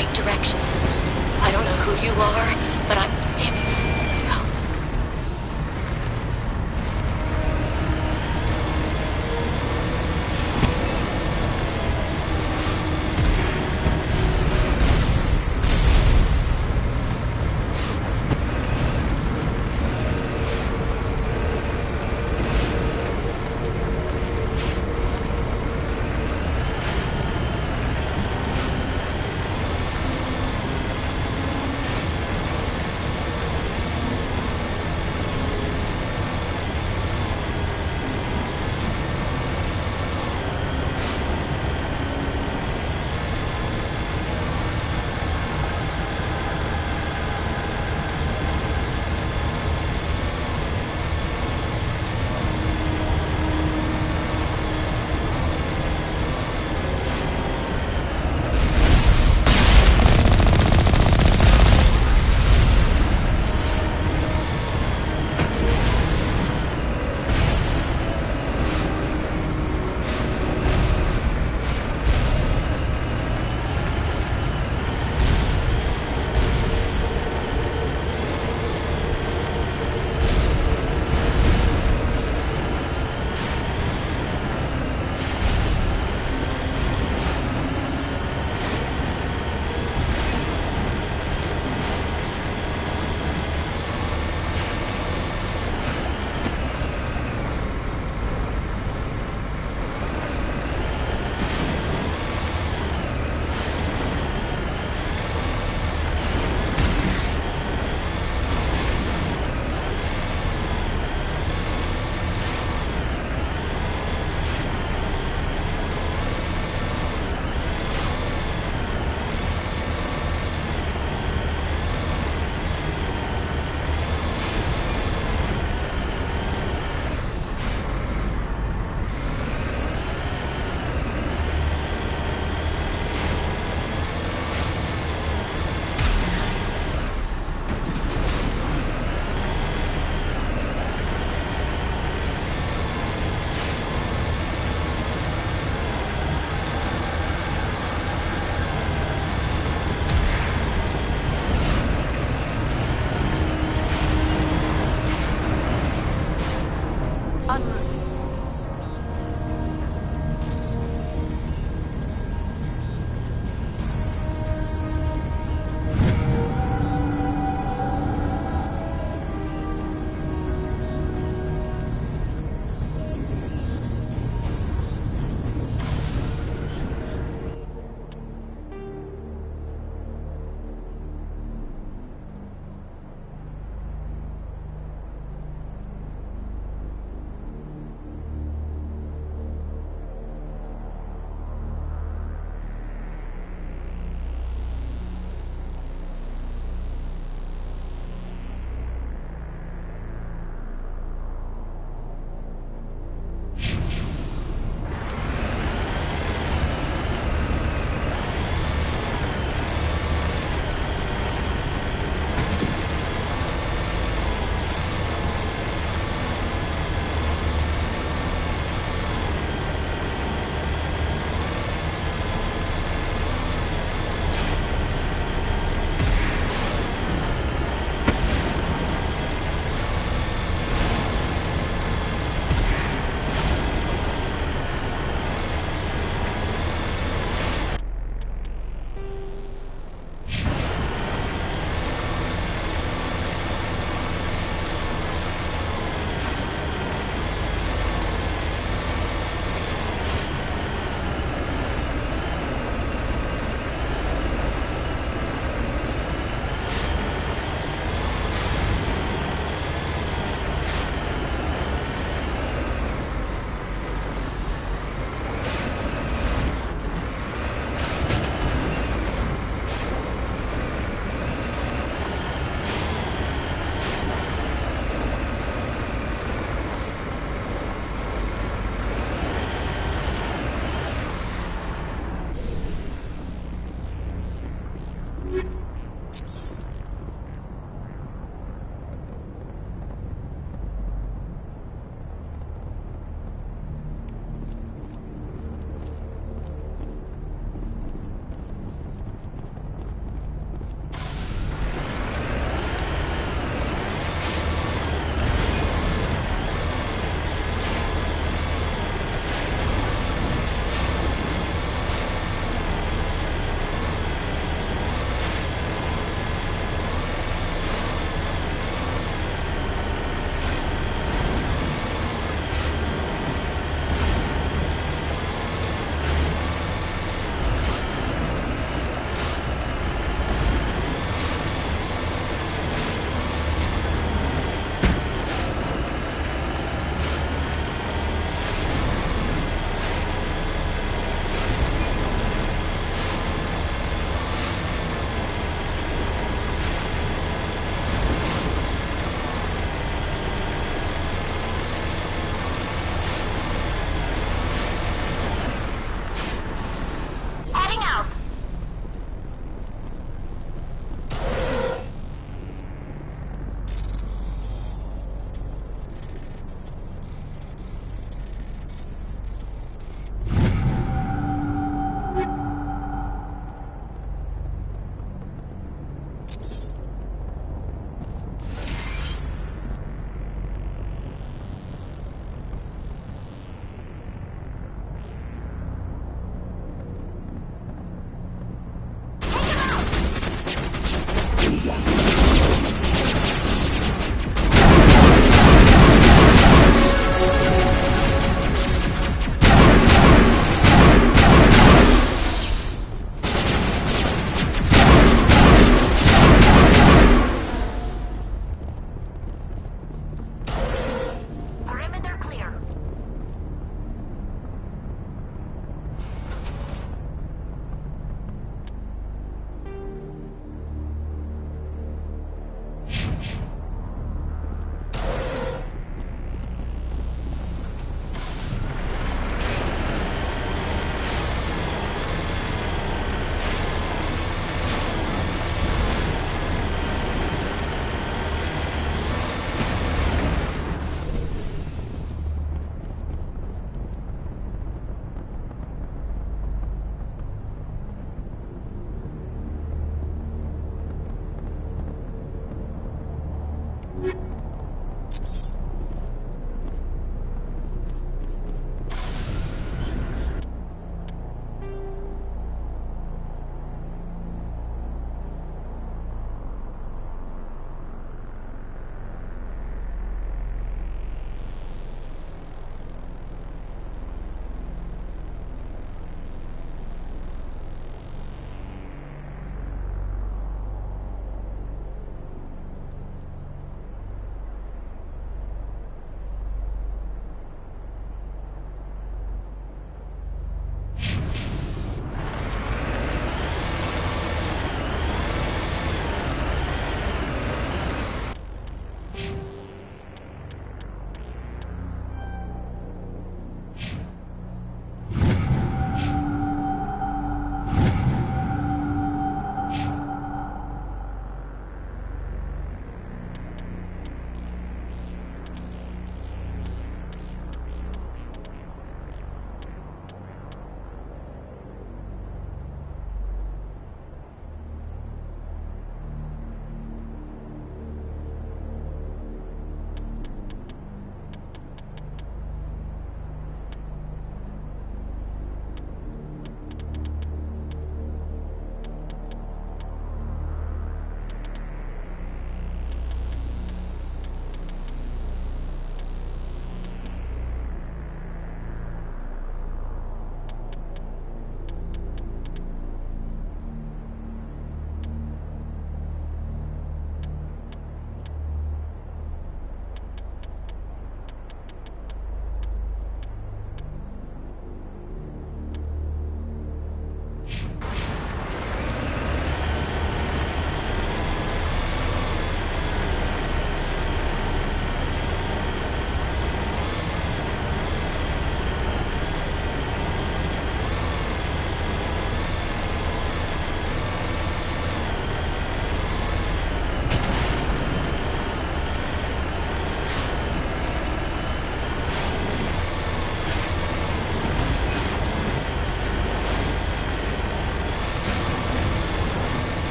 right direction. I don't know who you are, but I'm... Damn it. Go.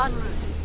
En route.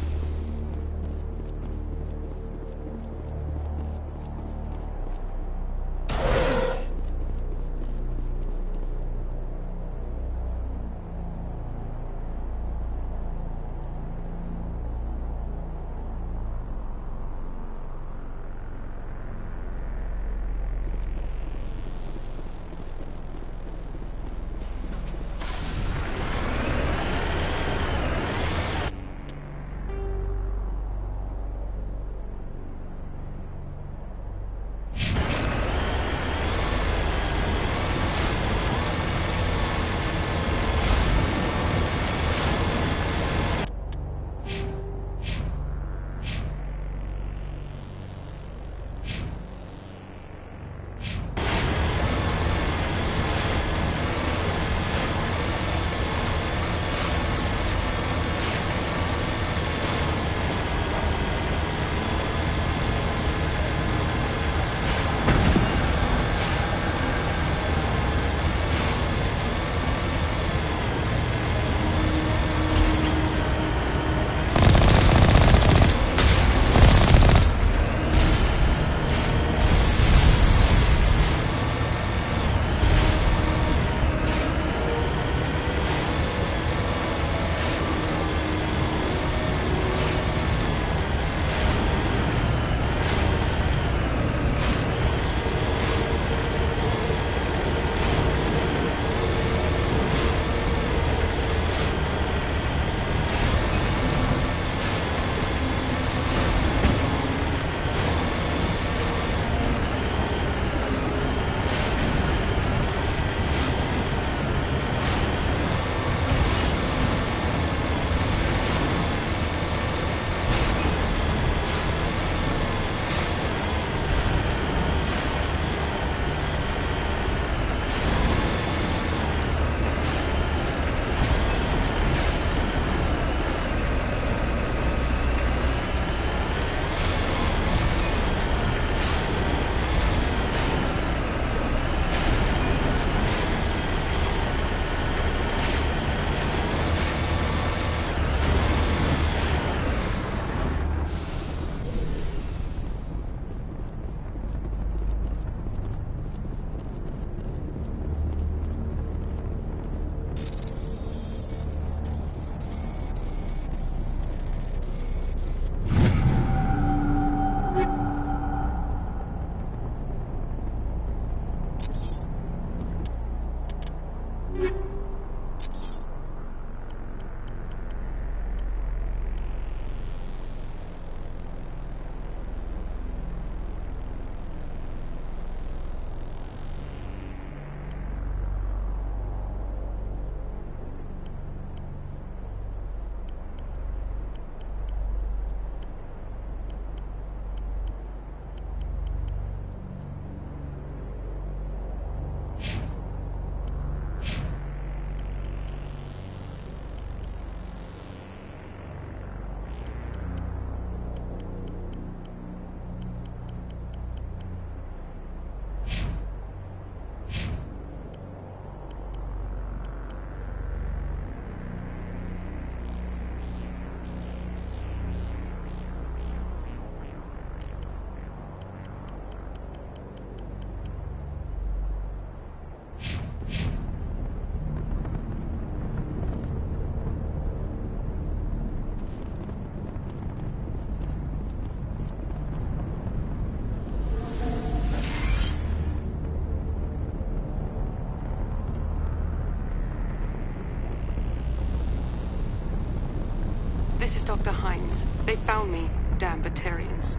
This is Dr. Himes. They found me, damn Batarians.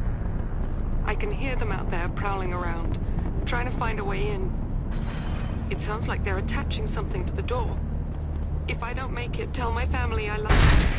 I can hear them out there prowling around, trying to find a way in. It sounds like they're attaching something to the door. If I don't make it, tell my family I love them.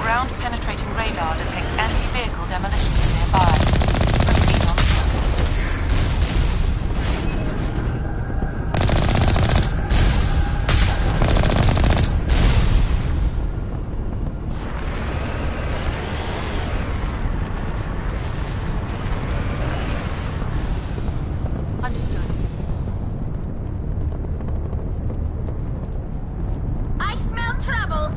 Ground-penetrating radar detects anti-vehicle demolitions nearby. Proceed on foot. Understood. I smell trouble!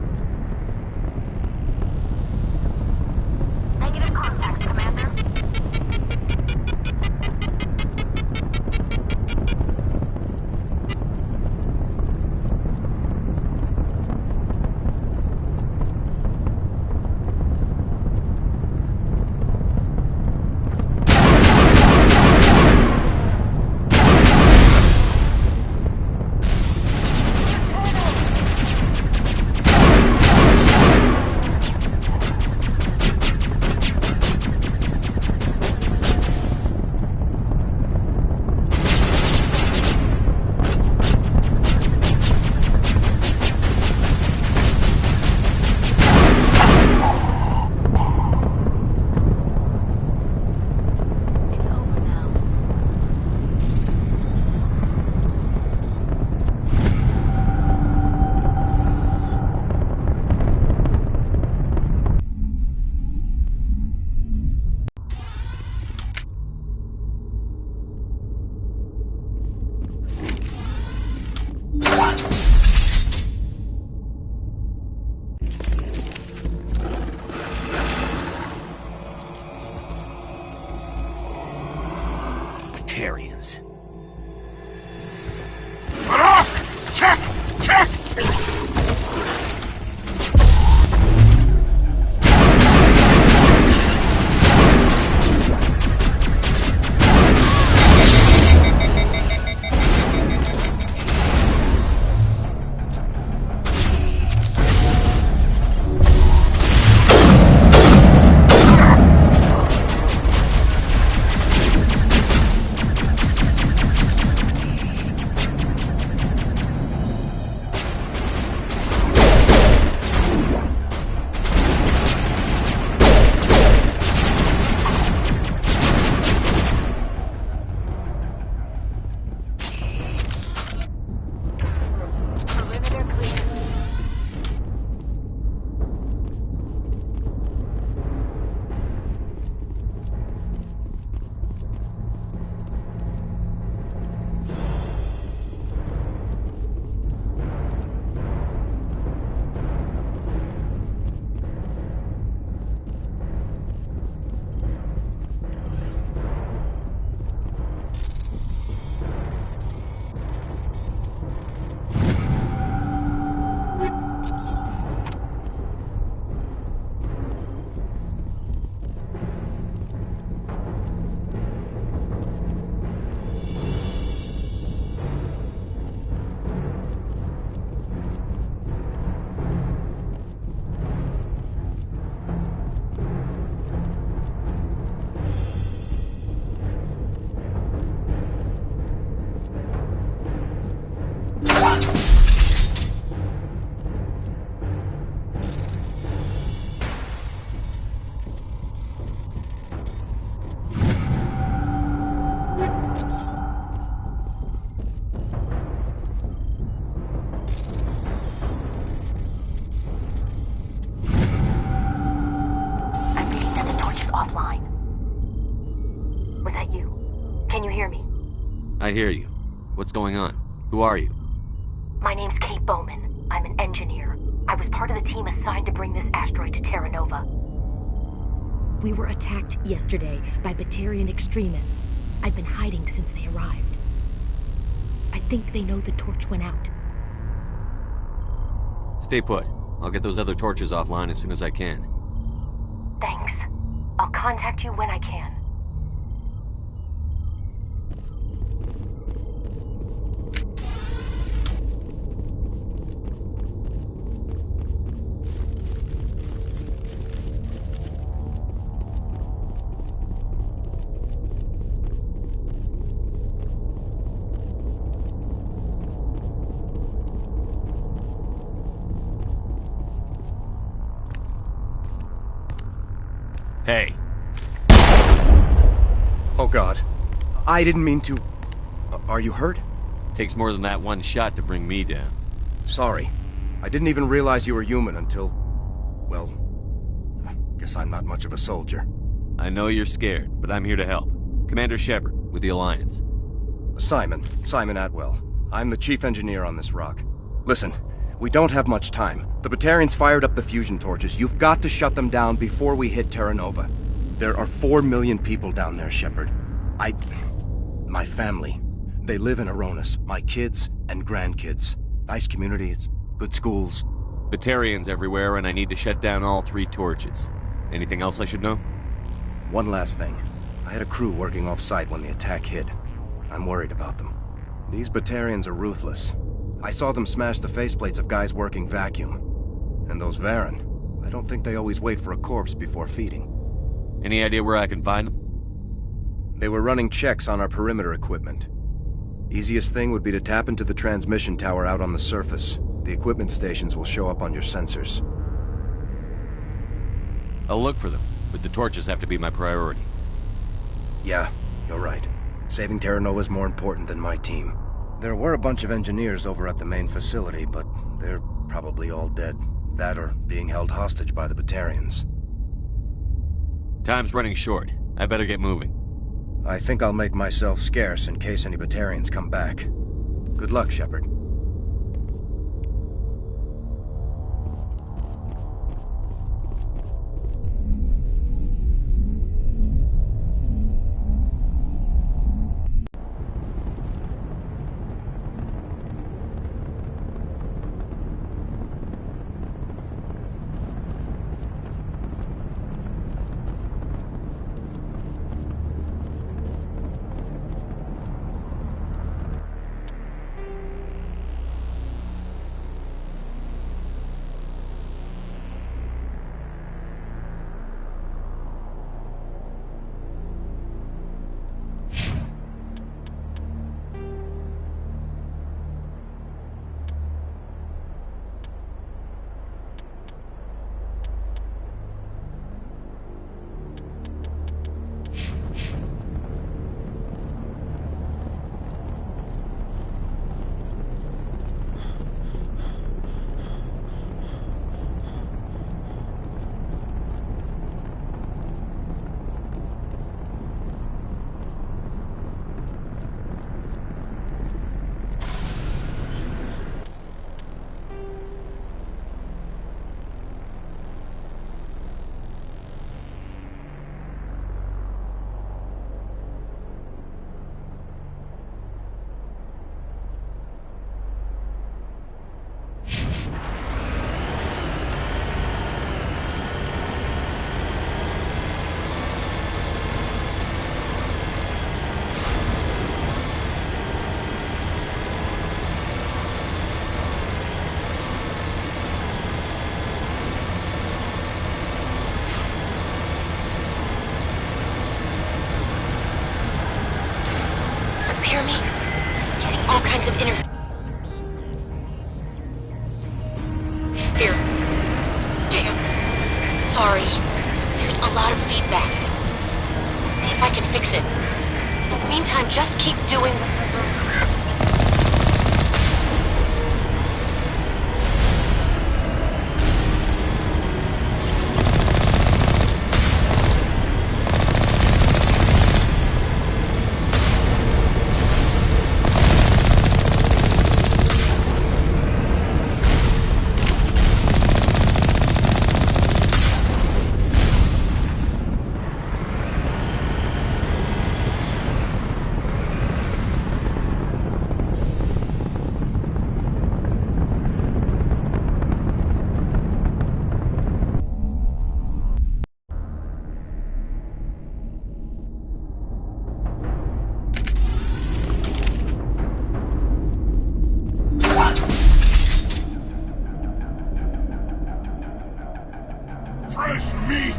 Batarians. Check! Check! I hear you. What's going on? Who are you? My name's Kate Bowman. I'm an engineer. I was part of the team assigned to bring this asteroid to Terra Nova. We were attacked yesterday by Batarian extremists. I've been hiding since they arrived. I think they know the torch went out. Stay put. I'll get those other torches offline as soon as I can. Thanks. I'll contact you when I can. Hey. Oh God. I didn't mean to... Are you hurt? Takes more than that one shot to bring me down. Sorry. I didn't even realize you were human until... Well... I guess I'm not much of a soldier. I know you're scared, but I'm here to help. Commander Shepard, with the Alliance. Simon Atwell. I'm the chief engineer on this rock. Listen, we don't have much time. The Batarians fired up the fusion torches. You've got to shut them down before we hit Terra Nova. There are 4 million people down there, Shepard. My family. They live in Aronis. My kids and grandkids. Nice communities, good schools. Batarians everywhere, and I need to shut down all 3 torches. Anything else I should know? One last thing. I had a crew working off-site when the attack hit. I'm worried about them. These Batarians are ruthless. I saw them smash the faceplates of guys working vacuum. And those Varen, I don't think they always wait for a corpse before feeding. Any idea where I can find them? They were running checks on our perimeter equipment. Easiest thing would be to tap into the transmission tower out on the surface. The equipment stations will show up on your sensors. I'll look for them, but the torches have to be my priority. Yeah, you're right. Saving Terra Nova is more important than my team. There were a bunch of engineers over at the main facility, but they're probably all dead. That or being held hostage by the Batarians. Time's running short. I better get moving. I think I'll make myself scarce in case any Batarians come back. Good luck, Shepard. sorry. There's a lot of feedback. See if I can fix it. In the meantime, just keep doing whatever. Fresh meat!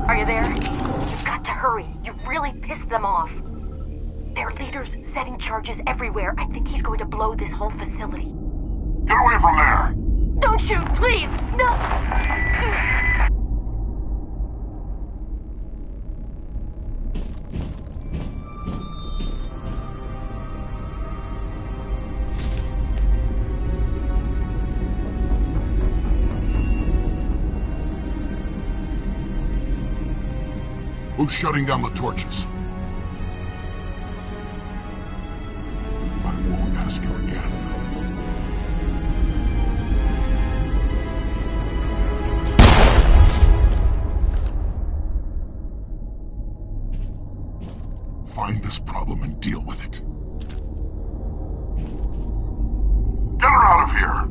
Are you there? You've got to hurry. You really pissed them off. Their leader's setting charges everywhere. I think he's going to blow this whole facility. Get away from there! Don't shoot, please! No! Who's shutting down the torches? I won't ask you again. Find this problem and deal with it. Get her out of here!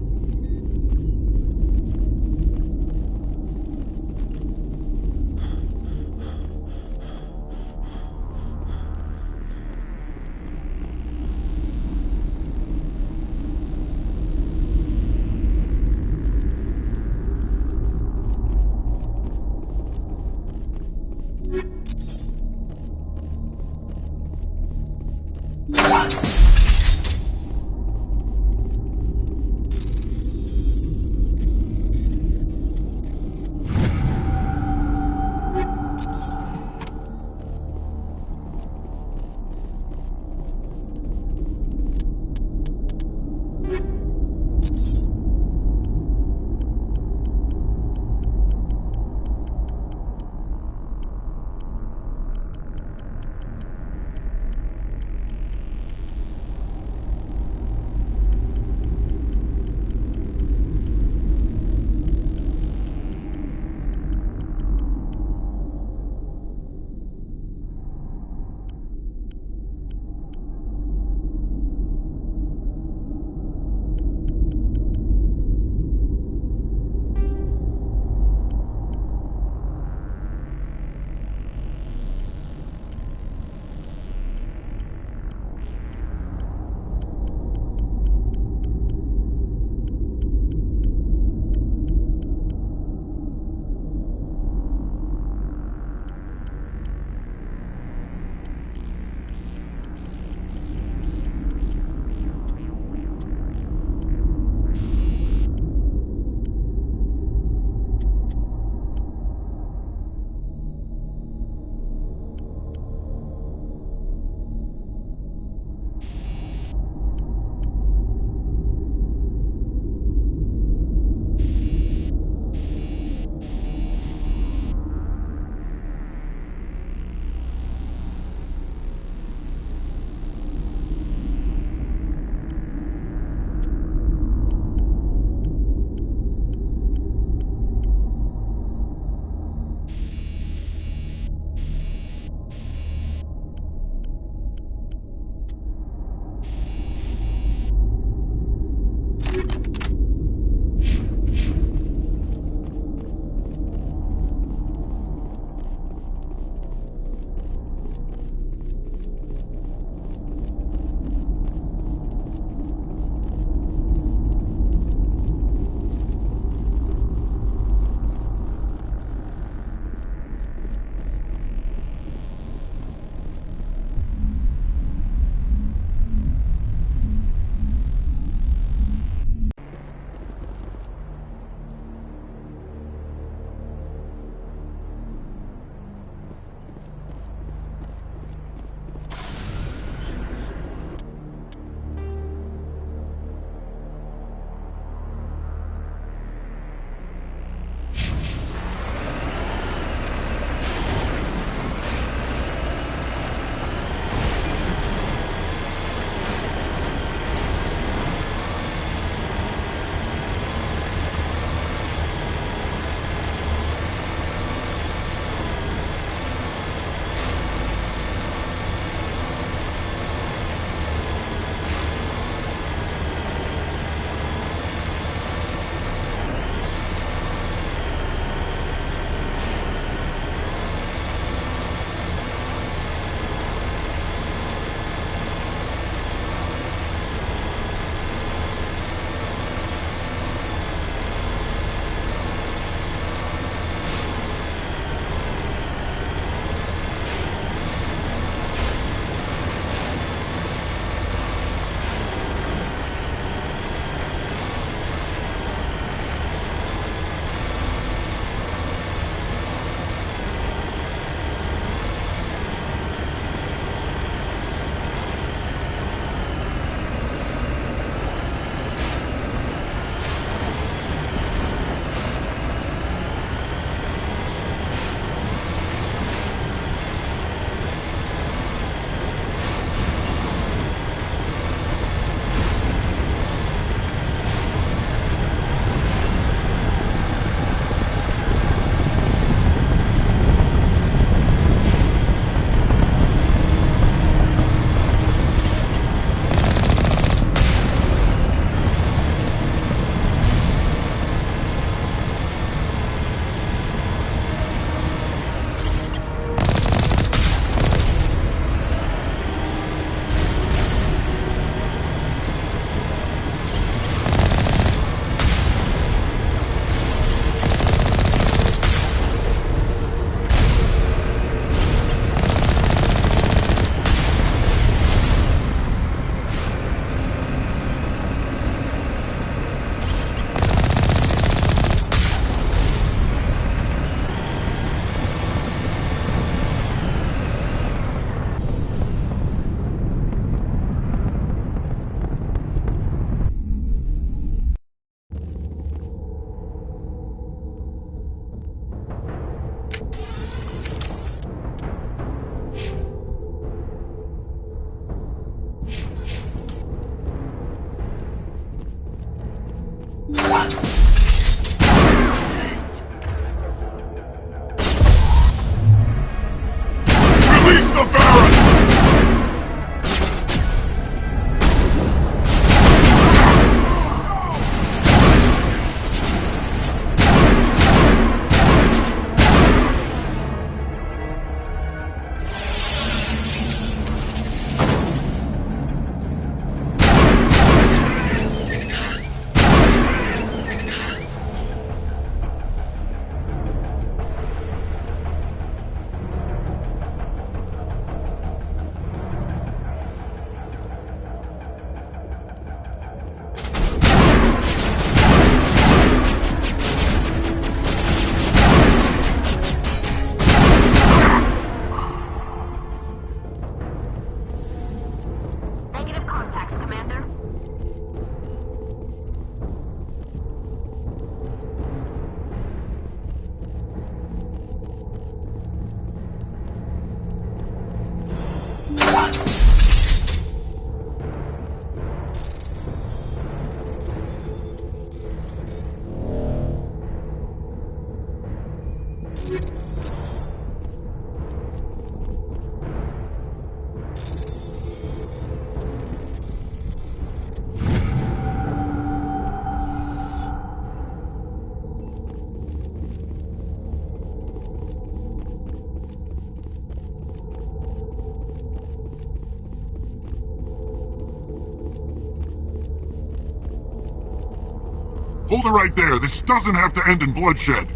Hold it right there. This doesn't have to end in bloodshed.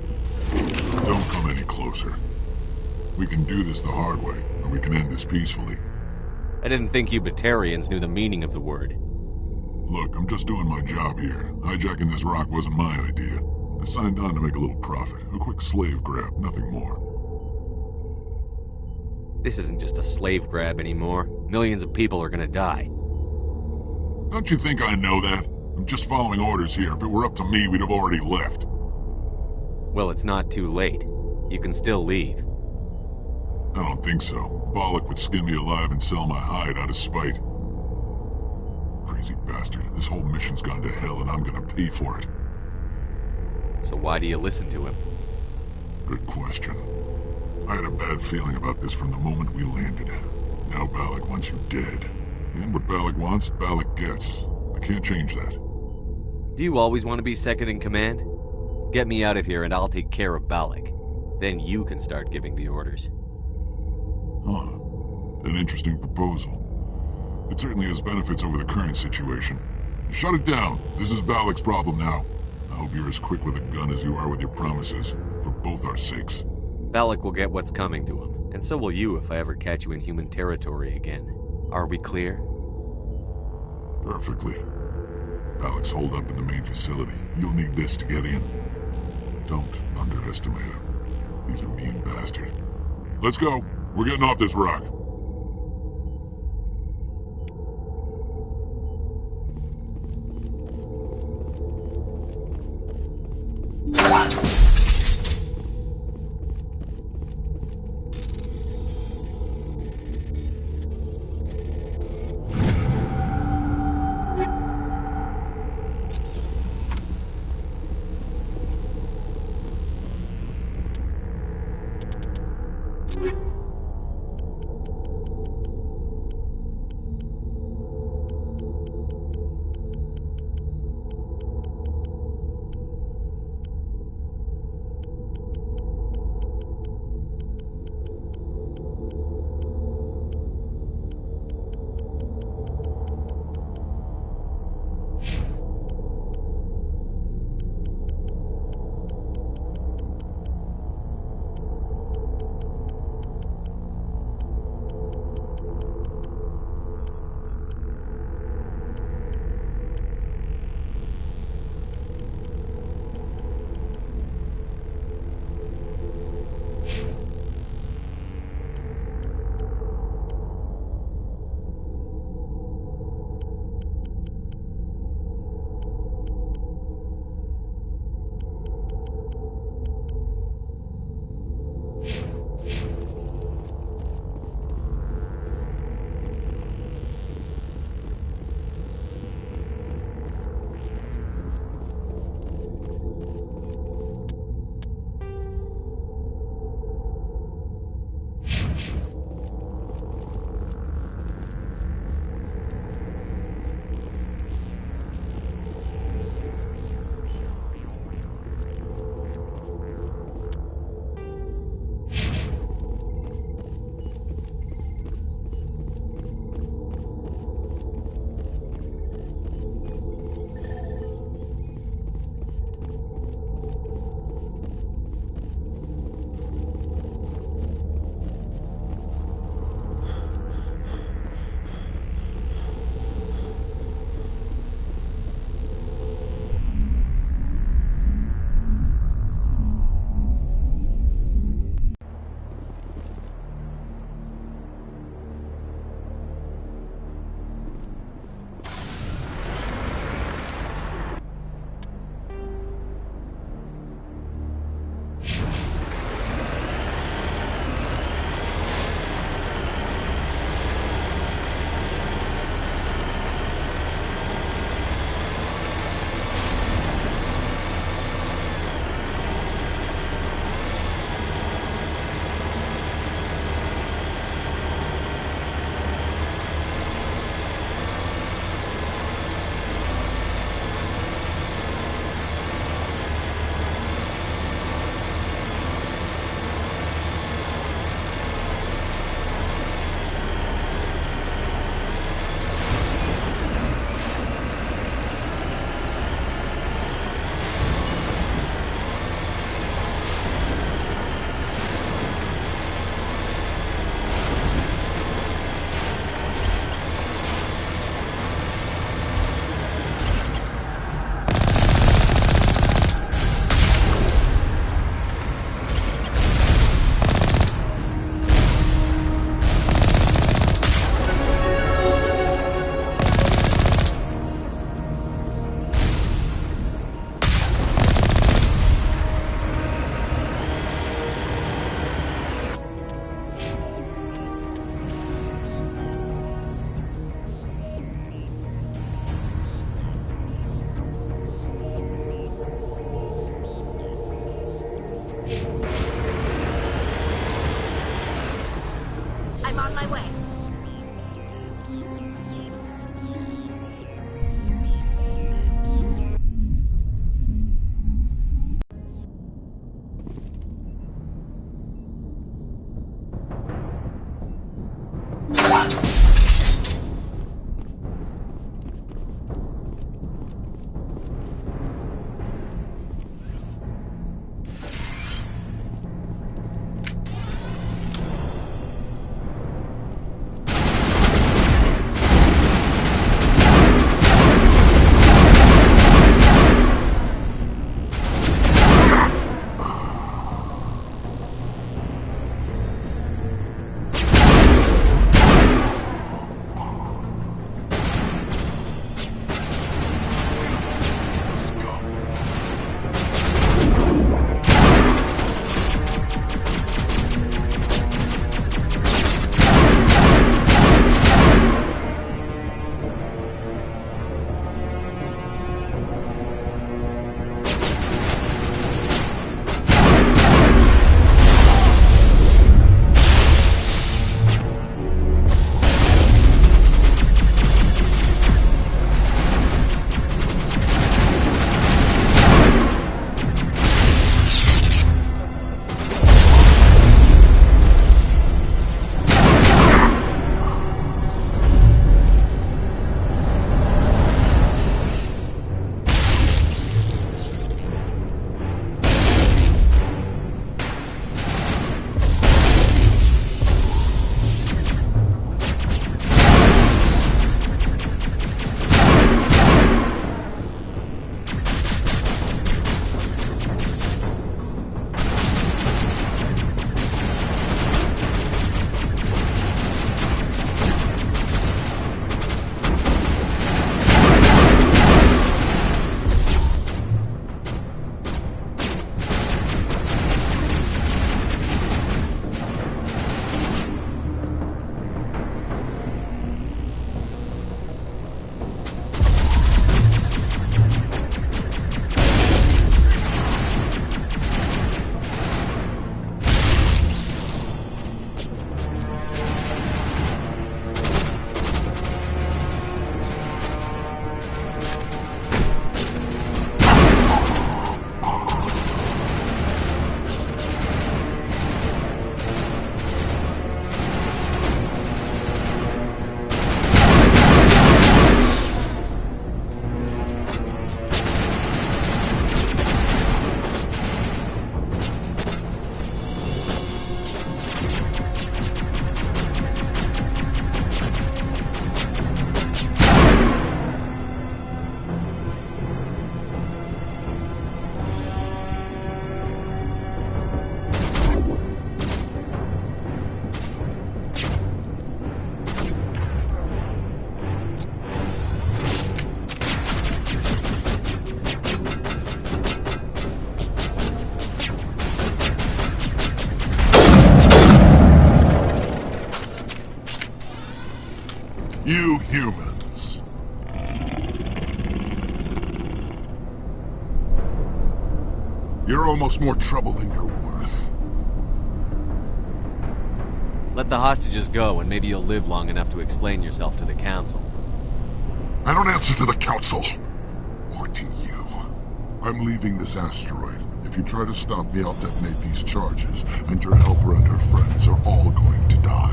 Don't come any closer. We can do this the hard way, or we can end this peacefully. I didn't think you Batarians knew the meaning of the word. Look, I'm just doing my job here. Hijacking this rock wasn't my idea. I signed on to make a little profit. A quick slave grab, nothing more. This isn't just a slave grab anymore. Millions of people are gonna die. Don't you think I know that? I'm just following orders here. If it were up to me, we'd have already left. Well, it's not too late. You can still leave. I don't think so. Bollock would skin me alive and sell my hide out of spite. Crazy bastard. This whole mission's gone to hell and I'm gonna pay for it. So why do you listen to him? Good question. I had a bad feeling about this from the moment we landed. Now Bollock wants you dead. And what Bollock wants, Bollock gets. I can't change that. Do you always want to be second in command? Get me out of here and I'll take care of Balak. Then you can start giving the orders. Huh. An interesting proposal. It certainly has benefits over the current situation. Shut it down. This is Balak's problem now. I hope you're as quick with a gun as you are with your promises, for both our sakes. Balak will get what's coming to him, and so will you if I ever catch you in human territory again. Are we clear? Perfectly. Balak's holed up in the main facility. You'll need this to get in. Don't underestimate him. He's a mean bastard. Let's go. We're getting off this rock. I'm on my way. You humans. You're almost more trouble than you're worth. Let the hostages go, and maybe you'll live long enough to explain yourself to the Council. I don't answer to the Council. Or to you. I'm leaving this asteroid. If you try to stop me, I'll detonate these charges, and your helper and her friends are all going to die.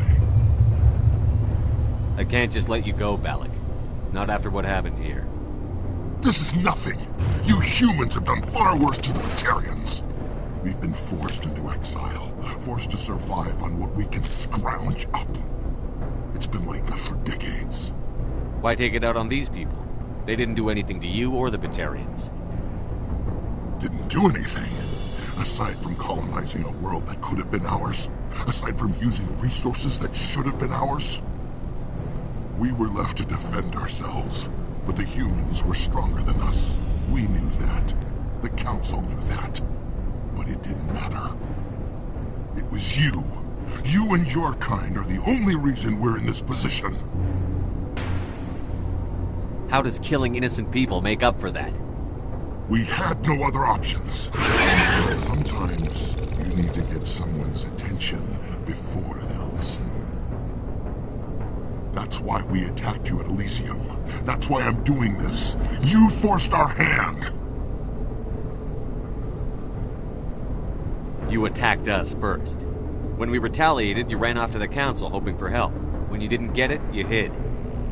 I can't just let you go, Balak. Not after what happened here. This is nothing. You humans have done far worse to the Batarians. We've been forced into exile, forced to survive on what we can scrounge up. It's been like that for decades. Why take it out on these people? They didn't do anything to you or the Batarians. Didn't do anything. Aside from colonizing a world that could have been ours. Aside from using resources that should have been ours. We were left to defend ourselves. But the humans were stronger than us. We knew that. The Council knew that. But it didn't matter. It was you. You and your kind are the only reason we're in this position. How does killing innocent people make up for that? We had no other options. Sometimes you need to get someone's attention before they'll listen. That's why we attacked you at Elysium. That's why I'm doing this. You forced our hand! You attacked us first. When we retaliated, you ran off to the council hoping for help. When you didn't get it, you hid.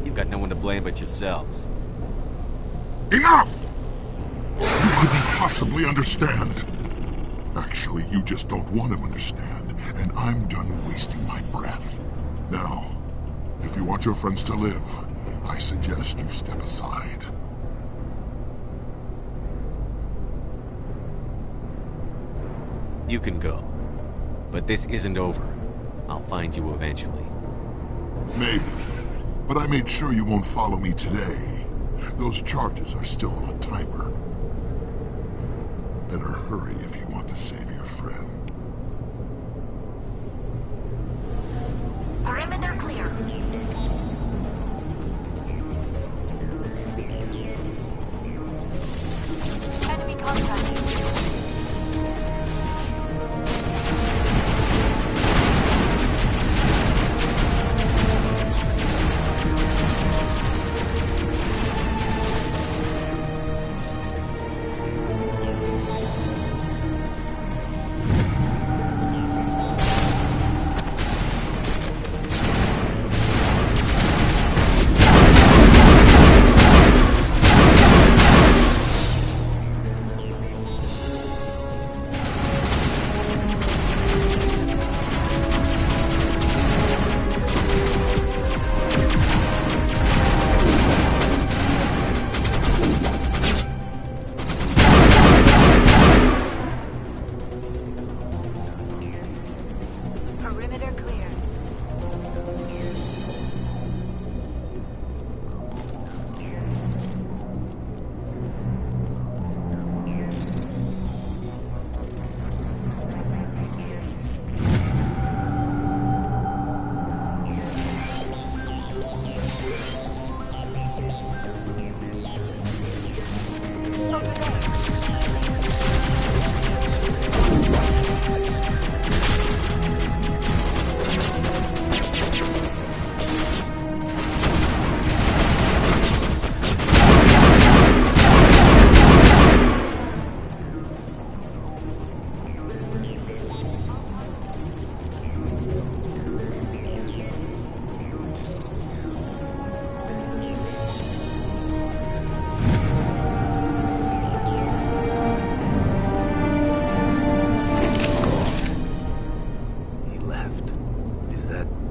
You've got no one to blame but yourselves. Enough! You couldn't possibly understand. Actually, you just don't want to understand, and I'm done wasting my breath. Now, if you want your friends to live, I suggest you step aside. You can go. But this isn't over. I'll find you eventually. Maybe. But I made sure you won't follow me today. Those charges are still on a timer. Better hurry if you want to save your friend. Perimeter clear. Enemy contact. Perimeter clear.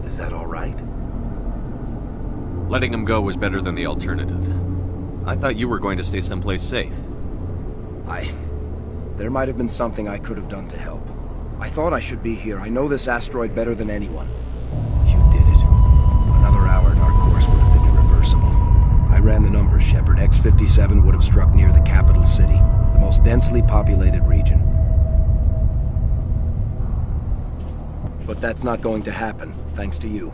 Is that all right? Letting him go was better than the alternative. I thought you were going to stay someplace safe. There might have been something I could have done to help. I thought I should be here. I know this asteroid better than anyone. You did it. Another hour and our course would have been irreversible. I ran the numbers, Shepard. X-57 would have struck near the capital city, the most densely populated region. But that's not going to happen, thanks to you.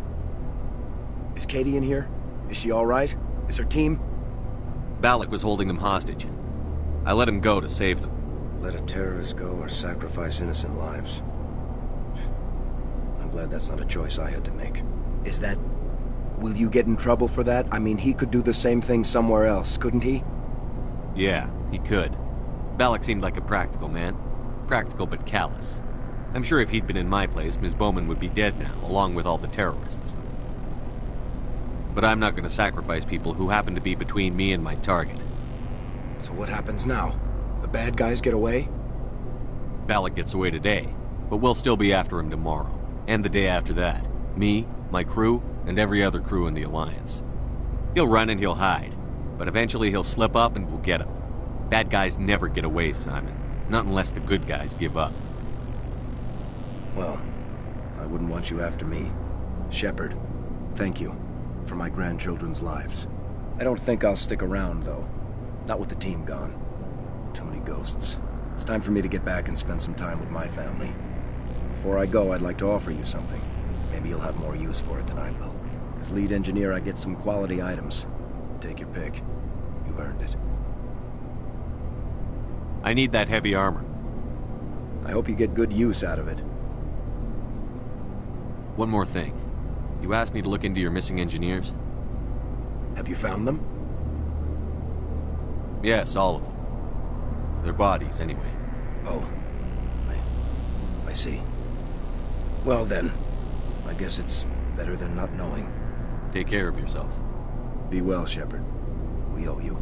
Is Katie in here? Is she all right? Is her team? Balak was holding them hostage. I let him go to save them. Let a terrorist go or sacrifice innocent lives. I'm glad that's not a choice I had to make. Is that... Will you get in trouble for that? I mean, he could do the same thing somewhere else, couldn't he? Yeah, he could. Balak seemed like a practical man. Practical but callous. I'm sure if he'd been in my place, Ms. Bowman would be dead now, along with all the terrorists. But I'm not going to sacrifice people who happen to be between me and my target. So what happens now? The bad guys get away? Balak gets away today, but we'll still be after him tomorrow. And the day after that. Me, my crew, and every other crew in the Alliance. He'll run and he'll hide, but eventually he'll slip up and we'll get him. Bad guys never get away, Simon. Not unless the good guys give up. Well, I wouldn't want you after me. Shepard, thank you for my grandchildren's lives. I don't think I'll stick around, though. Not with the team gone. Too many ghosts. It's time for me to get back and spend some time with my family. Before I go, I'd like to offer you something. Maybe you'll have more use for it than I will. As lead engineer, I get some quality items. Take your pick. You've earned it. I need that heavy armor. I hope you get good use out of it. One more thing. You asked me to look into your missing engineers? Have you found them? Yes, all of them. Their bodies, anyway. Oh. I see. Well then, I guess it's better than not knowing. Take care of yourself. Be well, Shepard. We owe you.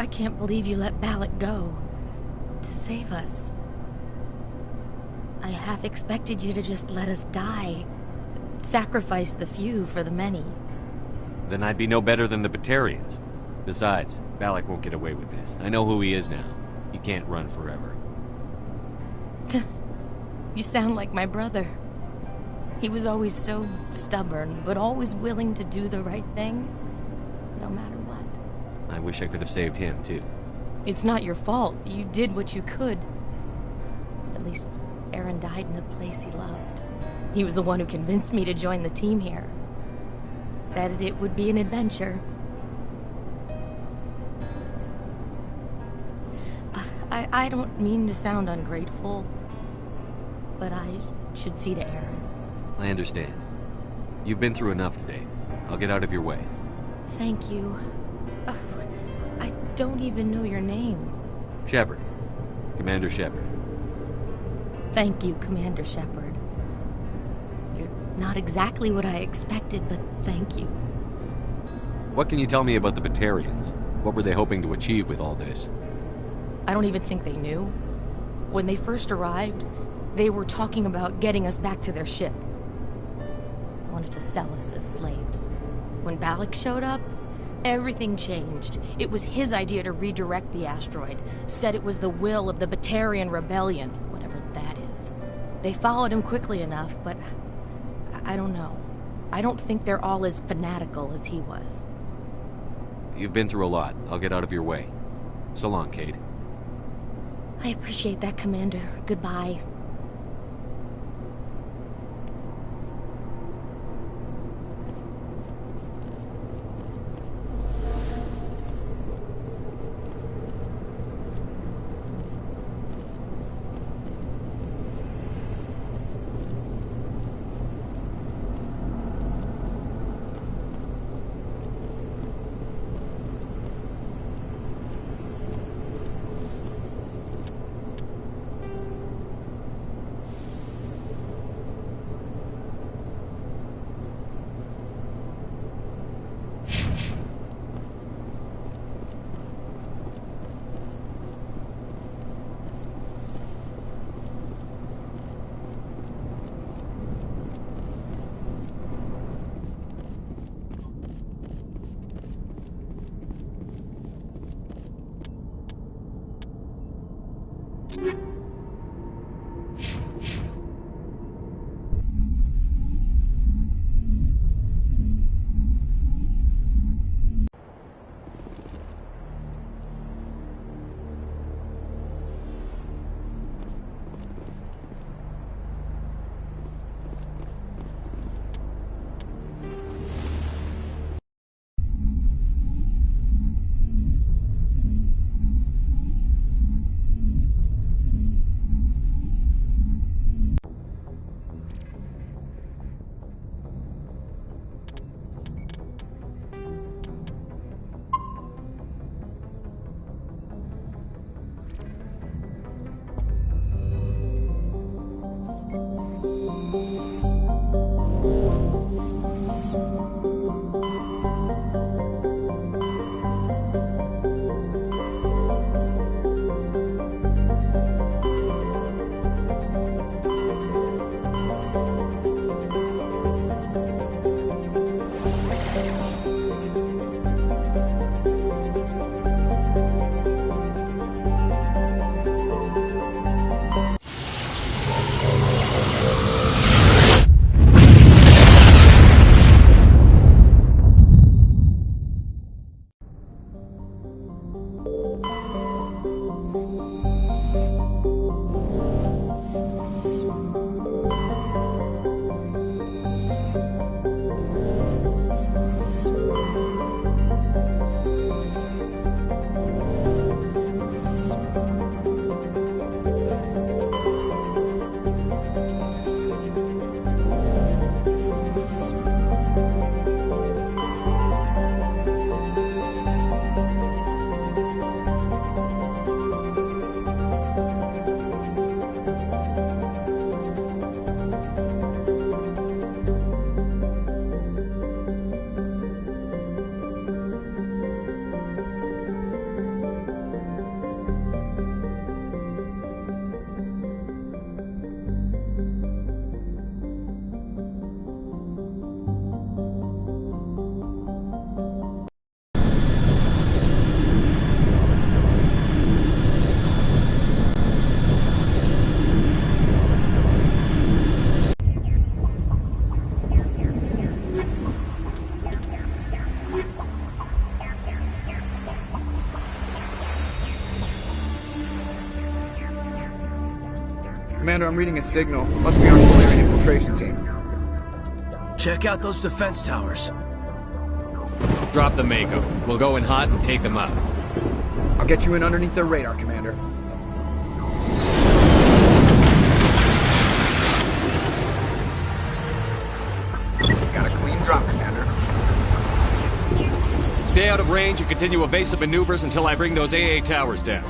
I can't believe you let Balak go. To save us. I half expected you to just let us die. Sacrifice the few for the many. Then I'd be no better than the Batarians. Besides, Balak won't get away with this. I know who he is now. He can't run forever. You sound like my brother. He was always so stubborn, but always willing to do the right thing, no matter what. I wish I could have saved him, too. It's not your fault. You did what you could. At least, Aaron died in a place he loved. He was the one who convinced me to join the team here. Said it would be an adventure. I don't mean to sound ungrateful, but I should see to Aaron. I understand. You've been through enough today. I'll get out of your way. Thank you. Oh, I don't even know your name. Shepard. Commander Shepard. Thank you, Commander Shepard. You're Not exactly what I expected, but thank you. What can you tell me about the Batarians? What were they hoping to achieve with all this? I don't even think they knew. When they first arrived, they were talking about getting us back to their ship. They wanted to sell us as slaves. When Balak showed up, everything changed. It was his idea to redirect the asteroid. Said it was the will of the Batarian Rebellion, whatever that is. They followed him quickly enough, but I don't know. I don't think they're all as fanatical as he was. You've been through a lot. I'll get out of your way. So long, Kate. I appreciate that, Commander. Goodbye. Commander, I'm reading a signal. Must be our Solarian infiltration team. Check out those defense towers. Drop the Mako. We'll go in hot and take them out. I'll get you in underneath their radar, Commander. Got a clean drop, Commander. Stay out of range and continue evasive maneuvers until I bring those AA towers down.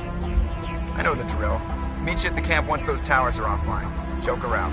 I know the drill. Meet you at the camp once those towers are offline. Joke around.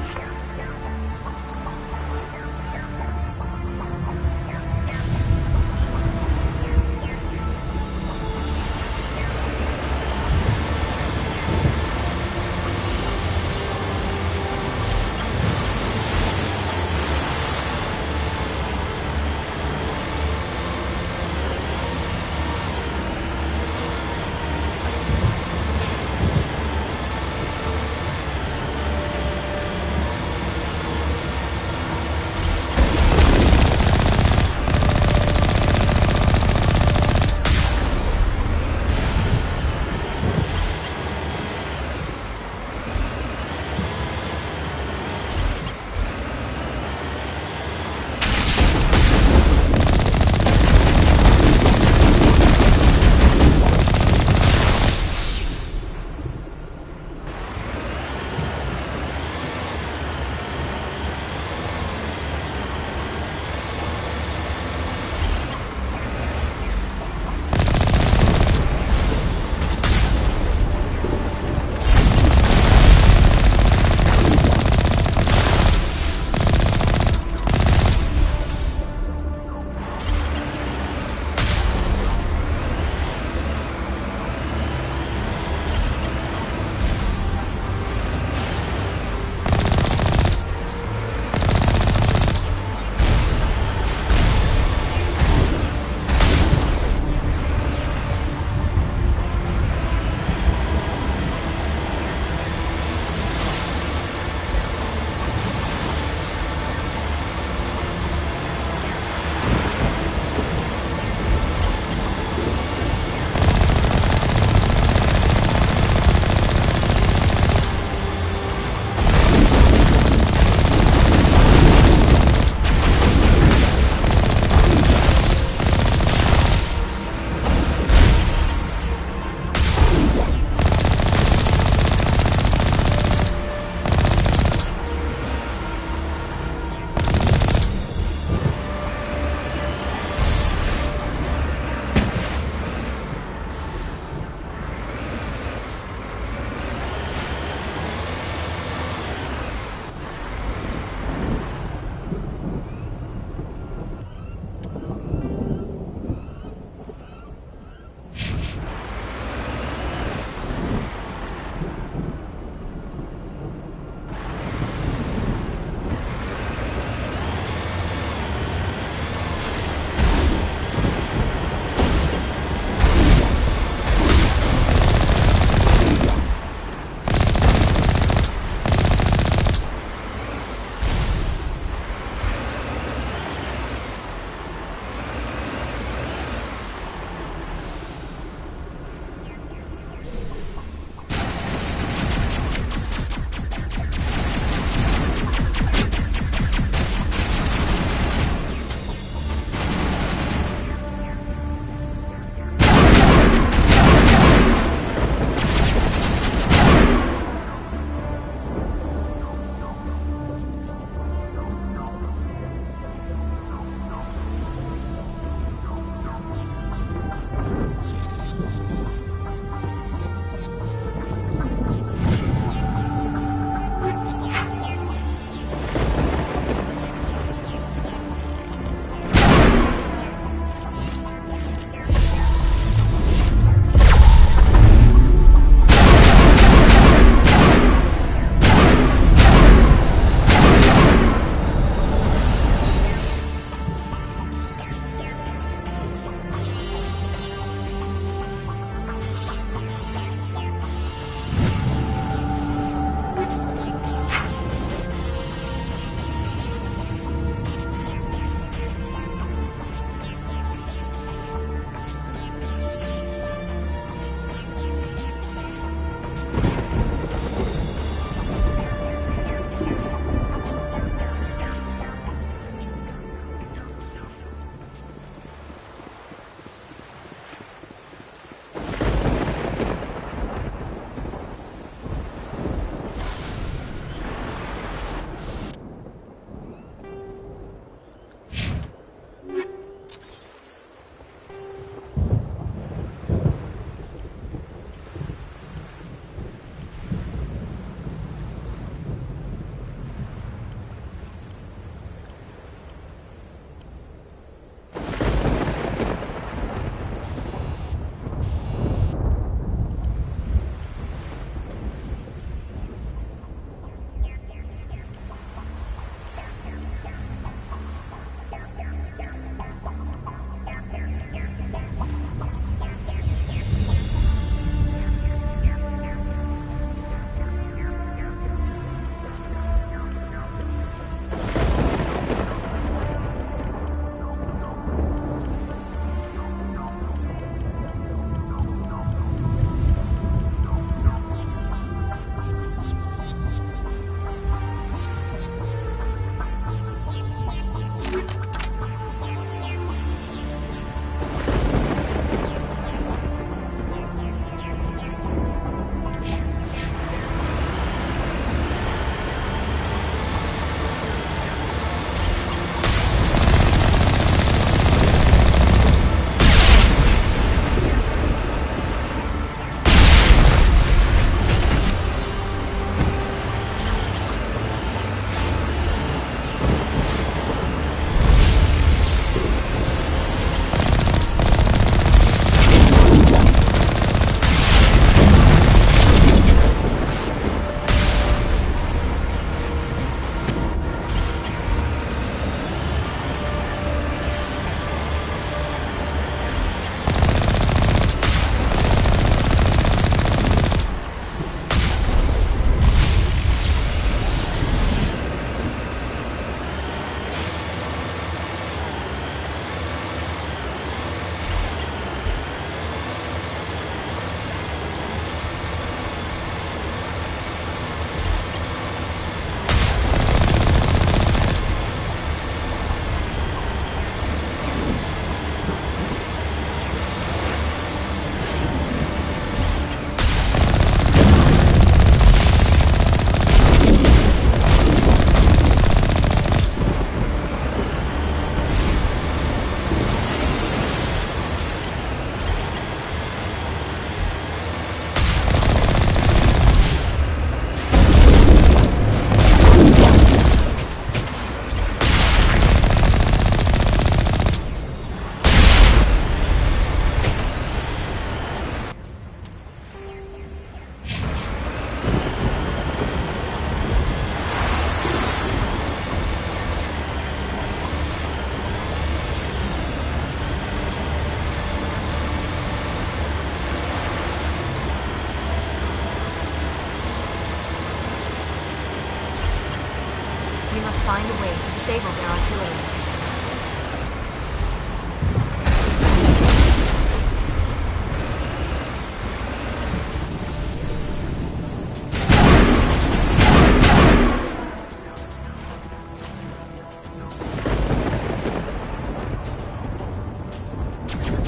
find a way to disable their artillery.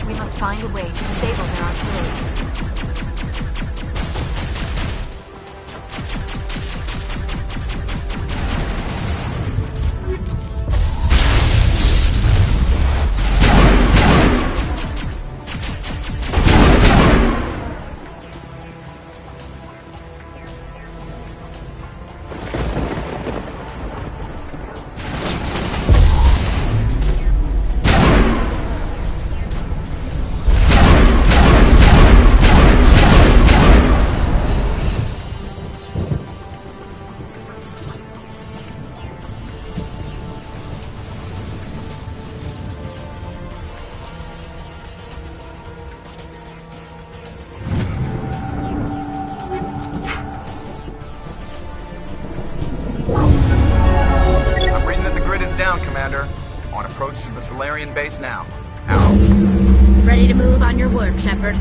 We must find a way to disable their artillery. Down, Commander. On approach to the Solarian base now. Out. Ready to move on your word, Shepard.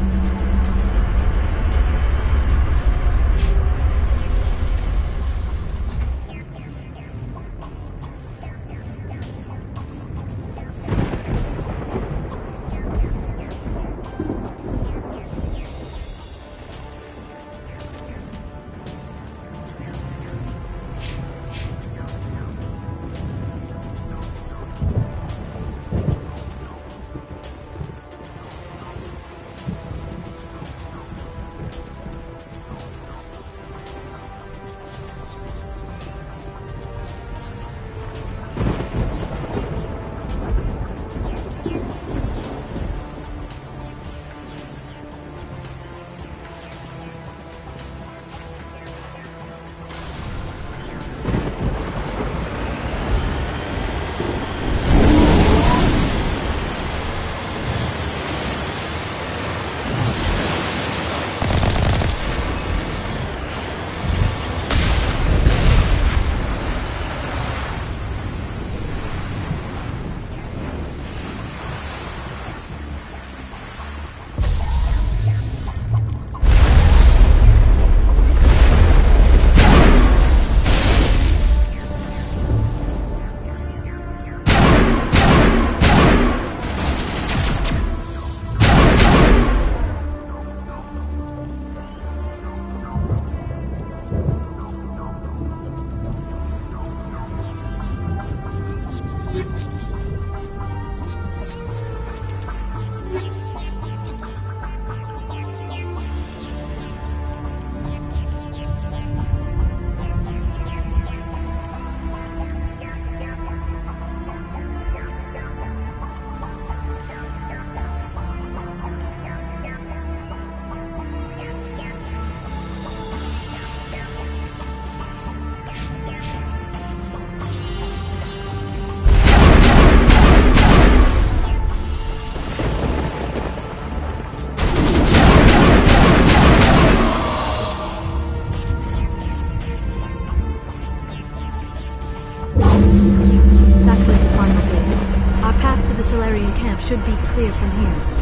Should be clear from here.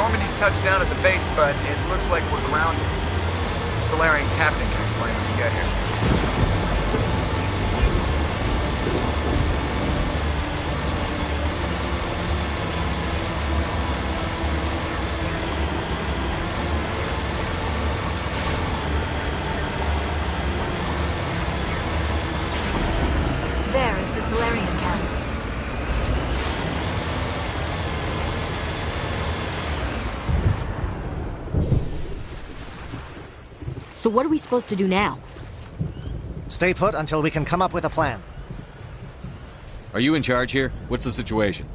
Normandy's touched down at the base, but it looks like we're grounded. The Solarian captain can explain when we get here. There is the Solarian camp. So what are we supposed to do now? Stay put until we can come up with a plan. Are you in charge here? What's the situation?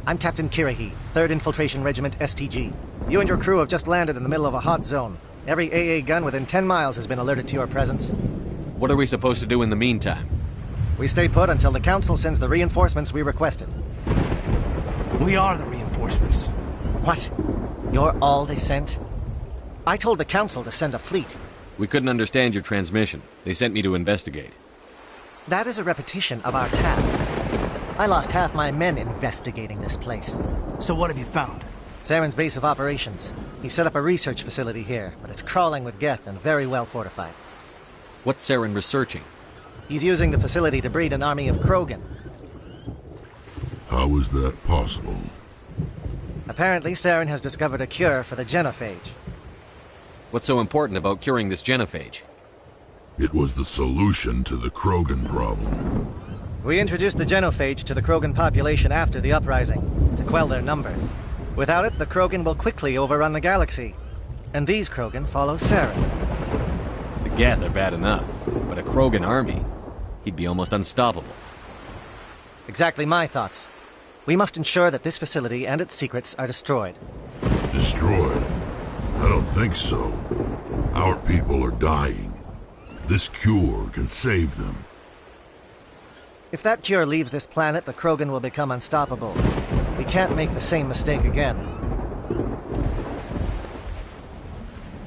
I'm Captain Kirahi, 3rd Infiltration Regiment STG. You and your crew have just landed in the middle of a hot zone. Every AA gun within 10 miles has been alerted to your presence. What are we supposed to do in the meantime? We stay put until the Council sends the reinforcements we requested. We are the reinforcements. What? You're all they sent? I told the Council to send a fleet. We couldn't understand your transmission. They sent me to investigate. That is a repetition of our task. I lost half my men investigating this place. So what have you found? Saren's base of operations. He set up a research facility here, but it's crawling with Geth and very well fortified. What's Saren researching? He's using the facility to breed an army of Krogan. How is that possible? Apparently, Saren has discovered a cure for the genophage. What's so important about curing this genophage? It was the solution to the Krogan problem. We introduced the genophage to the Krogan population after the uprising, to quell their numbers. Without it, the Krogan will quickly overrun the galaxy. And these Krogan follow Saren. The Geth are bad enough, but a Krogan army? He'd be almost unstoppable. Exactly my thoughts. We must ensure that this facility and its secrets are destroyed. Destroyed? I don't think so. Our people are dying. This cure can save them. If that cure leaves this planet, the Krogan will become unstoppable. We can't make the same mistake again.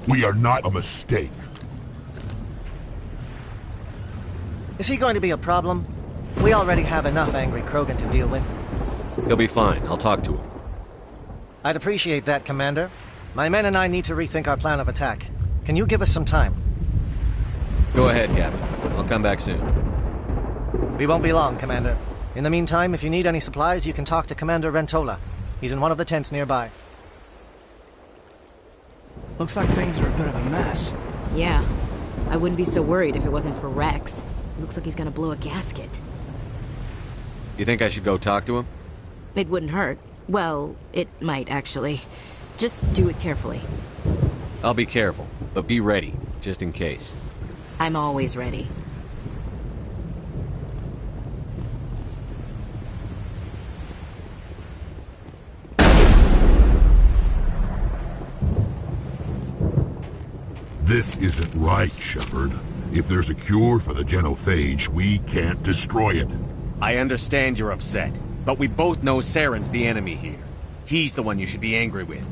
We are not a mistake. Is he going to be a problem? We already have enough angry Krogan to deal with. He'll be fine. I'll talk to him. I'd appreciate that, Commander. My men and I need to rethink our plan of attack. Can you give us some time? Go ahead, Captain. I'll come back soon. We won't be long, Commander. In the meantime, if you need any supplies, you can talk to Commander Rentola. He's in one of the tents nearby. Looks like things are a bit of a mess. Yeah. I wouldn't be so worried if it wasn't for Rex. Looks like he's gonna blow a gasket. You think I should go talk to him? It wouldn't hurt. Well, it might, actually. Just do it carefully. I'll be careful, but be ready, just in case. I'm always ready. This isn't right, Shepard. If there's a cure for the genophage, we can't destroy it. I understand you're upset, but we both know Saren's the enemy here. He's the one you should be angry with.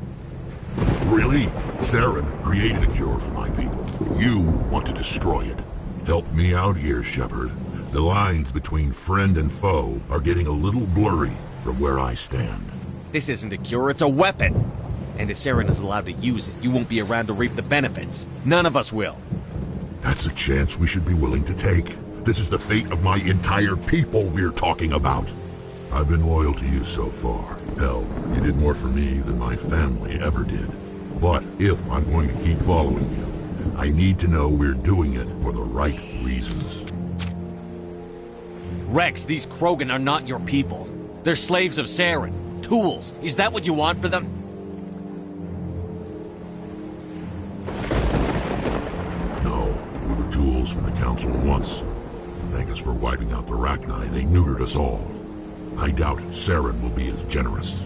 Really? Saren created a cure for my people. You want to destroy it. Help me out here, Shepard. The lines between friend and foe are getting a little blurry from where I stand. This isn't a cure, it's a weapon! And if Saren is allowed to use it, you won't be around to reap the benefits. None of us will. That's a chance we should be willing to take. This is the fate of my entire people we're talking about. I've been loyal to you so far. Hell, you did more for me than my family ever did. But if I'm going to keep following you, I need to know we're doing it for the right reasons. Rex, these Krogan are not your people. They're slaves of Saren. Tools. Is that what you want for them? No, we were tools for the Council once. To thank us for wiping out the Rachni, they neutered us all. I doubt Saren will be as generous.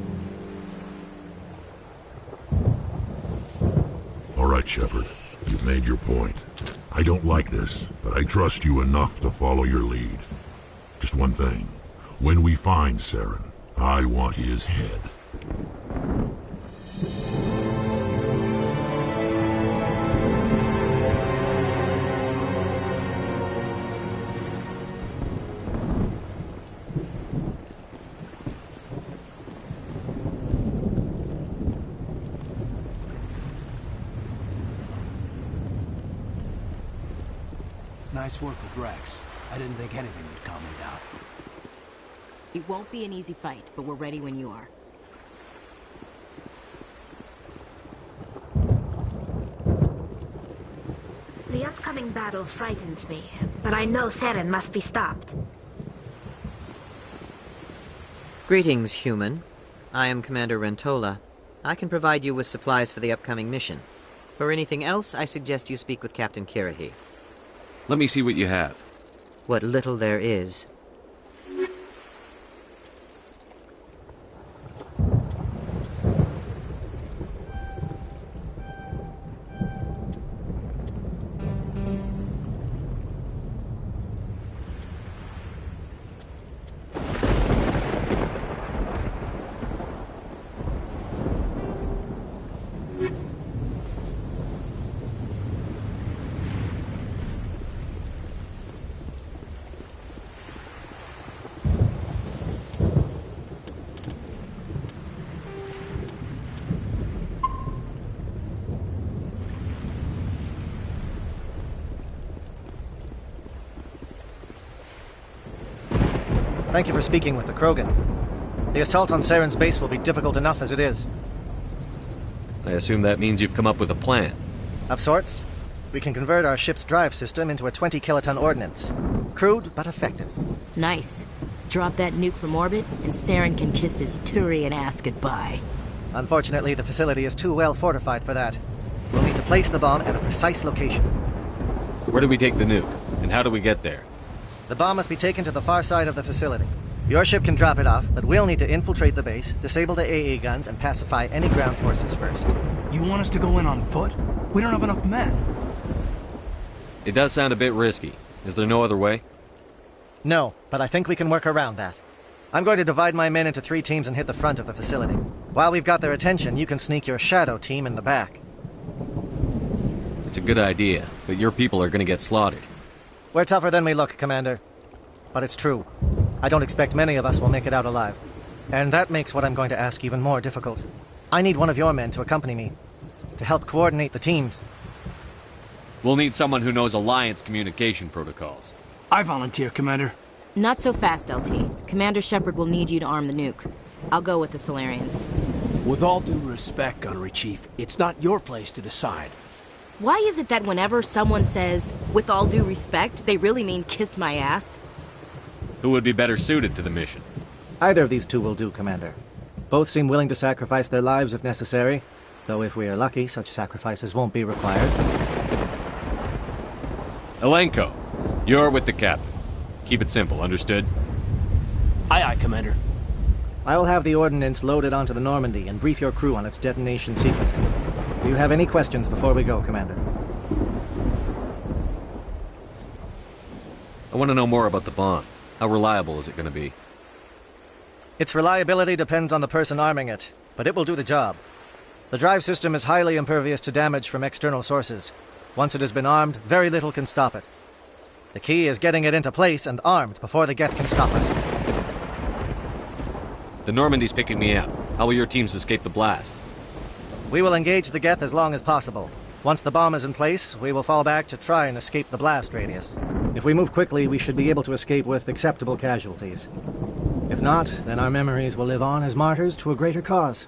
All right, Shepard. You've made your point. I don't like this, but I trust you enough to follow your lead. Just one thing. When we find Saren, I want his head. Nice work with Rex. I didn't think anything would calm him down. It won't be an easy fight, but we're ready when you are. The upcoming battle frightens me, but I know Saren must be stopped. Greetings, human. I am Commander Rentola. I can provide you with supplies for the upcoming mission. For anything else, I suggest you speak with Captain Kirahi. Let me see what you have. What little there is. Thank you for speaking with the Krogan. The assault on Saren's base will be difficult enough as it is. I assume that means you've come up with a plan. Of sorts. We can convert our ship's drive system into a 20-kiloton ordnance. Crude, but effective. Nice. Drop that nuke from orbit, and Saren can kiss his Turian ass goodbye. Unfortunately, the facility is too well fortified for that. We'll need to place the bomb at a precise location. Where do we take the nuke? And how do we get there? The bomb must be taken to the far side of the facility. Your ship can drop it off, but we'll need to infiltrate the base, disable the AA guns, and pacify any ground forces first. You want us to go in on foot? We don't have enough men. It does sound a bit risky. Is there no other way? No, but I think we can work around that. I'm going to divide my men into 3 teams and hit the front of the facility. While we've got their attention, you can sneak your shadow team in the back. It's a good idea, but your people are going to get slaughtered. We're tougher than we look, Commander. But it's true. I don't expect many of us will make it out alive. And that makes what I'm going to ask even more difficult. I need one of your men to accompany me, to help coordinate the teams. We'll need someone who knows Alliance communication protocols. I volunteer, Commander. Not so fast, LT. Commander Shepard will need you to arm the nuke. I'll go with the Solarians. With all due respect, Gunnery Chief, it's not your place to decide. Why is it that whenever someone says, with all due respect, they really mean kiss my ass? Who would be better suited to the mission? Either of these 2 will do, Commander. Both seem willing to sacrifice their lives if necessary, though if we are lucky, such sacrifices won't be required. Elenko, you're with the captain. Keep it simple, understood? Aye, aye, Commander. I will have the ordnance loaded onto the Normandy and brief your crew on its detonation sequencing. Do you have any questions before we go, Commander? I want to know more about the bomb. How reliable is it going to be? Its reliability depends on the person arming it, but it will do the job. The drive system is highly impervious to damage from external sources. Once it has been armed, very little can stop it. The key is getting it into place and armed before the Geth can stop us. The Normandy's picking me up. How will your teams escape the blast? We will engage the Geth as long as possible. Once the bomb is in place, we will fall back to try and escape the blast radius. If we move quickly, we should be able to escape with acceptable casualties. If not, then our memories will live on as martyrs to a greater cause.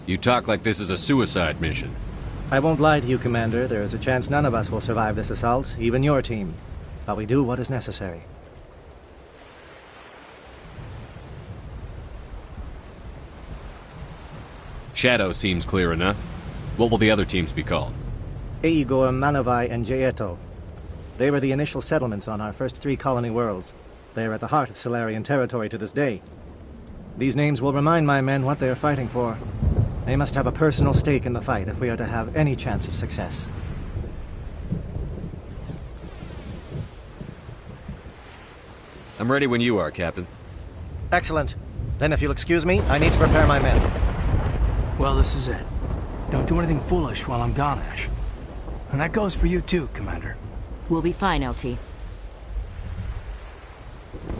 You talk like this is a suicide mission. I won't lie to you, Commander. There is a chance none of us will survive this assault, even your team. But we do what is necessary. Shadow seems clear enough. What will the other teams be called? Igor, Manavai, and Jaeto. They were the initial settlements on our first 3 colony worlds. They are at the heart of Solarian territory to this day. These names will remind my men what they are fighting for. They must have a personal stake in the fight if we are to have any chance of success. I'm ready when you are, Captain. Excellent. Then if you'll excuse me, I need to prepare my men. Well, this is it. Don't do anything foolish while I'm gone, Ash. And that goes for you too, Commander. We'll be fine, LT.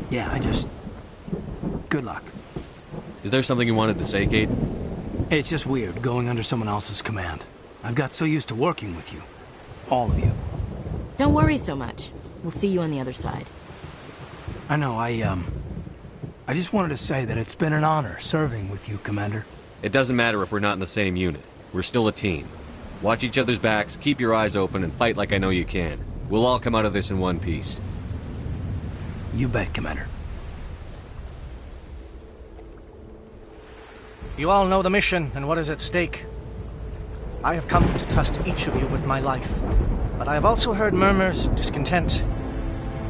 Yeah, good luck. Is there something you wanted to say, Kate? It's just weird, going under someone else's command. I've got so used to working with you. All of you. Don't worry so much. We'll see you on the other side. I know, I just wanted to say that it's been an honor serving with you, Commander. It doesn't matter if we're not in the same unit. We're still a team. Watch each other's backs, keep your eyes open, and fight like I know you can. We'll all come out of this in one piece. You bet, Commander. You all know the mission and what is at stake. I have come to trust each of you with my life, but I have also heard murmurs of discontent.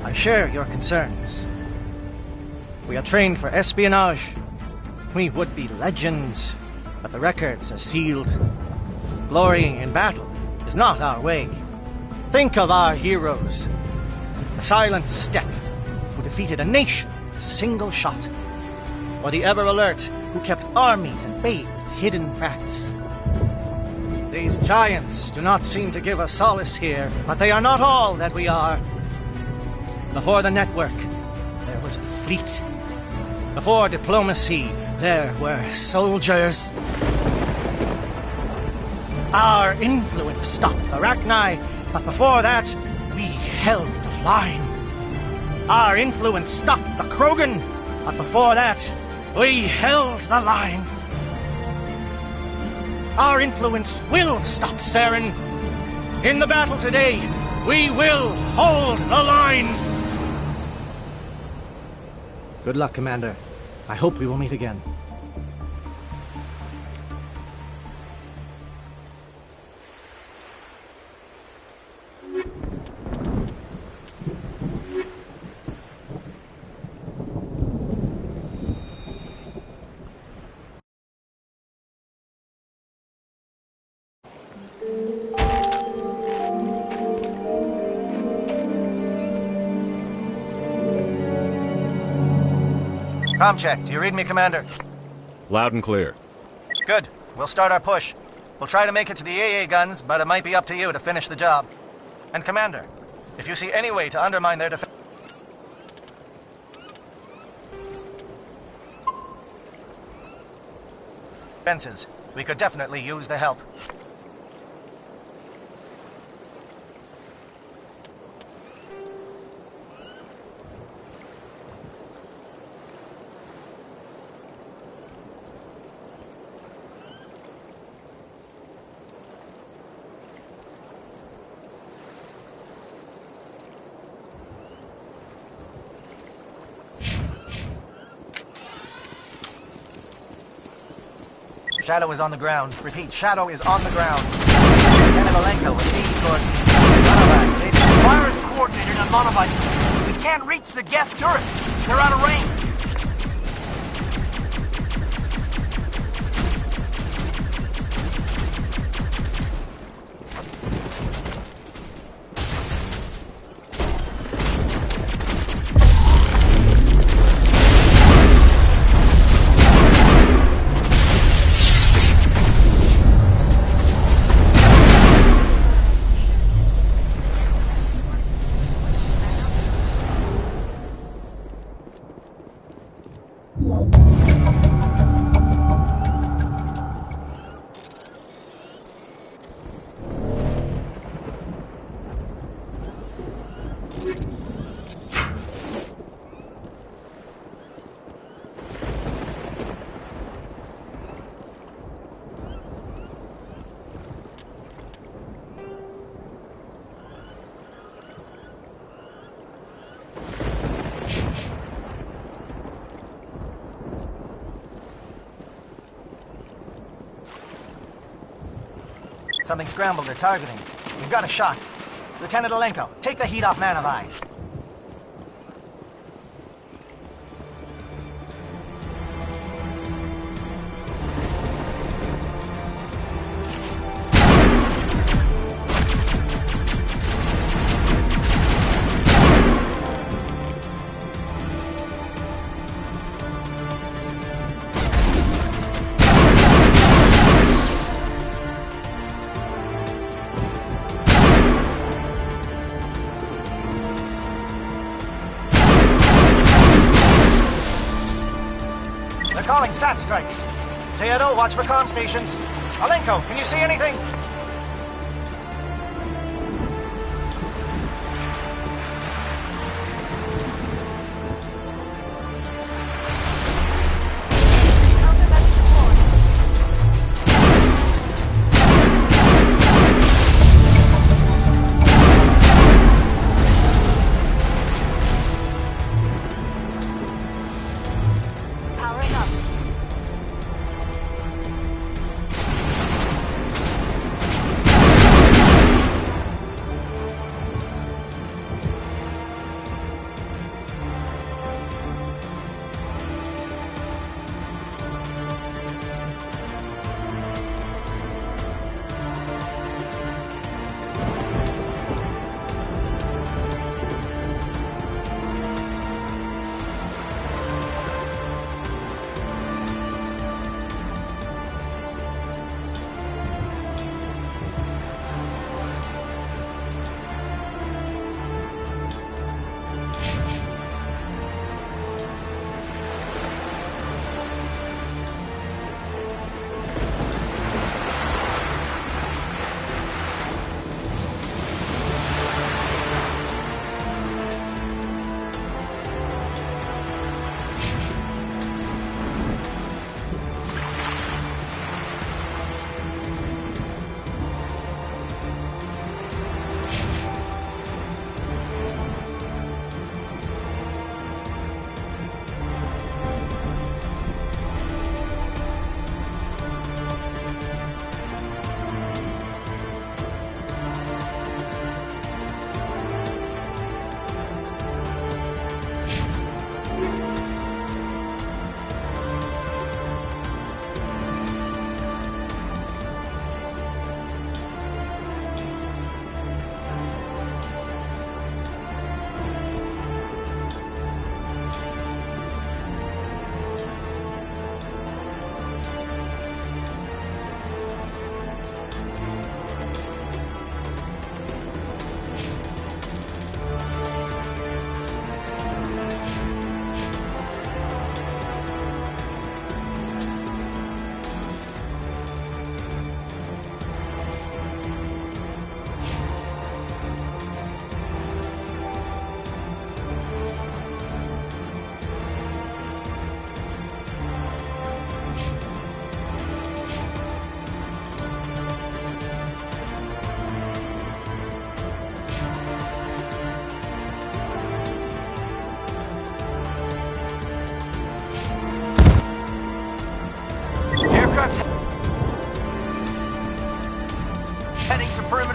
I share your concerns. We are trained for espionage. We would be legends, but the records are sealed. Glory in battle is not our way. Think of our heroes. The silent step who defeated a nation with a single shot. Or the ever-alert who kept armies at bay with hidden facts. These giants do not seem to give us solace here, but they are not all that we are. Before the network, there was the fleet. Before diplomacy, there were soldiers. Our influence stopped the Arachni, but before that, we held the line. Our influence stopped the Krogan, but before that, we held the line. Our influence will stop Saren. In the battle today, we will hold the line. Good luck, Commander. I hope we will meet again. Com check. Do you read me, Commander? Loud and clear. Good. We'll start our push. We'll try to make it to the AA guns, but it might be up to you to finish the job. And Commander, if you see any way to undermine their defenses, we could definitely use the help. Shadow is on the ground. Repeat, Shadow is on the ground. Lieutenant Olenko with 80 towards Monovite. Fire is coordinated on Monovites. We can't reach the gas turrets. They're out of range. Something scrambled their targeting. We've got a shot. Lieutenant Alenko, take the heat off Man of Eye. Calling SAT strikes. Teodo, watch for comm stations. Alenko, can you see anything?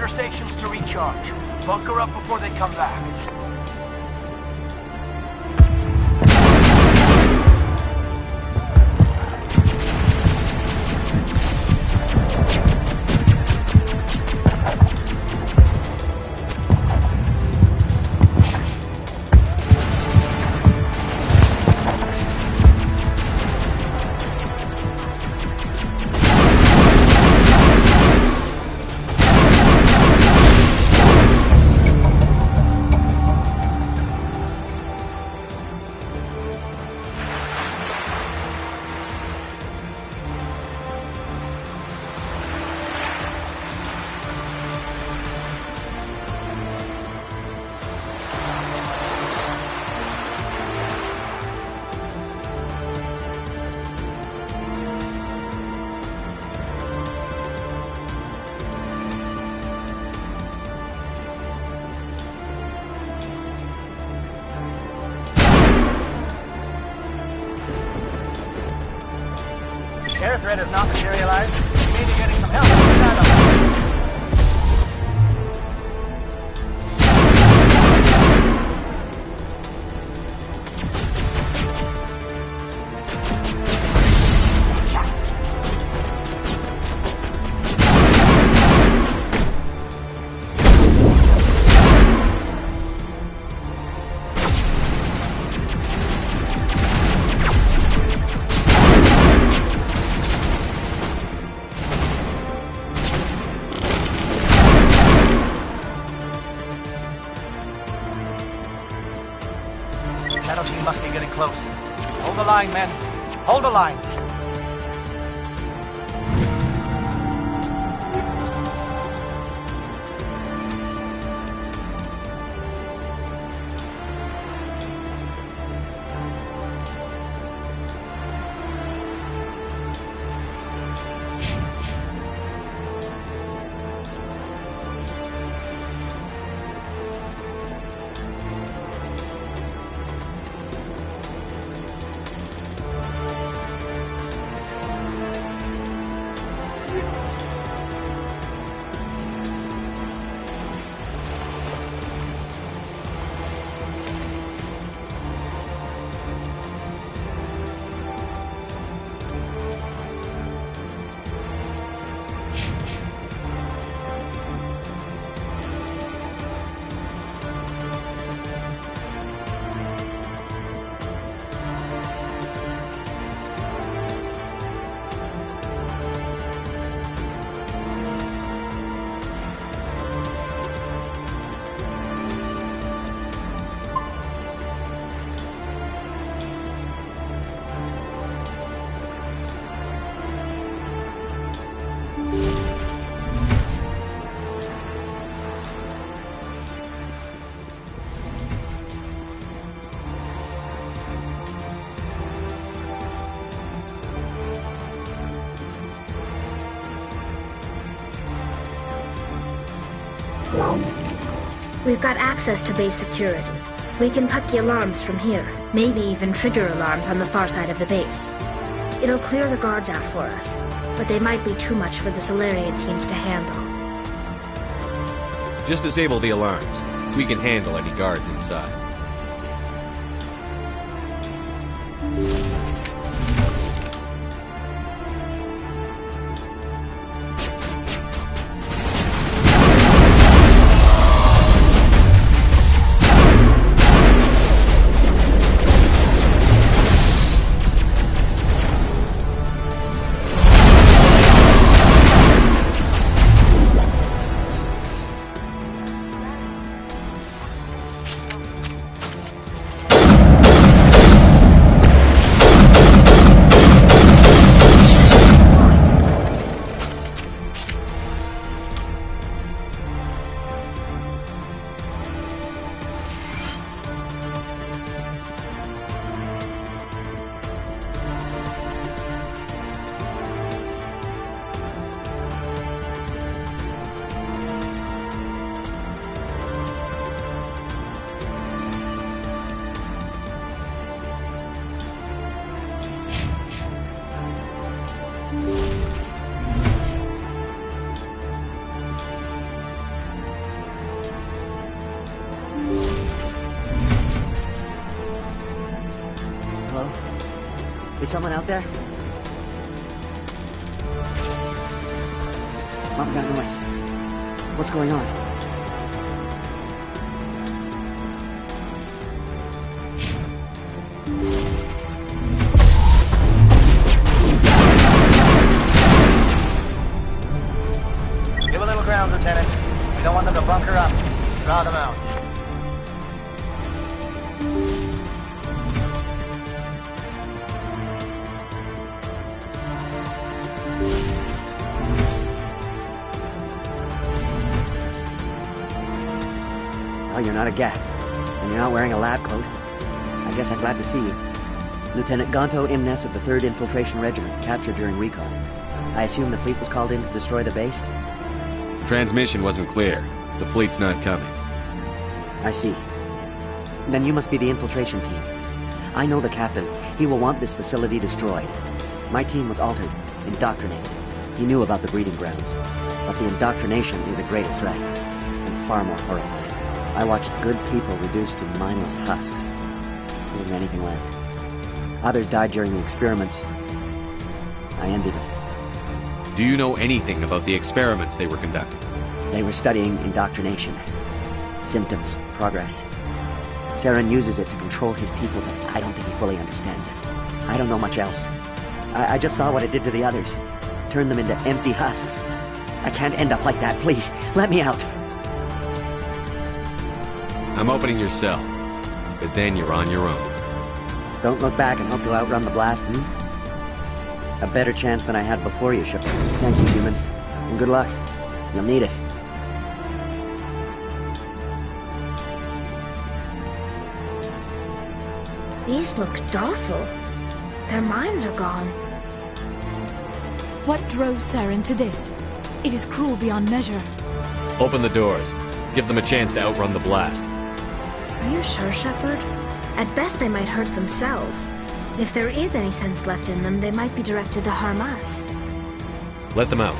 Stations to recharge. Bunker up before they come back. Air threat has not materialized. We may be getting some help from the shadow. close. Hold the line, men. Hold the line. We've got access to base security. We can put the alarms from here, maybe even trigger alarms on the far side of the base. It'll clear the guards out for us, but they might be too much for the Solarian teams to handle. Just disable the alarms. We can handle any guards inside. Is someone out there? What was that noise? What's going on? Give a little ground, Lieutenant. We don't want them to bunker up. Draw them out. Well, you're not a Gath, and you're not wearing a lab coat. I guess I'm glad to see you. Lieutenant Gonto Imnes of the 3rd Infiltration Regiment, captured during recon. I assume the fleet was called in to destroy the base? The transmission wasn't clear. The fleet's not coming. I see. Then you must be the infiltration team. I know the captain. He will want this facility destroyed. My team was altered, indoctrinated. He knew about the breeding grounds. But the indoctrination is a greater threat, and far more horrifying. I watched good people reduced to mindless husks. There wasn't anything left. Others died during the experiments. I envied them. Do you know anything about the experiments they were conducting? They were studying indoctrination. Symptoms, progress. Saren uses it to control his people, but I don't think he fully understands it. I don't know much else. I just saw what it did to the others. Turned them into empty husks. I can't end up like that, please. Let me out. I'm opening your cell, but then you're on your own. Don't look back and hope to outrun the blast, A better chance than I had before you, Shepard. Thank you, human. And good luck. You'll need it. These look docile. Their minds are gone. What drove Saren to this? It is cruel beyond measure. Open the doors. Give them a chance to outrun the blast. Are you sure, Shepard? At best, they might hurt themselves. If there is any sense left in them, they might be directed to harm us. Let them out.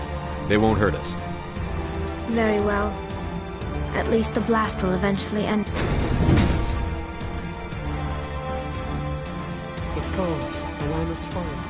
They won't hurt us. Very well. At least the blast will eventually end. It calls, and I must follow.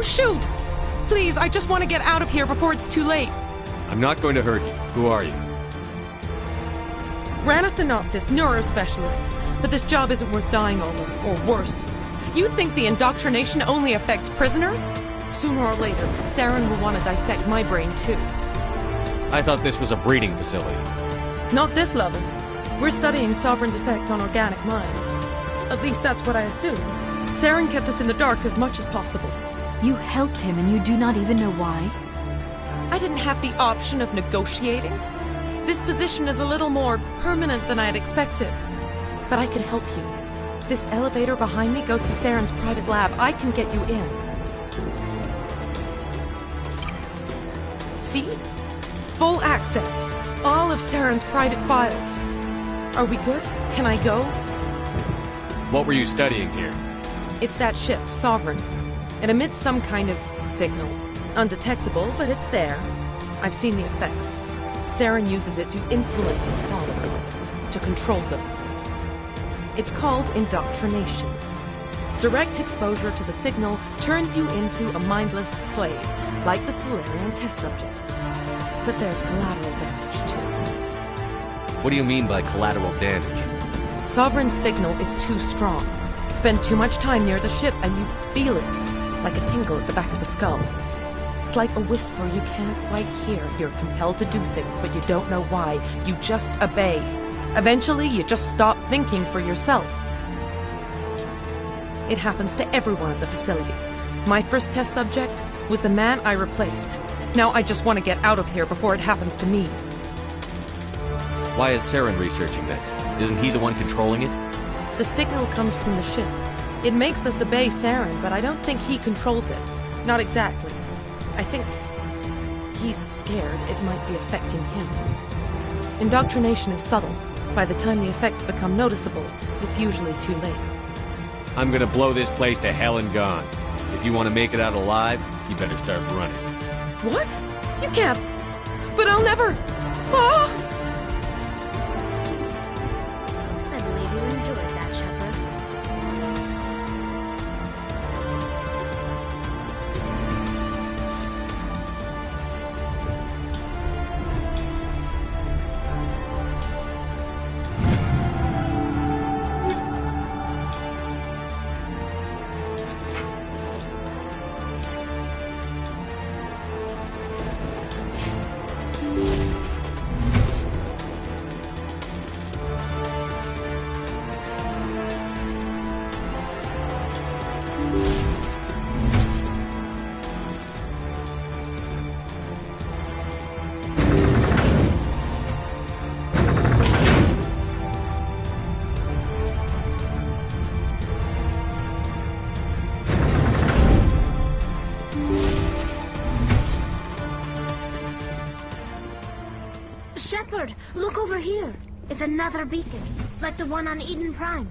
Shoot! Please, I just want to get out of here before it's too late. I'm not going to hurt you. Who are you? Ranathanoptis, neurospecialist. But this job isn't worth dying over, or worse. You think the indoctrination only affects prisoners? Sooner or later, Saren will want to dissect my brain too. I thought this was a breeding facility. Not this level. We're studying Sovereign's effect on organic minds. At least that's what I assumed. Saren kept us in the dark as much as possible. You helped him and you do not even know why? I didn't have the option of negotiating. This position is a little more permanent than I had expected. But I can help you. This elevator behind me goes to Saren's private lab. I can get you in. See? Full access. All of Saren's private files. Are we good? Can I go? What were you studying here? It's that ship, Sovereign. It emits some kind of signal. Undetectable, but it's there. I've seen the effects. Saren uses it to influence his followers, to control them. It's called indoctrination. Direct exposure to the signal turns you into a mindless slave, like the Solarian test subjects. But there's collateral damage, too. What do you mean by collateral damage? Sovereign's signal is too strong. Spend too much time near the ship and you feel it, like a tingle at the back of the skull. It's like a whisper you can't quite hear. You're compelled to do things, but you don't know why. You just obey. Eventually, you just stop thinking for yourself. It happens to everyone at the facility. My first test subject was the man I replaced. Now I just want to get out of here before it happens to me. Why is Saren researching this? Isn't he the one controlling it? The signal comes from the ship. It makes us obey Saren, but I don't think he controls it. Not exactly. I think he's scared it might be affecting him. Indoctrination is subtle. By the time the effects become noticeable, it's usually too late. I'm gonna blow this place to hell and gone. If you want to make it out alive, you better start running. What? You can't. But I'll never. Ah! I believe you enjoyed that, Shepard. Shepard, look over here. It's another beacon, like the one on Eden Prime.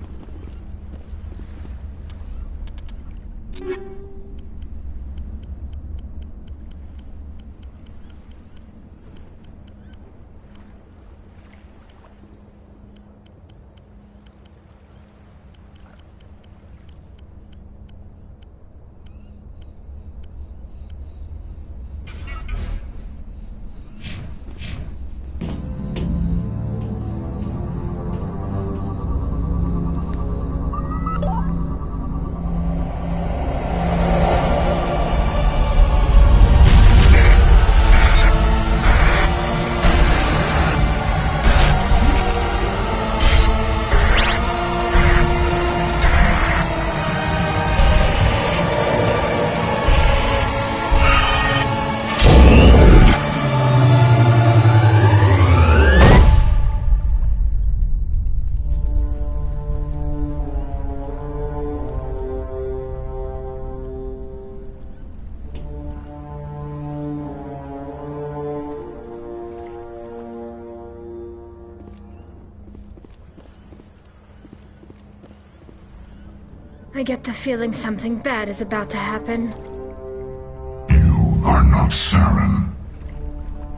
I get the feeling something bad is about to happen. You are not Saren.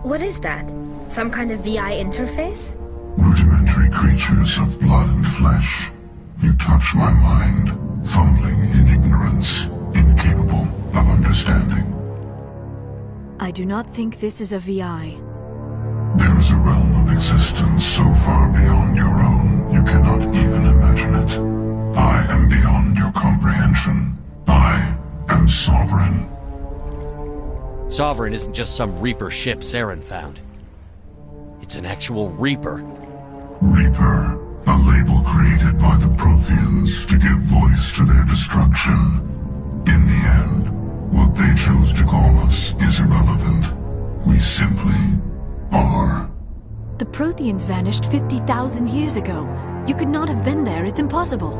What is that? Some kind of VI interface? Rudimentary creatures of blood and flesh. You touch my mind, fumbling in ignorance, incapable of understanding. I do not think this is a VI. There is a realm of existence so far beyond your own, you cannot even imagine it. I am beyond your comprehension. I am Sovereign. Sovereign isn't just some Reaper ship Saren found. It's an actual Reaper. Reaper, a label created by the Protheans to give voice to their destruction. In the end, what they chose to call us is irrelevant. We simply are. The Protheans vanished 50,000 years ago. You could not have been there. It's impossible.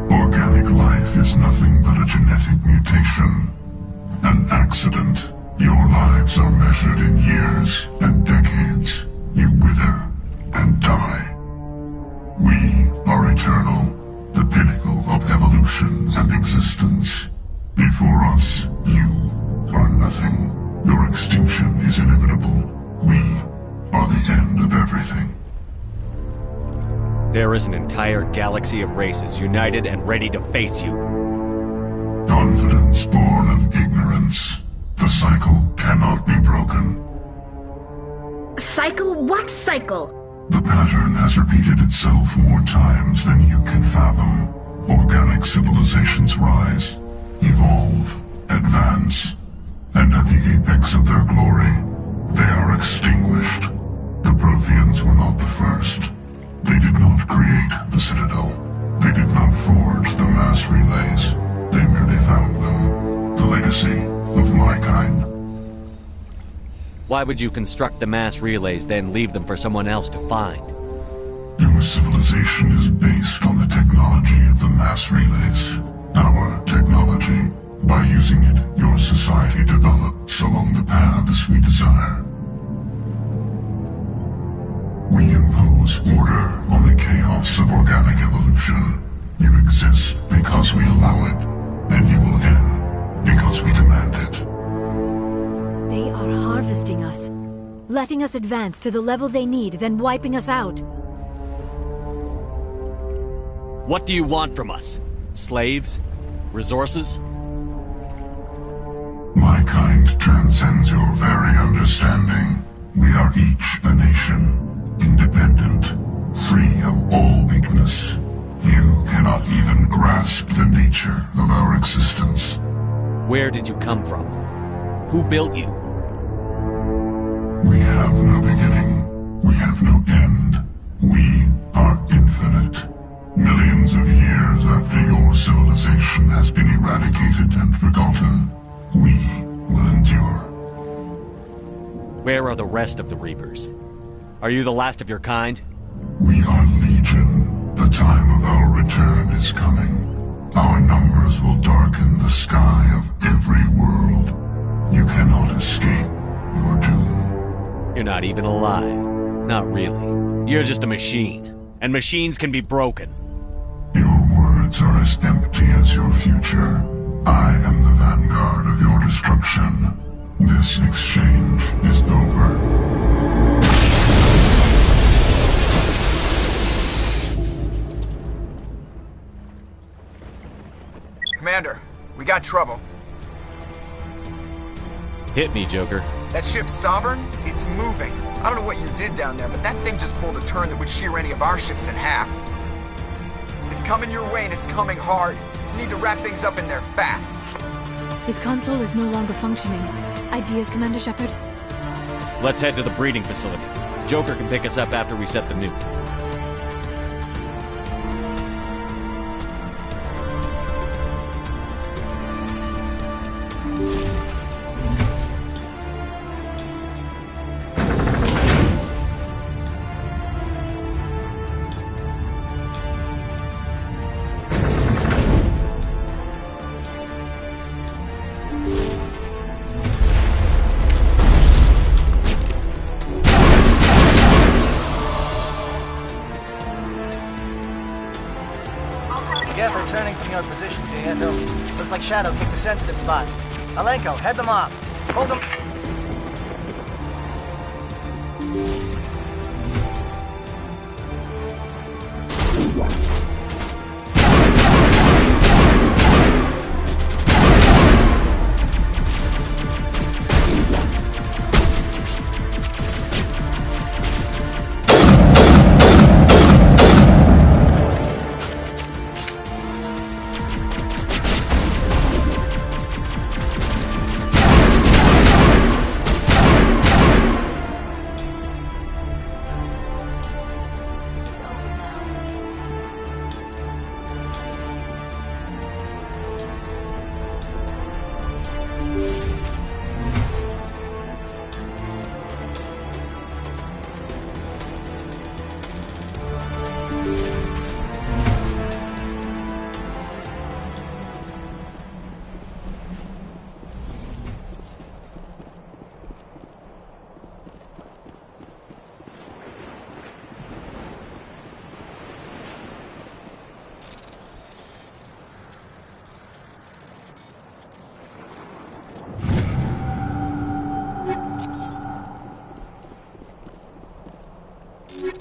Organic life is nothing but a genetic mutation. An accident. Your lives are measured in years and decades. You wither and die. We are eternal, the pinnacle of evolution and existence. Before us, you are nothing. Your extinction is inevitable. We are the end of everything. There is an entire galaxy of races united and ready to face you. Confidence born of ignorance. The cycle cannot be broken. Cycle? What cycle? The pattern has repeated itself more times than you can fathom. Organic civilizations rise, evolve, advance, and at the apex of their glory, they are extinguished. The Protheans were not the first. They did not create the Citadel. They did not forge the mass relays. They merely found them. The legacy of my kind. Why would you construct the mass relays, then leave them for someone else to find? Your civilization is based on the technology of the mass relays. Our technology. By using it, your society develops along the paths we desire. We impose order on the chaos of organic evolution. You exist because we allow it, and you will end because we demand it. They are harvesting us, letting us advance to the level they need, then wiping us out. What do you want from us? Slaves? Resources? My kind transcends your very understanding. We are each a nation, independent, free of all weakness. You cannot even grasp the nature of our existence. Where did you come from? Who built you? We have no beginning. We have no end. We are infinite. Millions of years after your civilization has been eradicated and forgotten, we will endure. Where are the rest of the Reapers? Are you the last of your kind? We are legion. The time of our return is coming. Our numbers will darken the sky of every world. You cannot escape your doom. You're not even alive. Not really. You're just a machine. And machines can be broken. Your words are as empty as your future. I am the vanguard of your destruction. This exchange is over. Commander, we got trouble. Hit me, Joker. That ship Sovereign? It's moving. I don't know what you did down there, but that thing just pulled a turn that would shear any of our ships in half. It's coming your way and it's coming hard. You need to wrap things up in there fast. This console is no longer functioning. Ideas, Commander Shepard? Let's head to the breeding facility. Joker can pick us up after we set the nuke. Careful turning from your position, Pietro. Looks like Shadow kicked a sensitive spot. Alenko, head them off. Hold them. That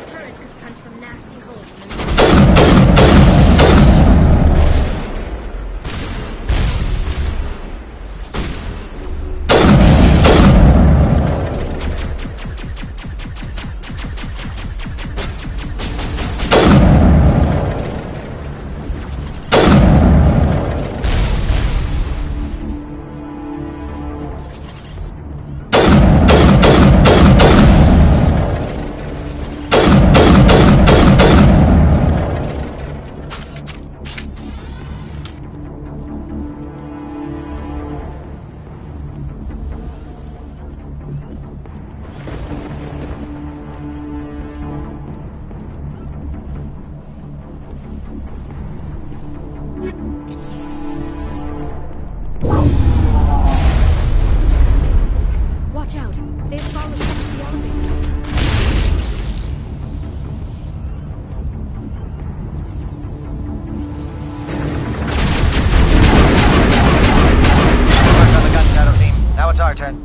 turret could punch some nasty holes in the Watch out. They've followed us to the elevator. Work on the gun, Shadow Team. Now it's our turn.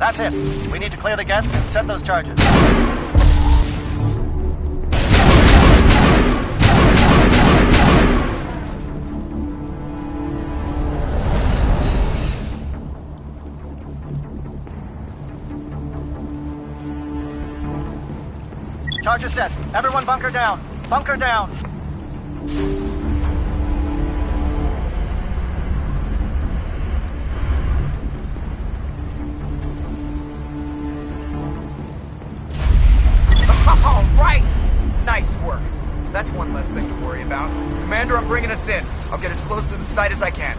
That's it. We need to clear the gate and set those charges. Charges set. Everyone bunker down. Bunker down. All right! Nice work. That's one less thing to worry about. Commander, I'm bringing us in. I'll get as close to the site as I can.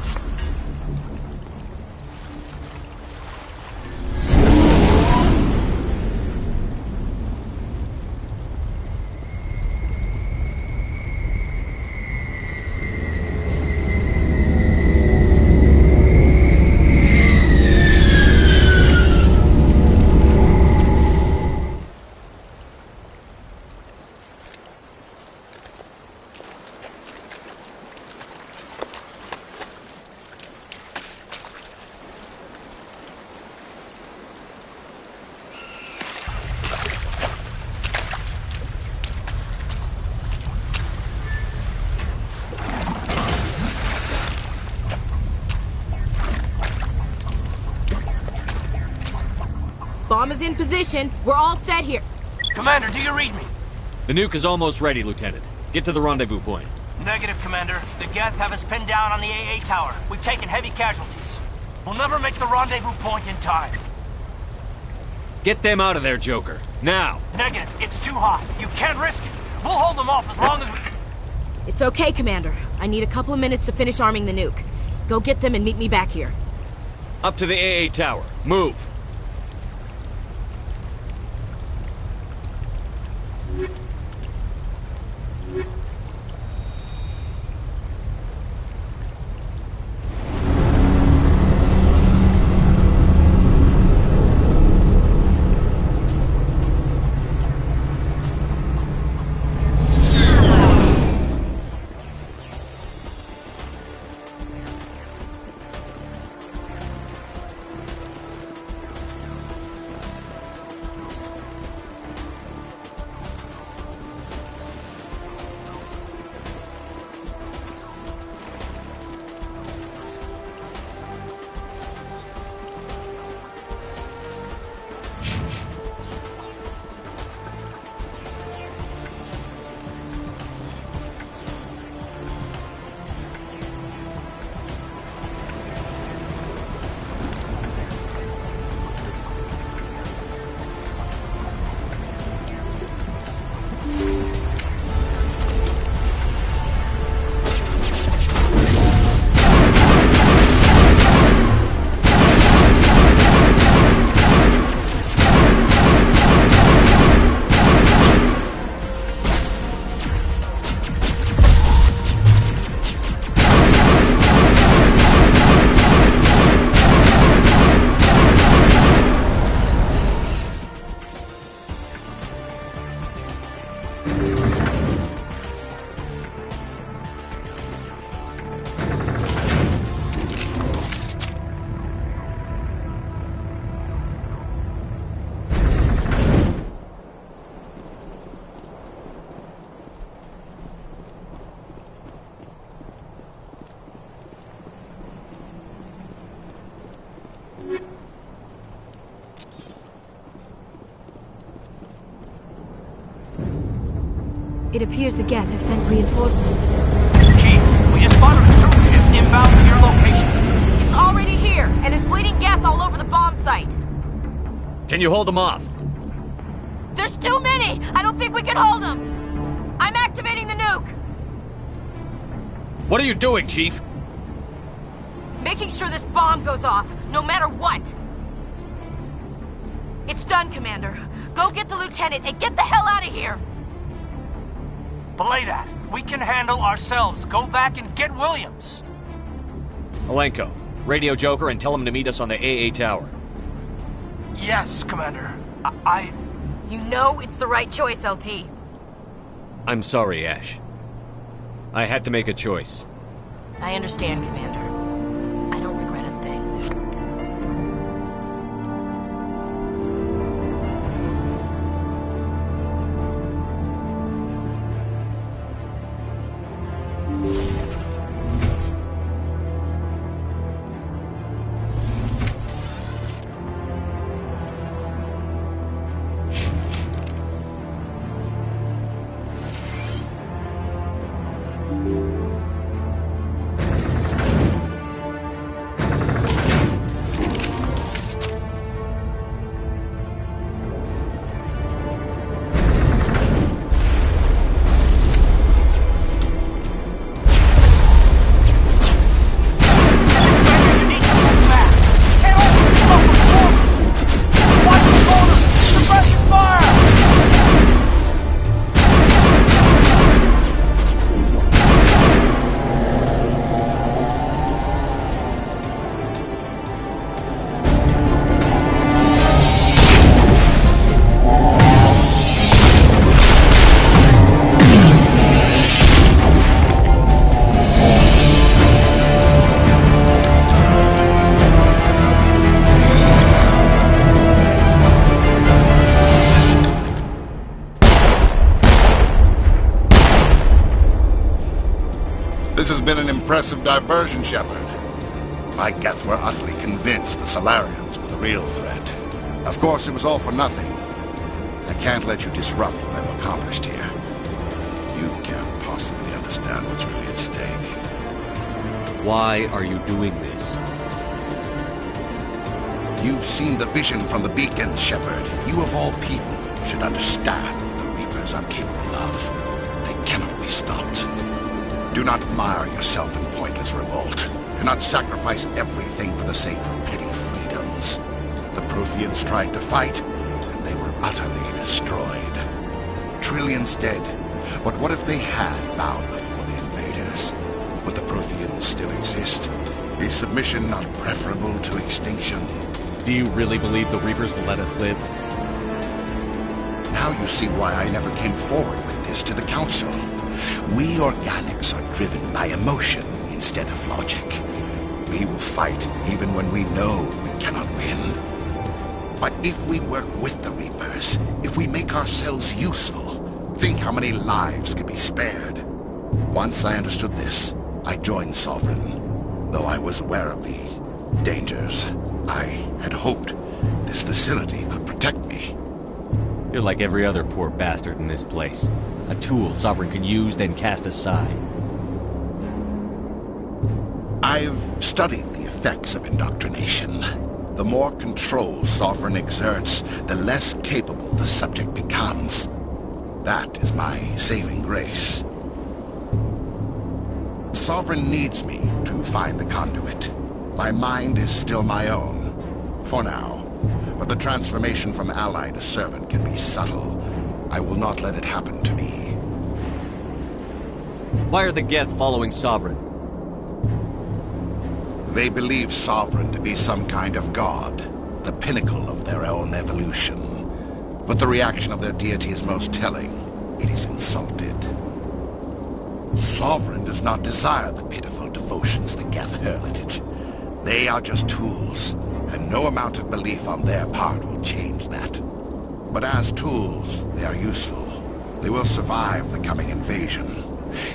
Bomb is in position. We're all set here. Commander, do you read me? The nuke is almost ready, Lieutenant. Get to the rendezvous point. Negative, Commander. The Geth have us pinned down on the AA tower. We've taken heavy casualties. We'll never make the rendezvous point in time. Get them out of there, Joker. Now! Negative. It's too hot. You can't risk it. We'll hold them off as long as we... It's okay, Commander. I need a couple of minutes to finish arming the nuke. Go get them and meet me back here. Up to the AA tower. Move! It appears the Geth have sent reinforcements. Chief, we just spotted a troop ship inbound to your location. It's already here, and is bleeding Geth all over the bomb site. Can you hold them off? There's too many! I don't think we can hold them! I'm activating the nuke! What are you doing, Chief? Making sure this bomb goes off, no matter what! It's done, Commander. Go get the lieutenant and get the hell out of here! Belay that. We can handle ourselves. Go back and get Williams. Alenko, radio Joker and tell him to meet us on the AA tower. Yes, Commander. You know it's the right choice, LT. I'm sorry, Ash. I had to make a choice. I understand, Commander. I don't regret a thing. This has been an impressive diversion, Shepard. My Geth were utterly convinced the Solarians were the real threat. Of course, it was all for nothing. I can't let you disrupt what I've accomplished here. You can't possibly understand what's really at stake. Why are you doing this? You've seen the vision from the beacons, Shepard. You of all people should understand what the Reapers are capable of. They cannot be stopped. Do not mire yourself in pointless revolt. Do not sacrifice everything for the sake of petty freedoms. The Protheans tried to fight, and they were utterly destroyed. Trillions dead. But what if they had bowed before the invaders? Would the Protheans still exist? Is submission not preferable to extinction? Do you really believe the Reapers will let us live? Now you see why I never came forward with this to the Council. We organics are driven by emotion instead of logic. We will fight even when we know we cannot win. But if we work with the Reapers, if we make ourselves useful, think how many lives could be spared. Once I understood this, I joined Sovereign, though I was aware of the dangers. I had hoped this facility could protect me. You're like every other poor bastard in this place. A tool Sovereign can use, then cast aside. I've studied the effects of indoctrination. The more control Sovereign exerts, the less capable the subject becomes. That is my saving grace. Sovereign needs me to find the conduit. My mind is still my own, for now. But the transformation from ally to servant can be subtle. I will not let it happen to me. Why are the Geth following Sovereign? They believe Sovereign to be some kind of god, the pinnacle of their own evolution. But the reaction of their deity is most telling. It is insulted. Sovereign does not desire the pitiful devotions the Geth hurl at it. They are just tools, and no amount of belief on their part will change that. But as tools, they are useful. They will survive the coming invasion.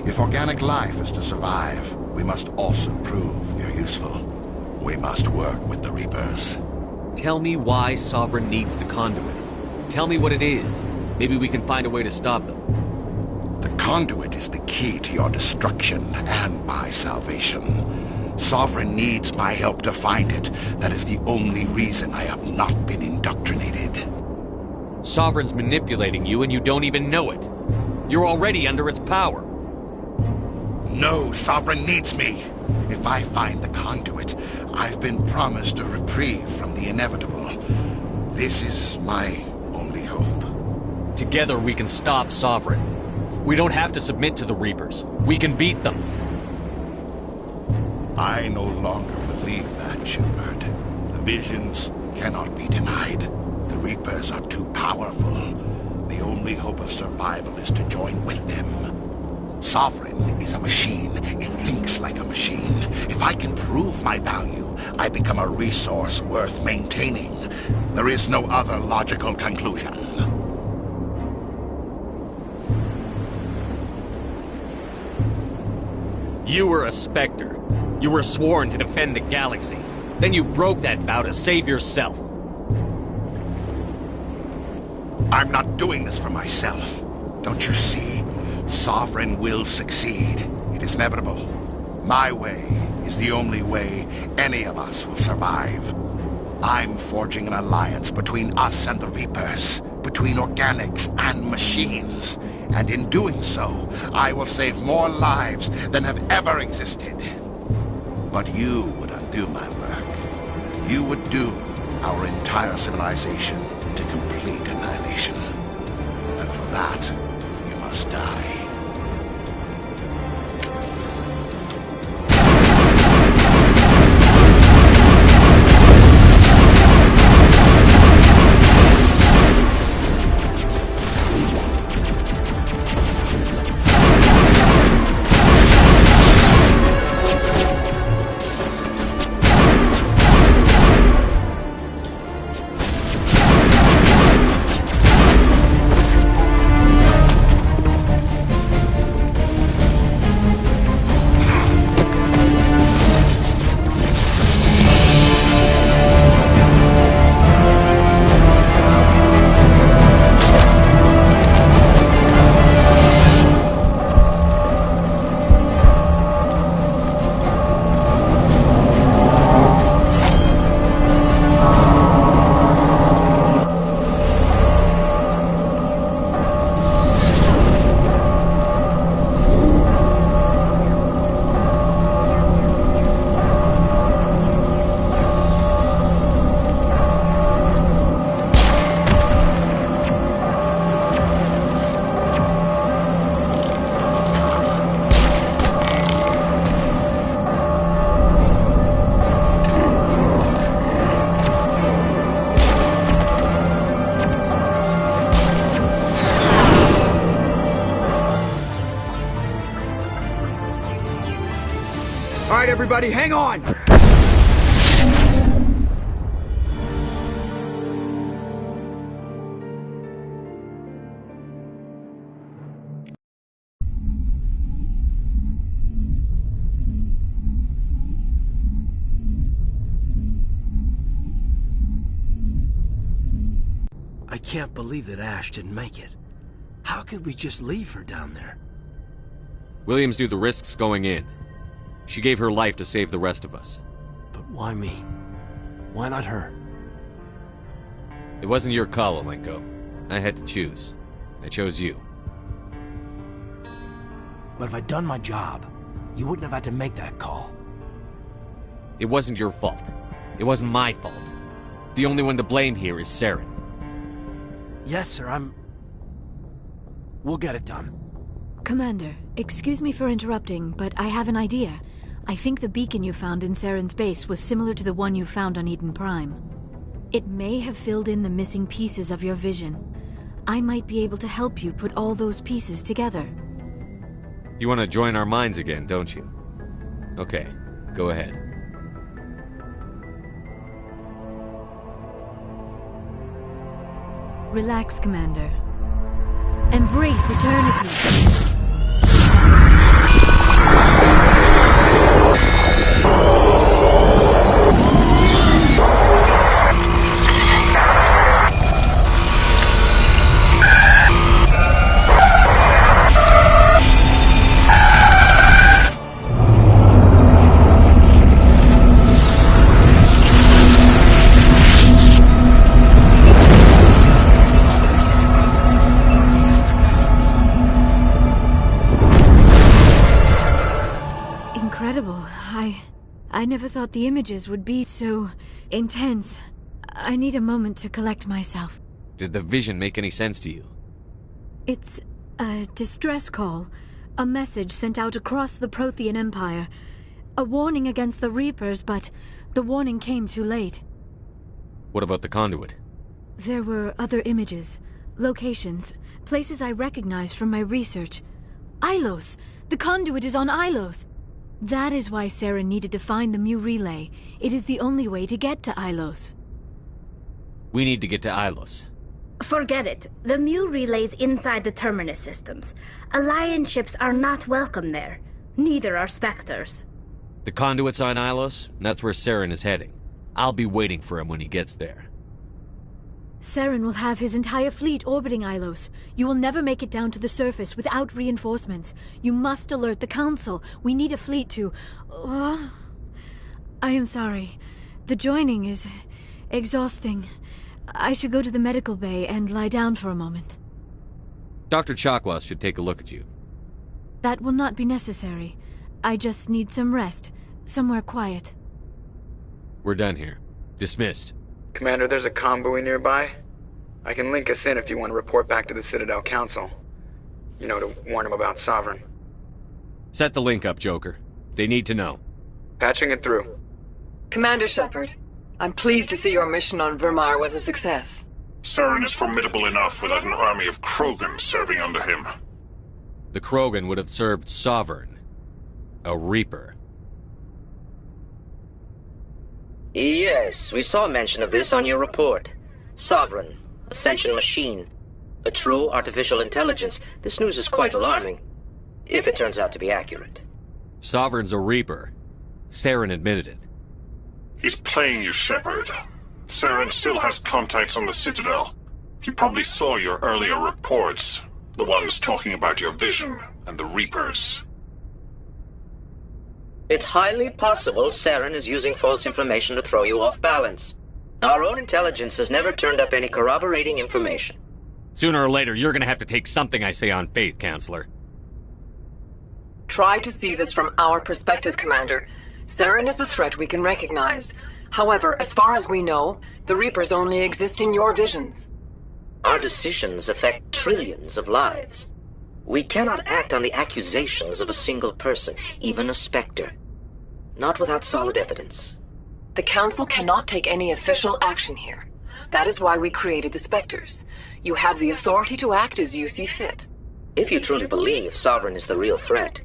If organic life is to survive, we must also prove we are useful. We must work with the Reapers. Tell me why Sovereign needs the conduit. Tell me what it is. Maybe we can find a way to stop them. The conduit is the key to your destruction and my salvation. Sovereign needs my help to find it. That is the only reason I have not been indoctrinated. Sovereign's manipulating you and you don't even know it. You're already under its power. No, Sovereign needs me. If I find the conduit, I've been promised a reprieve from the inevitable. This is my only hope. Together we can stop Sovereign. We don't have to submit to the Reapers. We can beat them. I no longer believe that, Shepard. The visions cannot be denied. The Reapers are too powerful. The only hope of survival is to join with them. Sovereign is a machine. It thinks like a machine. If I can prove my value, I become a resource worth maintaining. There is no other logical conclusion. You were a Spectre. You were sworn to defend the galaxy. Then you broke that vow to save yourself. I'm not doing this for myself. Don't you see? Sovereign will succeed. It is inevitable. My way is the only way any of us will survive. I'm forging an alliance between us and the Reapers, between organics and machines. And in doing so, I will save more lives than have ever existed. But you would undo my work. You would doom our entire civilization to complete annihilation. And for that, you must die. All right, everybody, hang on! I can't believe that Ash didn't make it. How could we just leave her down there? Williams knew the risks going in. She gave her life to save the rest of us. But why me? Why not her? It wasn't your call, Alenko. I had to choose. I chose you. But if I'd done my job, you wouldn't have had to make that call. It wasn't your fault. It wasn't my fault. The only one to blame here is Saren. Yes, sir, We'll get it done. Commander, excuse me for interrupting, but I have an idea. I think the beacon you found in Saren's base was similar to the one you found on Eden Prime. It may have filled in the missing pieces of your vision. I might be able to help you put all those pieces together. You want to join our minds again, don't you? Okay, go ahead. Relax, Commander. Embrace eternity! I never thought the images would be so intense. I need a moment to collect myself. Did the vision make any sense to you? It's a distress call. A message sent out across the Prothean Empire. A warning against the Reapers, but the warning came too late. What about the conduit? There were other images, locations, places I recognized from my research. Ilos! The conduit is on Ilos! That is why Saren needed to find the Mu relay. It is the only way to get to Ilos. We need to get to Ilos. Forget it. The Mu relay's inside the Terminus systems. Alliance ships are not welcome there. Neither are Spectres. The conduit's on Ilos, and that's where Saren is heading. I'll be waiting for him when he gets there. Saren will have his entire fleet orbiting Ilos. You will never make it down to the surface without reinforcements. You must alert the Council. We need a fleet to... I am sorry. The joining is exhausting. I should go to the medical bay and lie down for a moment. Dr. Chakwas should take a look at you. That will not be necessary. I just need some rest. Somewhere quiet. We're done here. Dismissed. Commander, there's a convoy nearby. I can link us in if you want to report back to the Citadel Council. You know, to warn them about Sovereign. Set the link up, Joker. They need to know. Patching it through. Commander Shepard, I'm pleased to see your mission on Vermar was a success. Saren is formidable enough without an army of Krogan serving under him. The Krogan would have served Sovereign. A Reaper. Yes, we saw mention of this on your report. Sovereign, Ascension machine, a true artificial intelligence. This news is quite alarming, if it turns out to be accurate. Sovereign's a Reaper. Saren admitted it. He's playing you, Shepard. Saren still has contacts on the Citadel. He probably saw your earlier reports. The ones talking about your vision and the Reapers. It's highly possible Saren is using false information to throw you off balance. Our own intelligence has never turned up any corroborating information. Sooner or later, you're gonna have to take something I say on faith, Counselor. Try to see this from our perspective, Commander. Saren is a threat we can recognize. However, as far as we know, the Reapers only exist in your visions. Our decisions affect trillions of lives. We cannot act on the accusations of a single person, even a Spectre. Not without solid evidence. The Council cannot take any official action here. That is why we created the Spectres. You have the authority to act as you see fit. If you truly believe Sovereign is the real threat,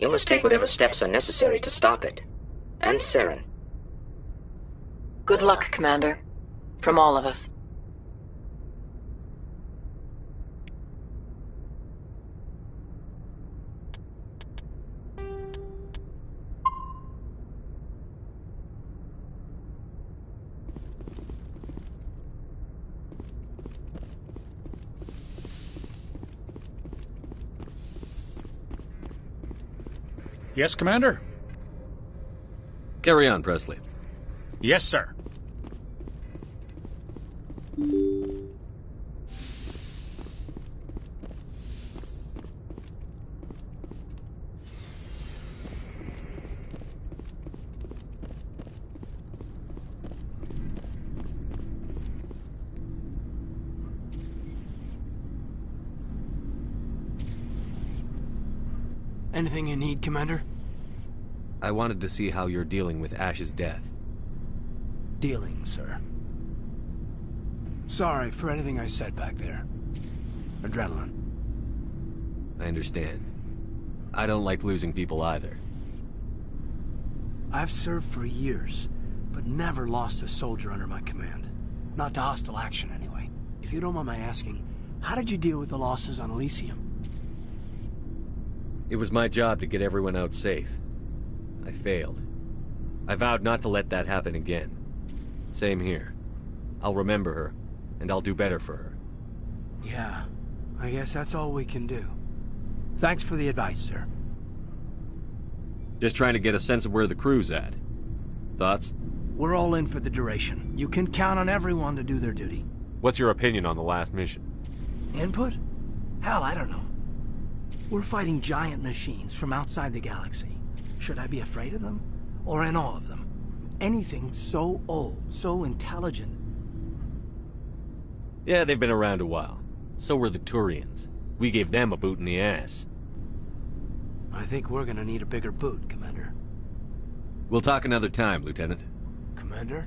you must take whatever steps are necessary to stop it. And Saren. Good luck, Commander. From all of us. Yes, Commander? Carry on, Presley. Yes, sir. Anything you need, Commander? I wanted to see how you're dealing with Ash's death. Dealing, sir. Sorry for anything I said back there. Adrenaline. I understand. I don't like losing people either. I've served for years, but never lost a soldier under my command. Not to hostile action, anyway. If you don't mind my asking, how did you deal with the losses on Elysium? It was my job to get everyone out safe. I failed. I vowed not to let that happen again. Same here. I'll remember her, and I'll do better for her. Yeah, I guess that's all we can do. Thanks for the advice, sir. Just trying to get a sense of where the crew's at. Thoughts? We're all in for the duration. You can count on everyone to do their duty. What's your opinion on the last mission? Input? Hell, I don't know. We're fighting giant machines from outside the galaxy. Should I be afraid of them? or in all of them. Anything so old, so intelligent. Yeah, they've been around a while. So were the Turians. We gave them a boot in the ass. I think we're gonna need a bigger boot, Commander. We'll talk another time, Lieutenant. Commander?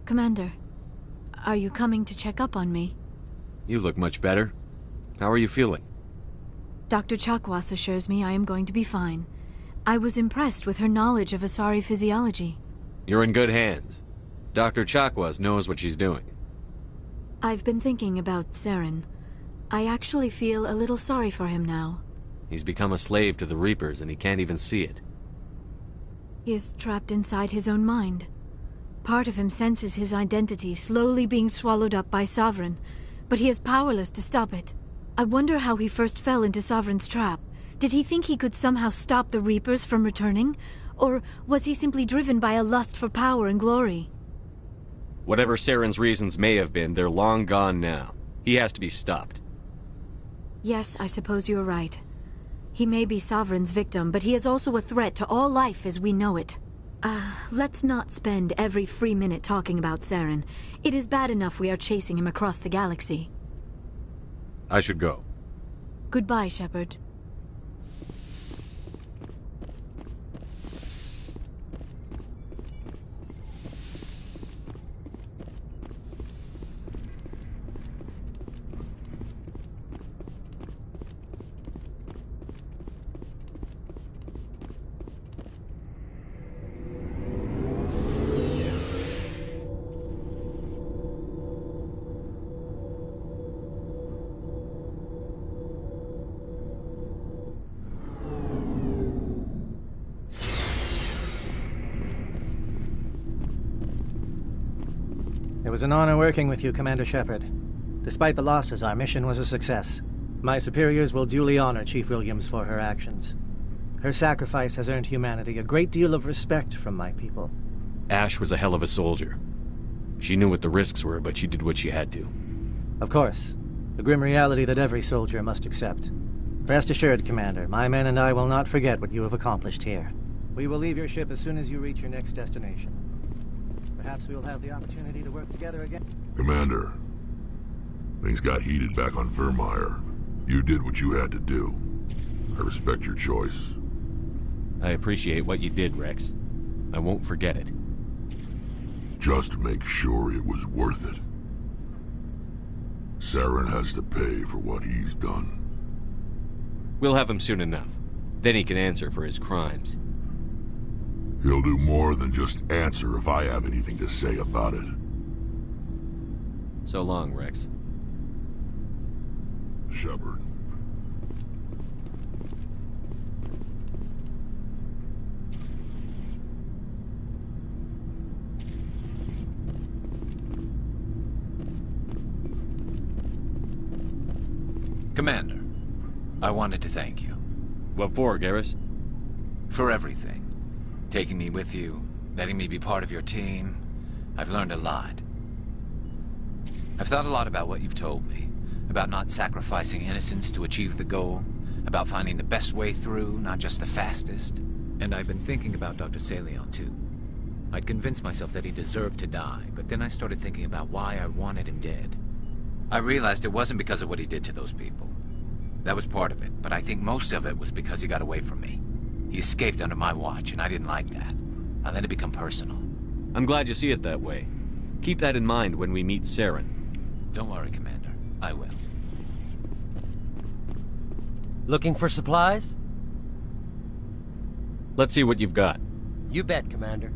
Commander, are you coming to check up on me? You look much better. How are you feeling? Dr. Chakwas assures me I am going to be fine. I was impressed with her knowledge of Asari physiology. You're in good hands. Dr. Chakwas knows what she's doing. I've been thinking about Saren. I actually feel a little sorry for him now. He's become a slave to the Reapers and he can't even see it. He is trapped inside his own mind. Part of him senses his identity slowly being swallowed up by Sovereign, but he is powerless to stop it. I wonder how he first fell into Sovereign's trap. Did he think he could somehow stop the Reapers from returning? Or was he simply driven by a lust for power and glory? Whatever Saren's reasons may have been, they're long gone now. He has to be stopped. Yes, I suppose you're right. He may be Sovereign's victim, but he is also a threat to all life as we know it. Let's not spend every free minute talking about Saren. It is bad enough we are chasing him across the galaxy. I should go. Goodbye, Shepard. It was an honor working with you, Commander Shepard. Despite the losses, our mission was a success. My superiors will duly honor Chief Williams for her actions. Her sacrifice has earned humanity a great deal of respect from my people. Ash was a hell of a soldier. She knew what the risks were, but she did what she had to. Of course. The grim reality that every soldier must accept. Rest assured, Commander, my men and I will not forget what you have accomplished here. We will leave your ship as soon as you reach your next destination. Perhaps we will have the opportunity to work together again. Commander, things got heated back on Vermeer. You did what you had to do. I respect your choice. I appreciate what you did, Rex. I won't forget it. Just make sure it was worth it. Saren has to pay for what he's done. We'll have him soon enough. Then he can answer for his crimes. He'll do more than just answer if I have anything to say about it. So long, Rex. Shepard. Commander, I wanted to thank you. What for, Garrus? For everything. Taking me with you, letting me be part of your team. I've learned a lot. I've thought a lot about what you've told me. About not sacrificing innocence to achieve the goal. About finding the best way through, not just the fastest. And I've been thinking about Dr. Saleon, too. I'd convinced myself that he deserved to die, but then I started thinking about why I wanted him dead. I realized it wasn't because of what he did to those people. That was part of it, but I think most of it was because he got away from me. He escaped under my watch, and I didn't like that. I let it become personal. I'm glad you see it that way. Keep that in mind when we meet Saren. Don't worry, Commander. I will. Looking for supplies? Let's see what you've got. You bet, Commander.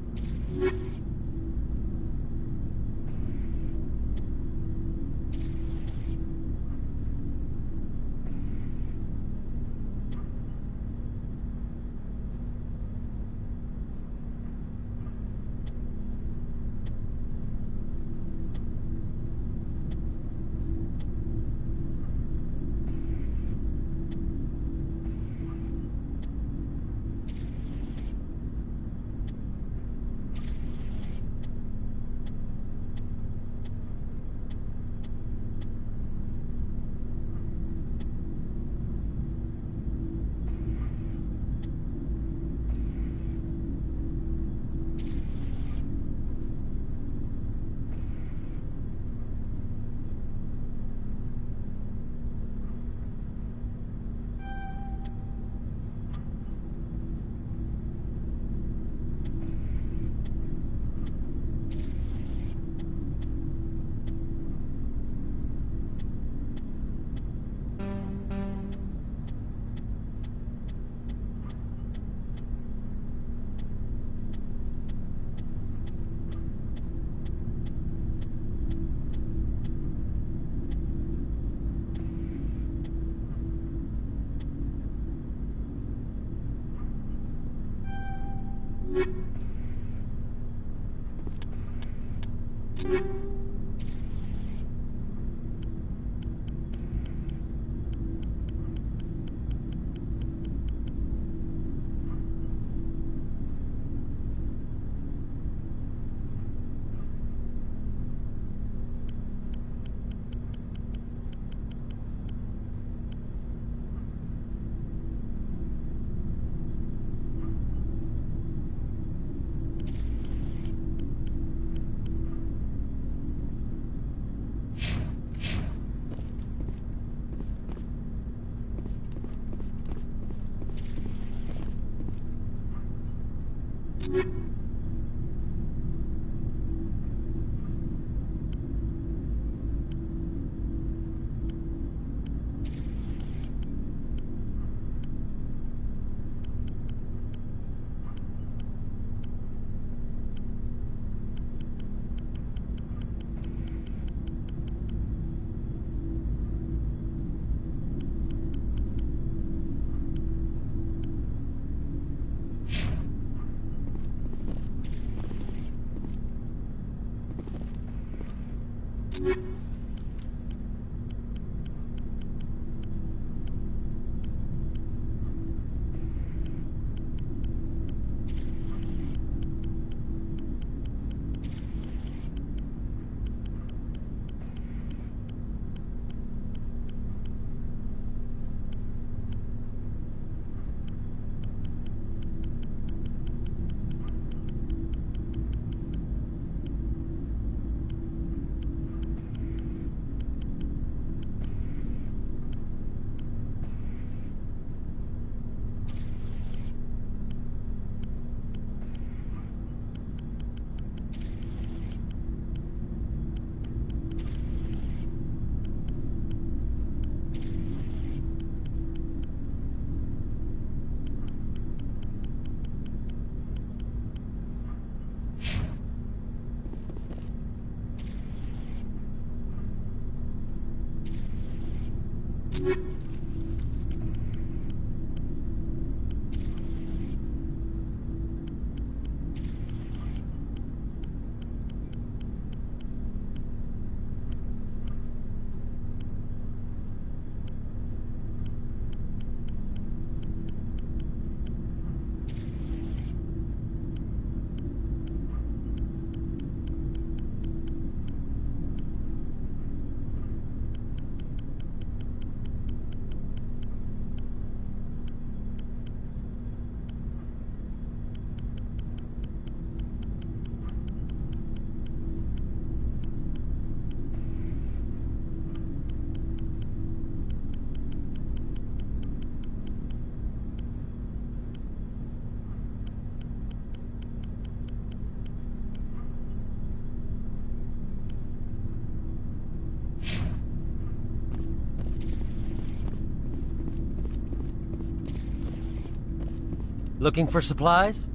Looking for supplies?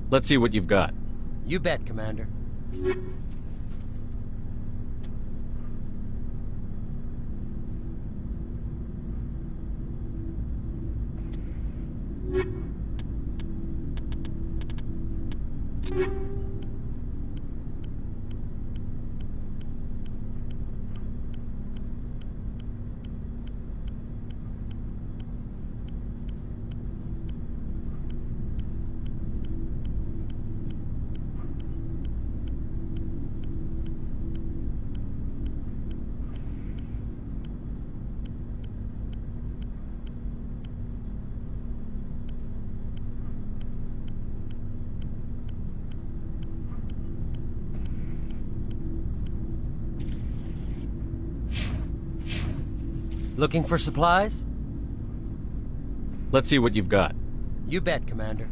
Let's see what you've got. You bet, Commander. Looking for supplies? Let's see what you've got. You bet, Commander.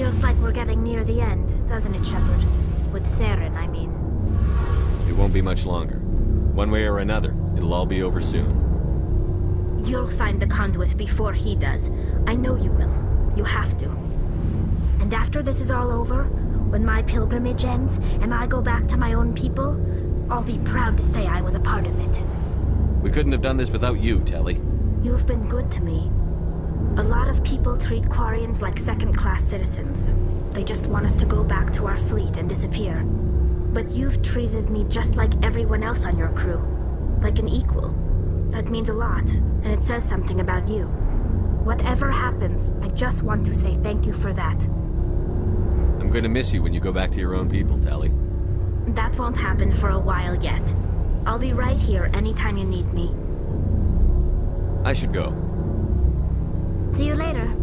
Feels like we're getting near the end, doesn't it, Shepard? With Saren, I mean. It won't be much longer. One way or another, it'll all be over soon. You'll find the conduit before he does. I know you will. You have to. And after this is all over, when my pilgrimage ends and I go back to my own people, I'll be proud to say I was a part of it. We couldn't have done this without you, Telly. You've been good to me. A lot of people treat Quarians like second-class citizens. They just want us to go back to our fleet and disappear. But you've treated me just like everyone else on your crew. Like an equal. That means a lot, and it says something about you. Whatever happens, I just want to say thank you for that. I'm going to miss you when you go back to your own people, Telly. That won't happen for a while yet. I'll be right here anytime you need me. I should go. See you later.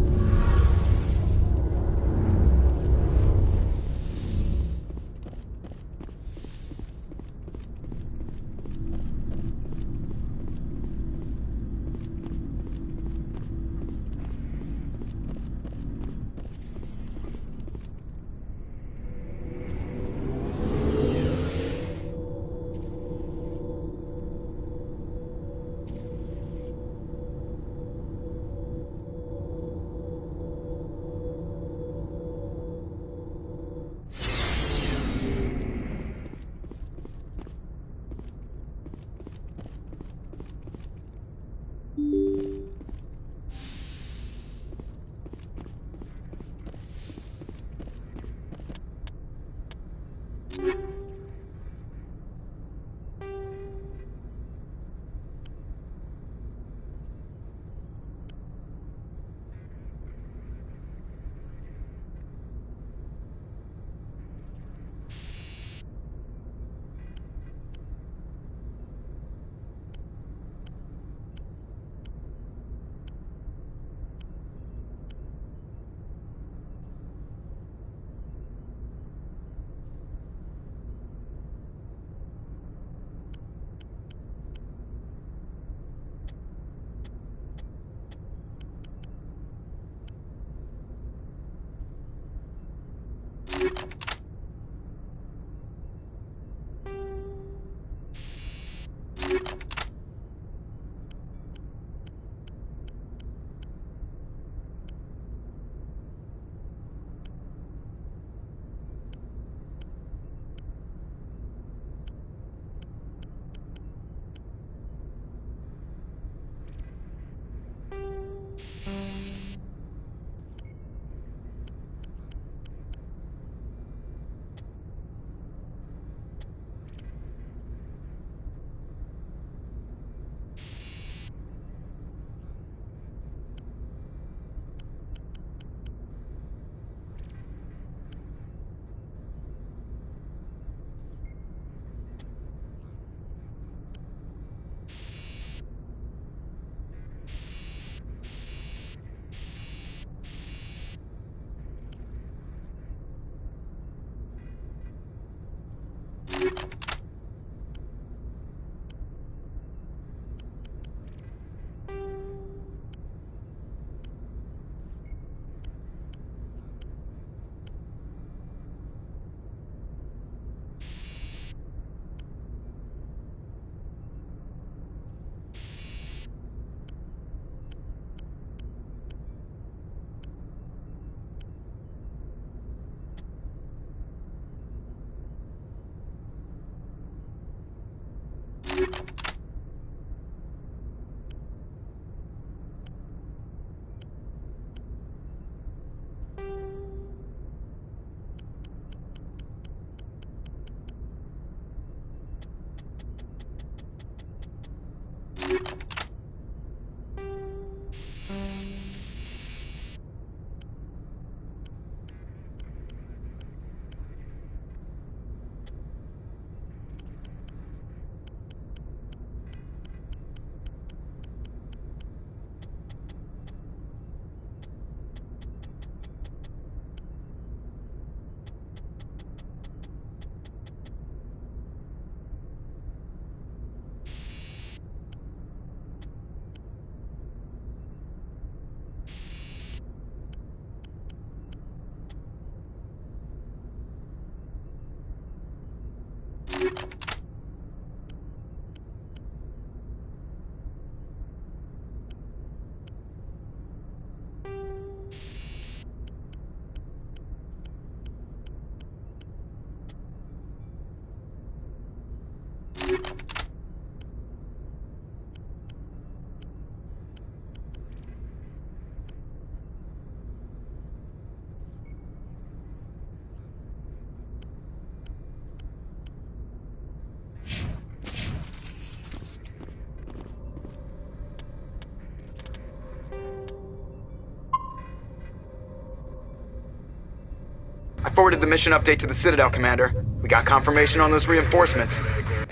I forwarded the mission update to the Citadel, Commander. We got confirmation on those reinforcements.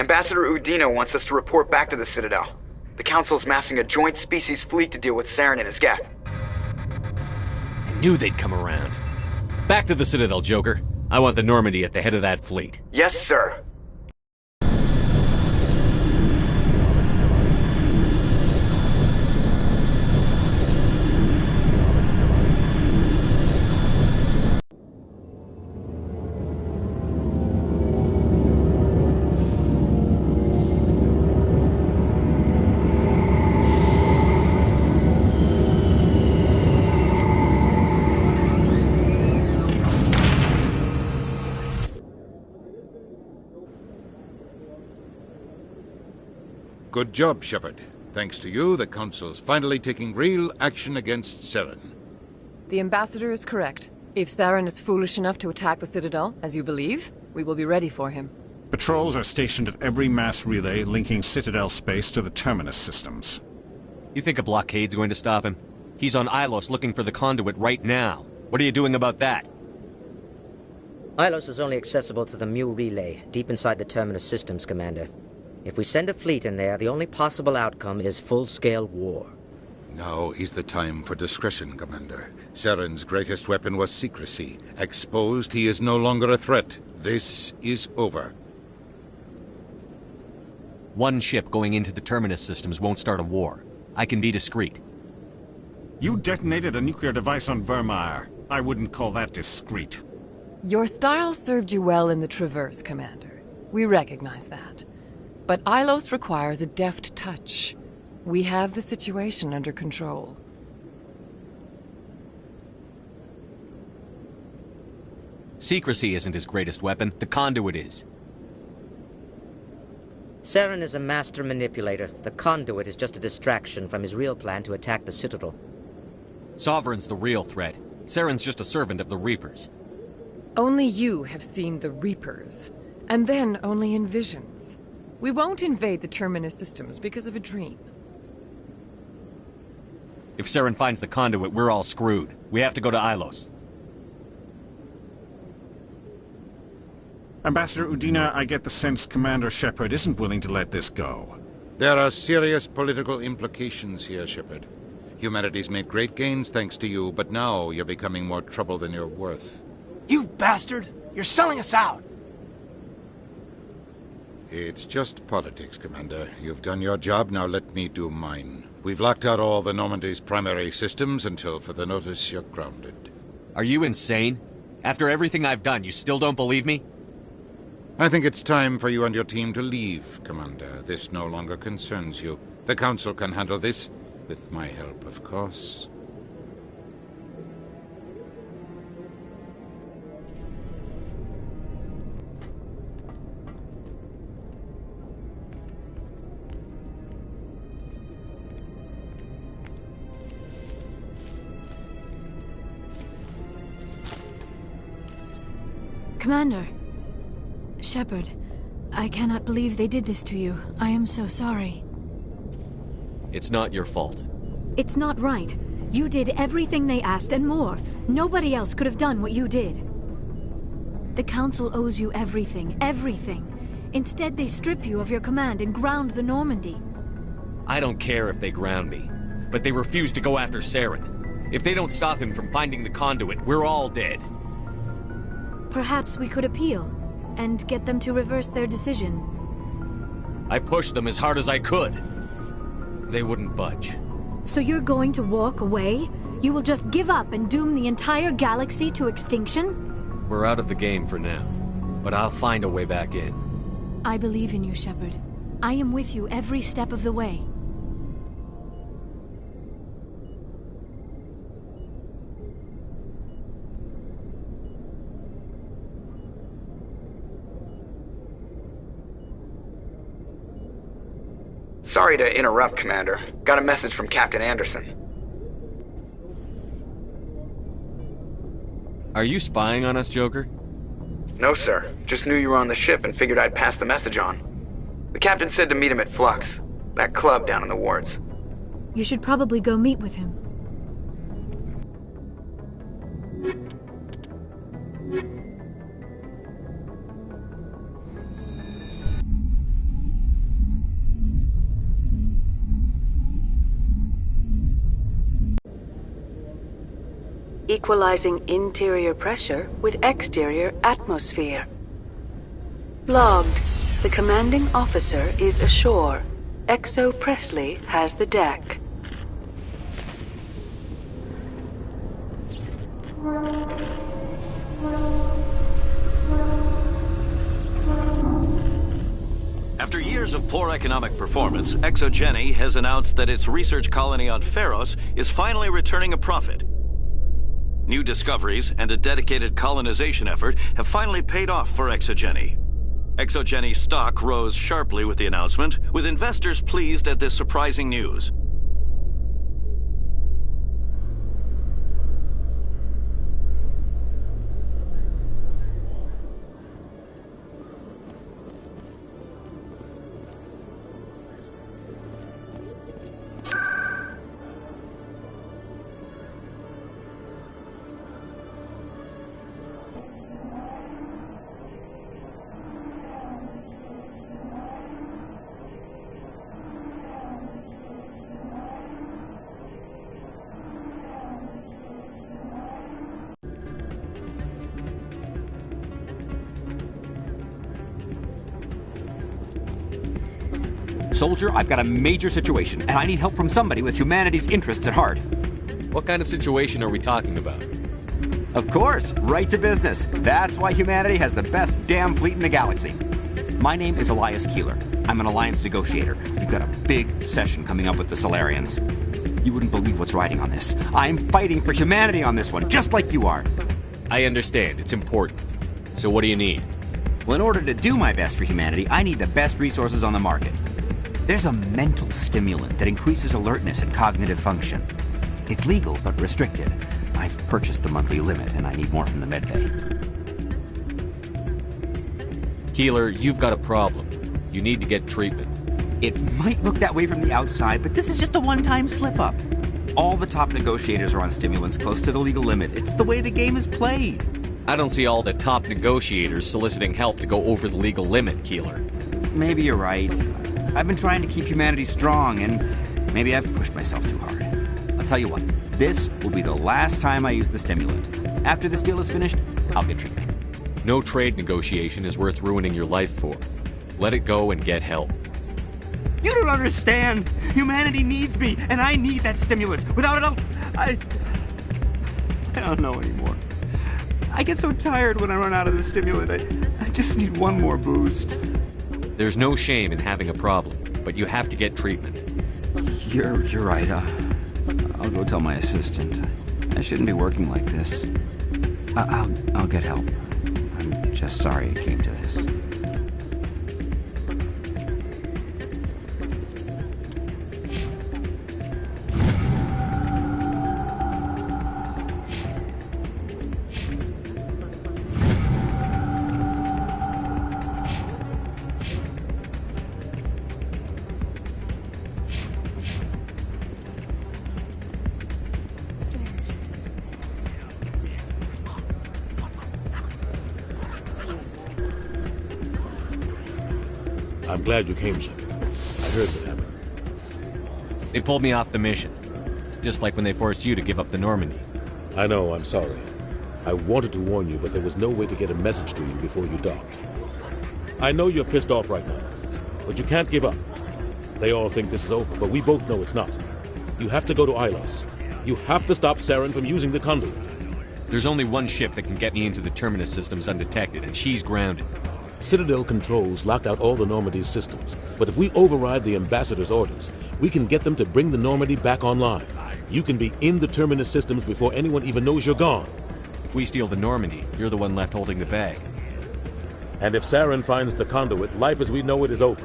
Ambassador Udina wants us to report back to the Citadel. The Council's massing a joint species fleet to deal with Saren and his Geth. I knew they'd come around. Back to the Citadel, Joker. I want the Normandy at the head of that fleet. Yes, sir. Good job, Shepard. Thanks to you, the Council's finally taking real action against Saren. The Ambassador is correct. If Saren is foolish enough to attack the Citadel, as you believe, we will be ready for him. Patrols are stationed at every mass relay linking Citadel space to the Terminus systems. You think a blockade's going to stop him? He's on Ilos looking for the conduit right now. What are you doing about that? Ilos is only accessible to the Mu relay, deep inside the Terminus systems, Commander. If we send a fleet in there, the only possible outcome is full-scale war. Now is the time for discretion, Commander. Saren's greatest weapon was secrecy. Exposed, he is no longer a threat. This is over. One ship going into the Terminus systems won't start a war. I can be discreet. You detonated a nuclear device on Vermeer. I wouldn't call that discreet. Your style served you well in the Traverse, Commander. We recognize that. But Ilos requires a deft touch. We have the situation under control. Secrecy isn't his greatest weapon. The conduit is. Saren is a master manipulator. The conduit is just a distraction from his real plan to attack the Citadel. Sovereign's the real threat. Saren's just a servant of the Reapers. Only you have seen the Reapers, and then only in visions. We won't invade the Terminus systems because of a dream. If Saren finds the conduit, we're all screwed. We have to go to Ilos. Ambassador Udina, I get the sense Commander Shepard isn't willing to let this go. There are serious political implications here, Shepard. Humanity's made great gains thanks to you, but now you're becoming more trouble than you're worth. You bastard! You're selling us out! It's just politics, Commander. You've done your job, now let me do mine. We've locked out all the Normandy's primary systems until further notice you're grounded. Are you insane? After everything I've done, you still don't believe me? I think it's time for you and your team to leave, Commander. This no longer concerns you. The Council can handle this, with my help, of course. Commander. Shepard, I cannot believe they did this to you. I am so sorry. It's not your fault. It's not right. You did everything they asked and more. Nobody else could have done what you did. The Council owes you everything, everything. Instead, they strip you of your command and ground the Normandy. I don't care if they ground me, but they refuse to go after Saren. If they don't stop him from finding the conduit, we're all dead. Perhaps we could appeal, and get them to reverse their decision. I pushed them as hard as I could. They wouldn't budge. So you're going to walk away? You will just give up and doom the entire galaxy to extinction? We're out of the game for now, but I'll find a way back in. I believe in you, Shepard. I am with you every step of the way. Sorry to interrupt, Commander. Got a message from Captain Anderson. Are you spying on us, Joker? No, sir. Just knew you were on the ship and figured I'd pass the message on. The captain said to meet him at Flux, that club down in the wards. You should probably go meet with him. equalizing interior pressure with exterior atmosphere. Logged. The commanding officer is ashore. Exo Presley has the deck. After years of poor economic performance, ExoGeni has announced that its research colony on Pharos is finally returning a profit. New discoveries and a dedicated colonization effort have finally paid off for ExoGeni. ExoGeni stock rose sharply with the announcement, with investors pleased at this surprising news. Soldier, I've got a major situation, and I need help from somebody with humanity's interests at heart. What kind of situation are we talking about? Of course, right to business. That's why humanity has the best damn fleet in the galaxy. My name is Elias Keeler. I'm an alliance negotiator. We've got a big session coming up with the Solarians. You wouldn't believe what's riding on this. I'm fighting for humanity on this one, just like you are. I understand. It's important. So what do you need? Well, in order to do my best for humanity, I need the best resources on the market. There's a mental stimulant that increases alertness and cognitive function. It's legal, but restricted. I've purchased the monthly limit, and I need more from the medbay. Keeler, you've got a problem. You need to get treatment. It might look that way from the outside, but this is just a one-time slip-up. All the top negotiators are on stimulants close to the legal limit. It's the way the game is played. I don't see all the top negotiators soliciting help to go over the legal limit, Keeler. Maybe you're right. I've been trying to keep humanity strong, and maybe I've pushed myself too hard. I'll tell you what, this will be the last time I use the stimulant. After this deal is finished, I'll get treatment. No trade negotiation is worth ruining your life for. Let it go and get help. You don't understand! Humanity needs me, and I need that stimulant. Without it, I don't know anymore. I get so tired when I run out of the stimulant. I just need one more boost. There's no shame in having a problem, but you have to get treatment. You're right. I'll go tell my assistant. I shouldn't be working like this. I'll get help. I'm just sorry it came to this. I'm glad you came, Shepard. I heard what happened. They pulled me off the mission. Just like when they forced you to give up the Normandy. I know, I'm sorry. I wanted to warn you, but there was no way to get a message to you before you docked. I know you're pissed off right now, but you can't give up. They all think this is over, but we both know it's not. You have to go to Ilos. You have to stop Saren from using the conduit. There's only one ship that can get me into the Terminus systems undetected, and she's grounded. Citadel controls locked out all the Normandy's systems, but if we override the Ambassador's orders, we can get them to bring the Normandy back online. You can be in the Terminus systems before anyone even knows you're gone. If we steal the Normandy, you're the one left holding the bag. And if Saren finds the conduit, life as we know it is over.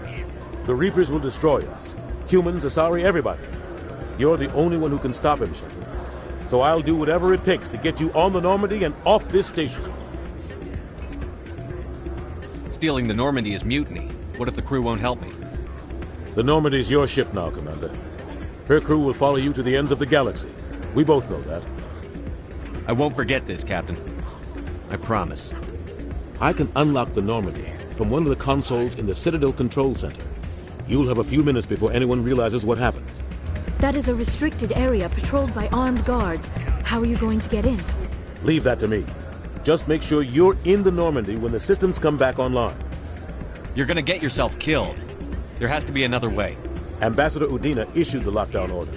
The Reapers will destroy us. Humans, Asari, everybody. You're the only one who can stop him, Shepard. So I'll do whatever it takes to get you on the Normandy and off this station. Stealing the Normandy is mutiny. What if the crew won't help me? The Normandy's your ship now, Commander. Her crew will follow you to the ends of the galaxy. We both know that. I won't forget this, Captain. I promise. I can unlock the Normandy from one of the consoles in the Citadel Control Center. You'll have a few minutes before anyone realizes what happened. That is a restricted area patrolled by armed guards. How are you going to get in? Leave that to me. Just make sure you're in the Normandy when the systems come back online. You're gonna get yourself killed. There has to be another way. Ambassador Udina issued the lockdown order.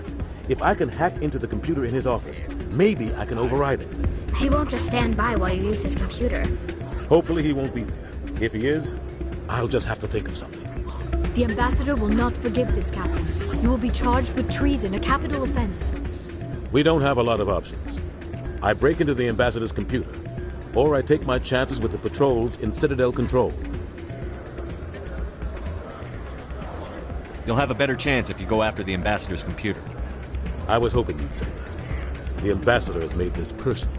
If I can hack into the computer in his office, maybe I can override it. He won't just stand by while you use his computer. Hopefully he won't be there. If he is, I'll just have to think of something. The ambassador will not forgive this, Captain. You will be charged with treason, a capital offense. We don't have a lot of options. I break into the ambassador's computer, or I take my chances with the patrols in Citadel Control. You'll have a better chance if you go after the ambassador's computer. I was hoping you'd say that. The ambassador has made this personal.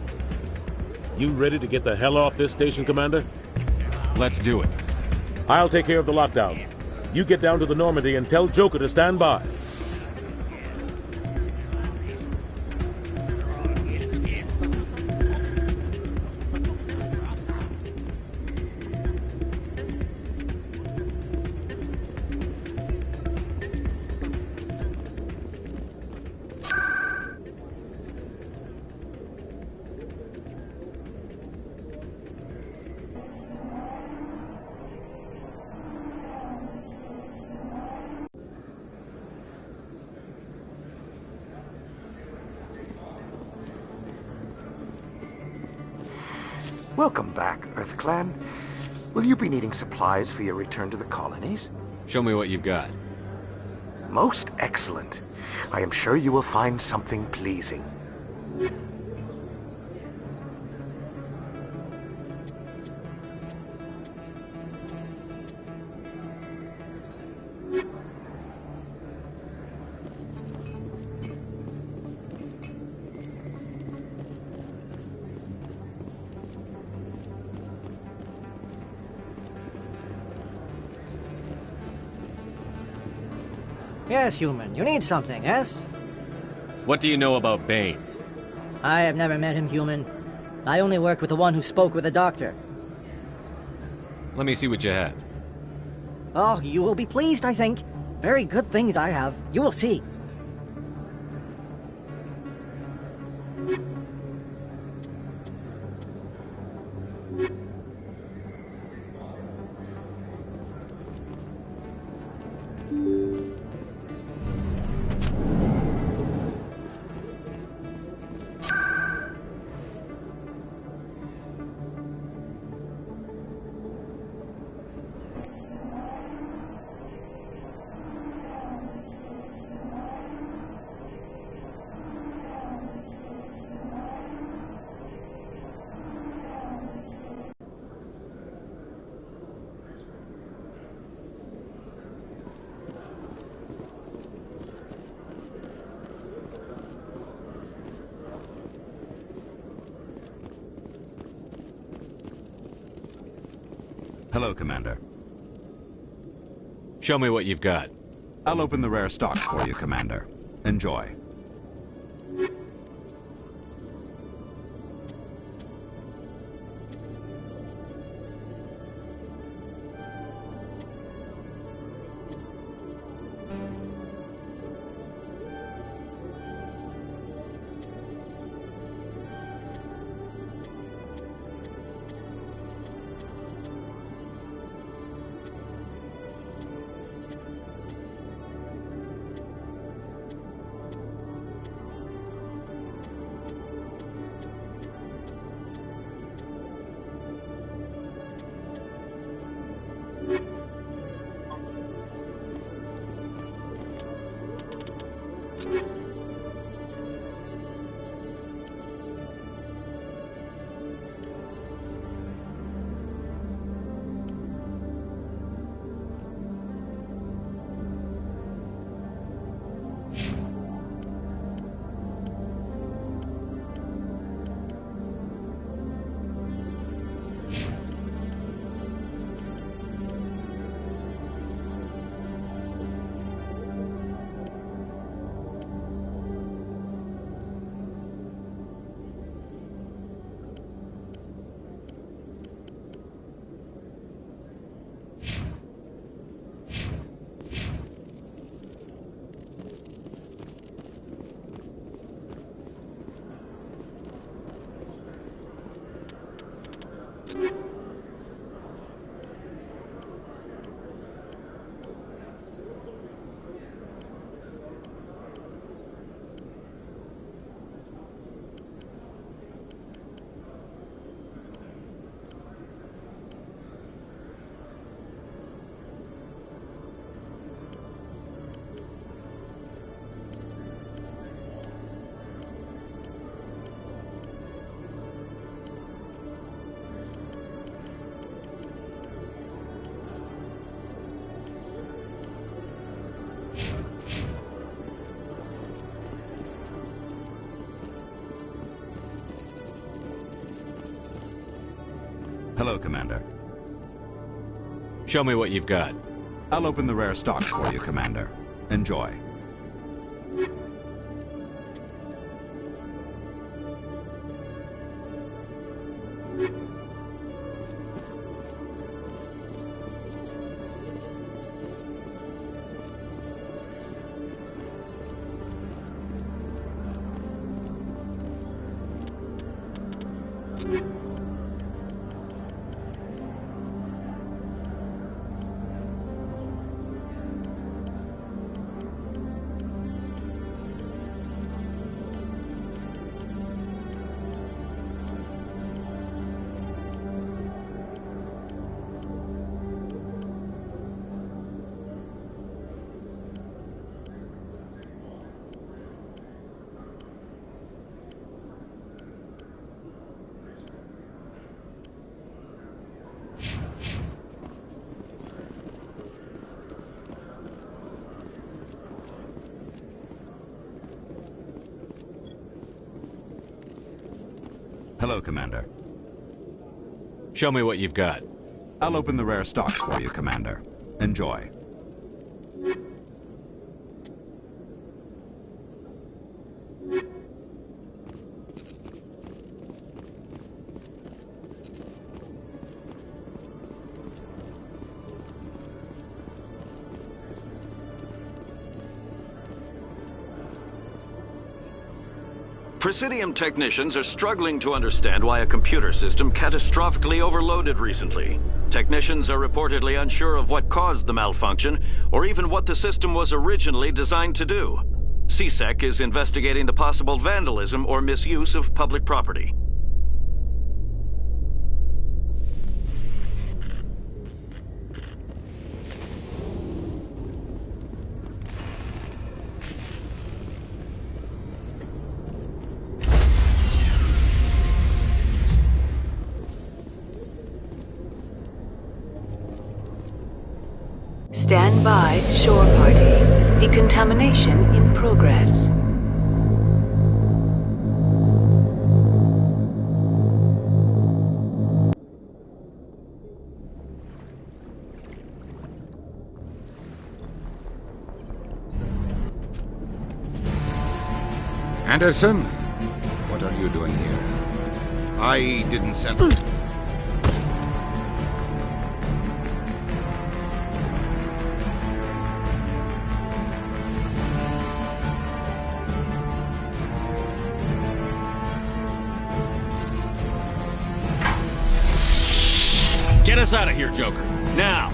You ready to get the hell off this station, Commander? Let's do it. I'll take care of the lockdown. You get down to the Normandy and tell Joker to stand by. Welcome back, EarthClan. Will you be needing supplies for your return to the colonies? Show me what you've got. Most excellent. I am sure you will find something pleasing. Yes, human. You need something, yes? What do you know about Baines? I have never met him, human. I only worked with the one who spoke with the doctor. Let me see what you have. Oh, you will be pleased, I think. Very good things I have. You will see. Hello, Commander. Show me what you've got. I'll open the rare stocks for you, Commander. Enjoy. Hello, Commander. Show me what you've got. I'll open the rare stocks for you, Commander. Enjoy. Hello, Commander. Show me what you've got. I'll open the rare stocks for you, Commander. Enjoy. Presidium technicians are struggling to understand why a computer system catastrophically overloaded recently. Technicians are reportedly unsure of what caused the malfunction, or even what the system was originally designed to do. CSEC is investigating the possible vandalism or misuse of public property. Stand by, shore party. Decontamination in progress. Anderson? What are you doing here? I didn't send... Get us out of here, Joker. Now!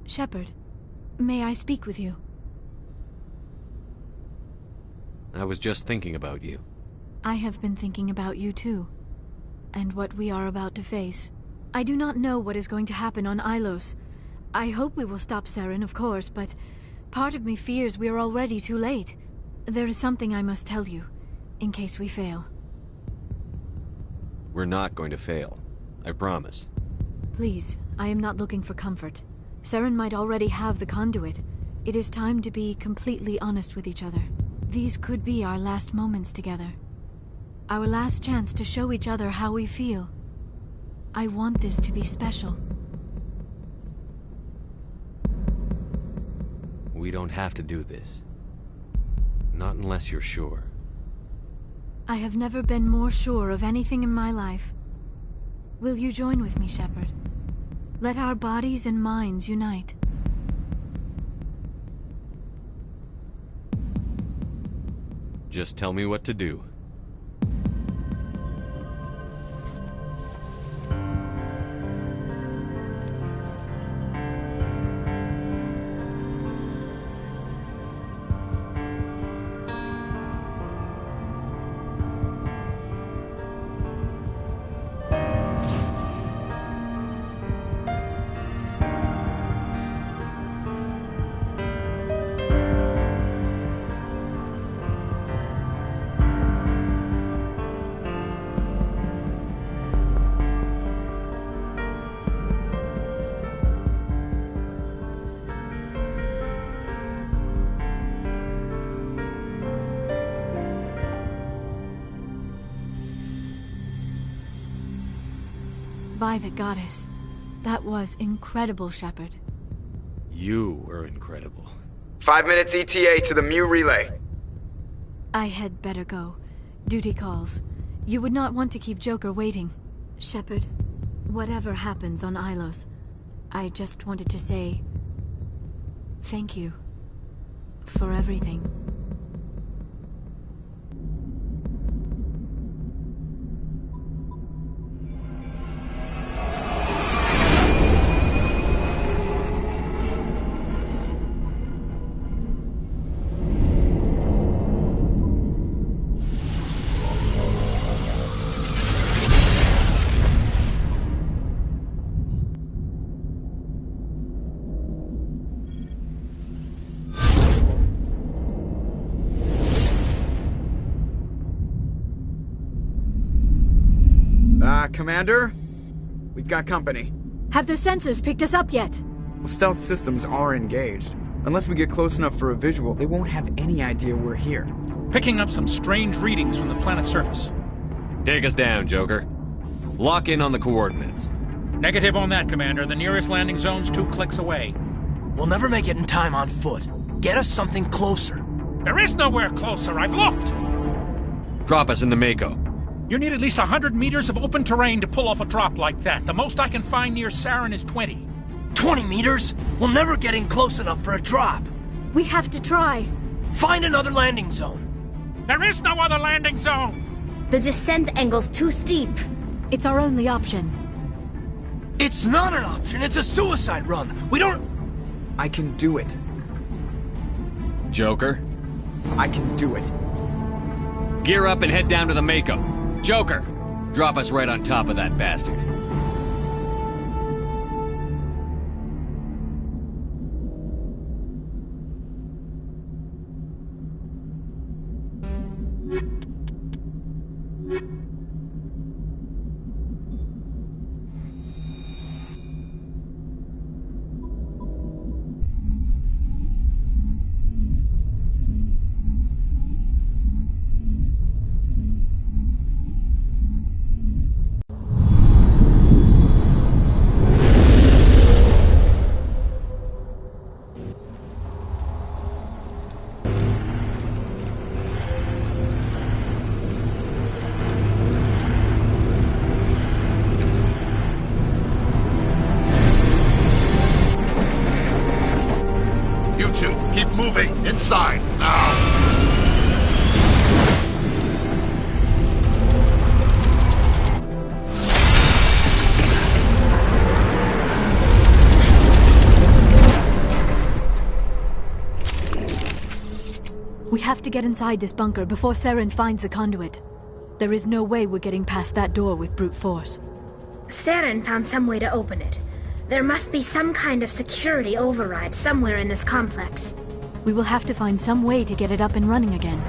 Shepard, may I speak with you? I was just thinking about you. I have been thinking about you too, and what we are about to face. I do not know what is going to happen on Ilos. I hope we will stop Saren, of course, but part of me fears we are already too late. There is something I must tell you, in case we fail. We're not going to fail. I promise. Please, I am not looking for comfort. Saren might already have the conduit. It is time to be completely honest with each other. These could be our last moments together. Our last chance to show each other how we feel. I want this to be special. We don't have to do this. Not unless you're sure. I have never been more sure of anything in my life. Will you join with me, Shepard? Let our bodies and minds unite. Just tell me what to do. By the goddess. That was incredible, Shepard. You were incredible. 5 minutes ETA to the Mu relay. I had better go. Duty calls. You would not want to keep Joker waiting. Shepard, whatever happens on Ilos, I just wanted to say thank you for everything. Commander? We've got company. Have their sensors picked us up yet? Well, stealth systems are engaged. Unless we get close enough for a visual, they won't have any idea we're here. Picking up some strange readings from the planet's surface. Take us down, Joker. Lock in on the coordinates. Negative on that, Commander. The nearest landing zone's 2 clicks away. We'll never make it in time on foot. Get us something closer. There is nowhere closer. I've looked. Drop us in the Mako. You need at least 100 meters of open terrain to pull off a drop like that. The most I can find near Saren is 20. 20 meters? We'll never get in close enough for a drop. We have to try. Find another landing zone. There is no other landing zone! The descent angle's too steep. It's our only option. It's not an option. It's a suicide run. We don't... I can do it. Joker? I can do it. Gear up and head down to the Mako. Joker, drop us right on top of that bastard. Moving inside now. We have to get inside this bunker before Saren finds the conduit. There is no way we're getting past that door with brute force. Saren found some way to open it. There must be some kind of security override somewhere in this complex. We will have to find some way to get it up and running again.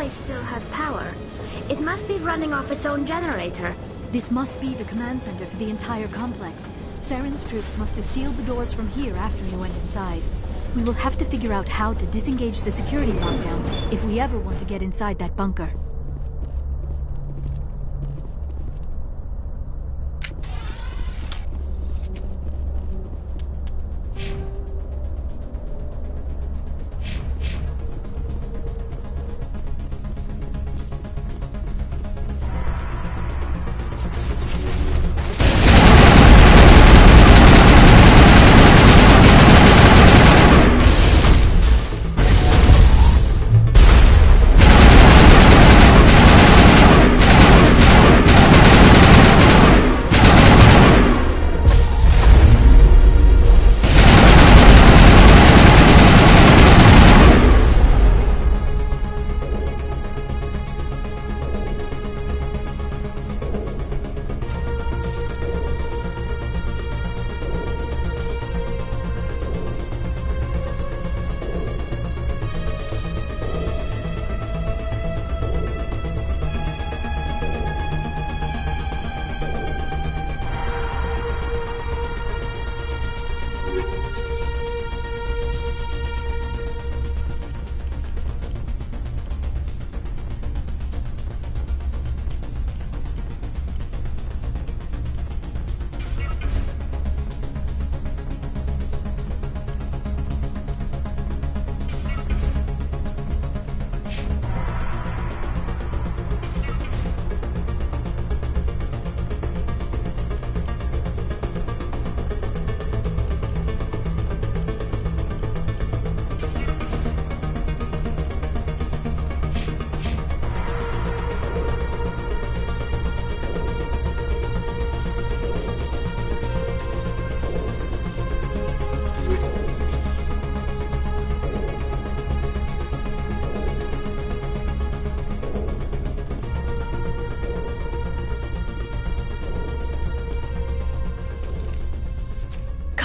place still has power. It must be running off its own generator. This must be the command center for the entire complex. Saren's troops must have sealed the doors from here after he went inside. We will have to figure out how to disengage the security lockdown if we ever want to get inside that bunker.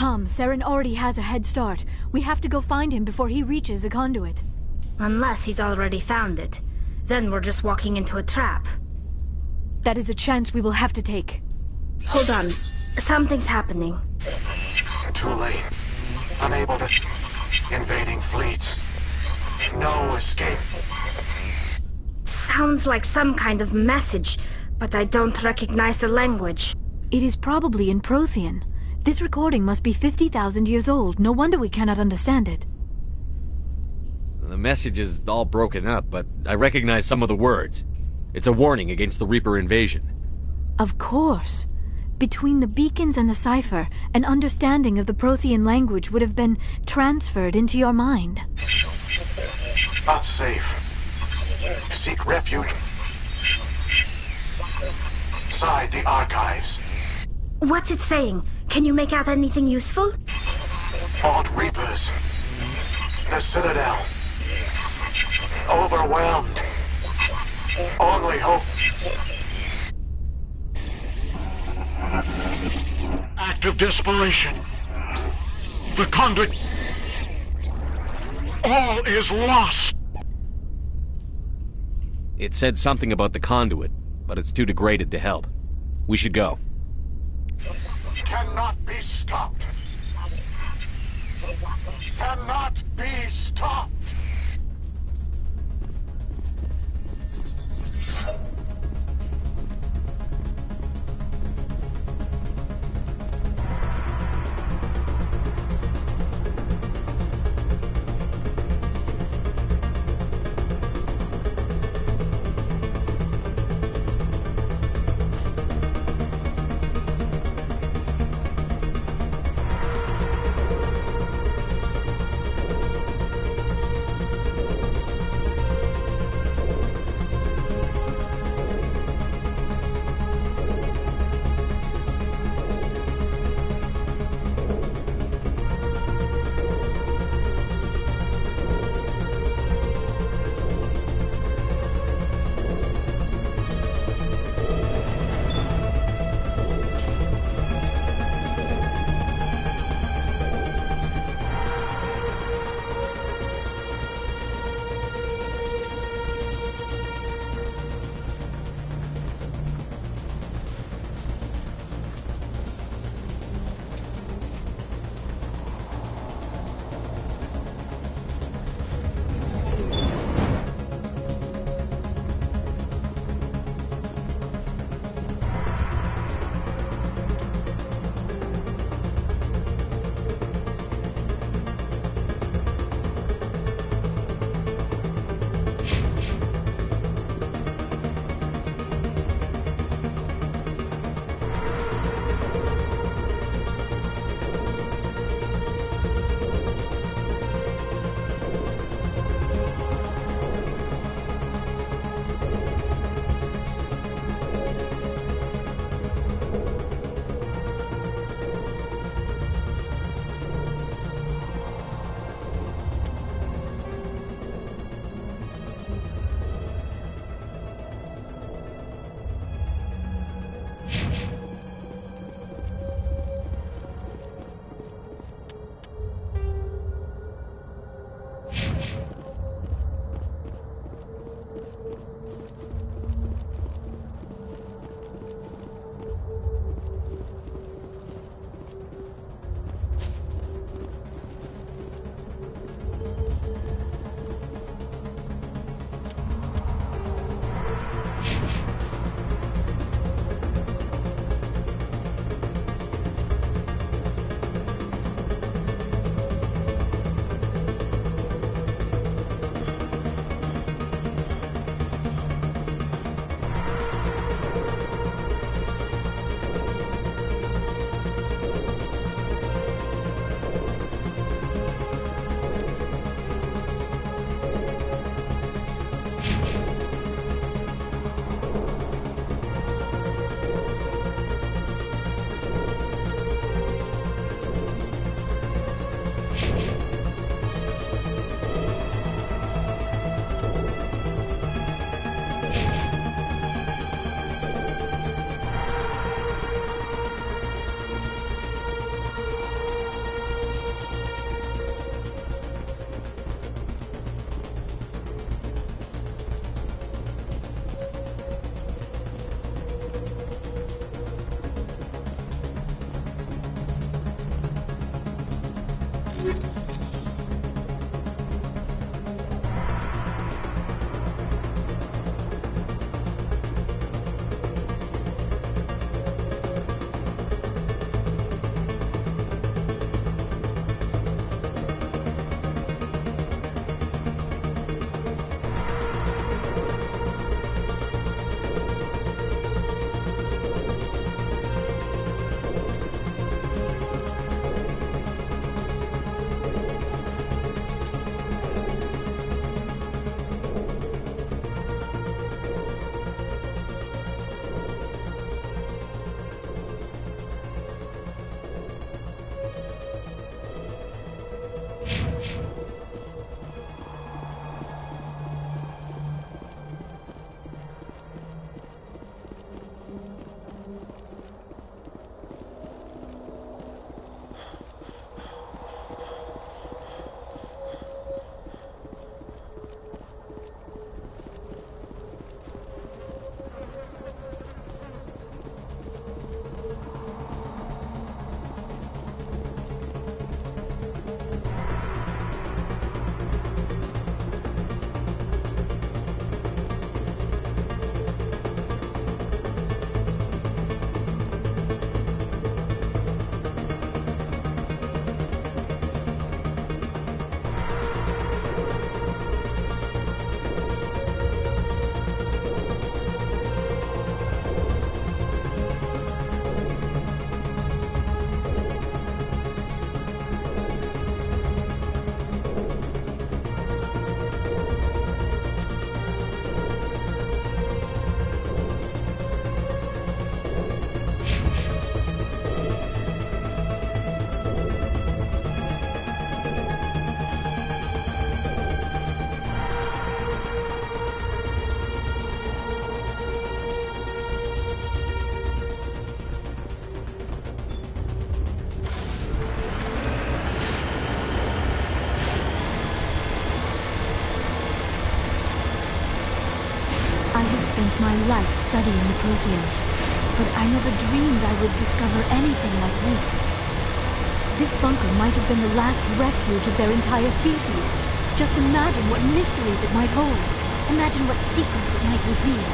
Come, Saren already has a head start. We have to go find him before he reaches the conduit. Unless he's already found it. Then we're just walking into a trap. That is a chance we will have to take. Hold on. Something's happening. Too late. Unable to... Invading fleets. No escape. Sounds like some kind of message, but I don't recognize the language. It is probably in Prothean. This recording must be 50,000 years old. No wonder we cannot understand it. The message is all broken up, but I recognize some of the words. It's a warning against the Reaper invasion. Of course. Between the beacons and the cipher, an understanding of the Prothean language would have been transferred into your mind. Not safe. Seek refuge inside the archives. What's it saying? Can you make out anything useful? Odd Reapers. The Citadel. Overwhelmed. Only hope. Act of desperation. The conduit. All is lost. It said something about the conduit, but it's too degraded to help. We should go. Cannot be stopped. Cannot be stopped. I have spent my life studying the Protheans, but I never dreamed I would discover anything like this. This bunker might have been the last refuge of their entire species. Just imagine what mysteries it might hold. Imagine what secrets it might reveal.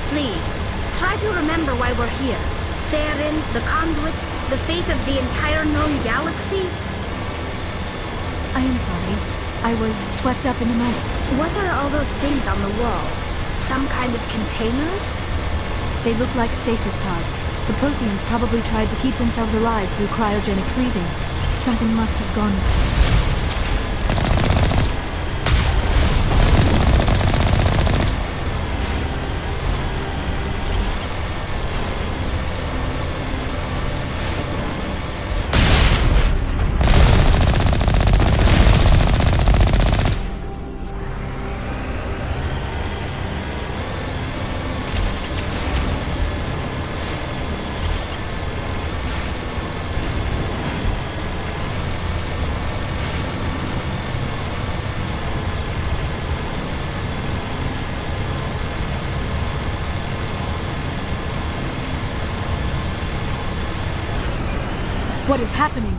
Please, try to remember why we're here. Saren, the Conduit, the fate of the entire known galaxy. I am sorry. I was swept up in the moment. What are all those things on the wall? Some kind of containers? They look like stasis pods. The Protheans probably tried to keep themselves alive through cryogenic freezing. Something must have gone... What is happening?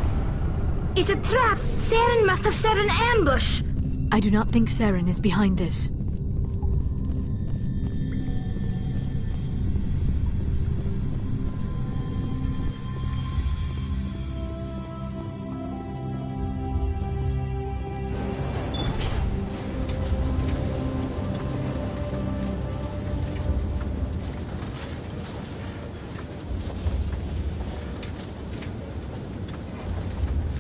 It's a trap! Saren must have set an ambush! I do not think Saren is behind this.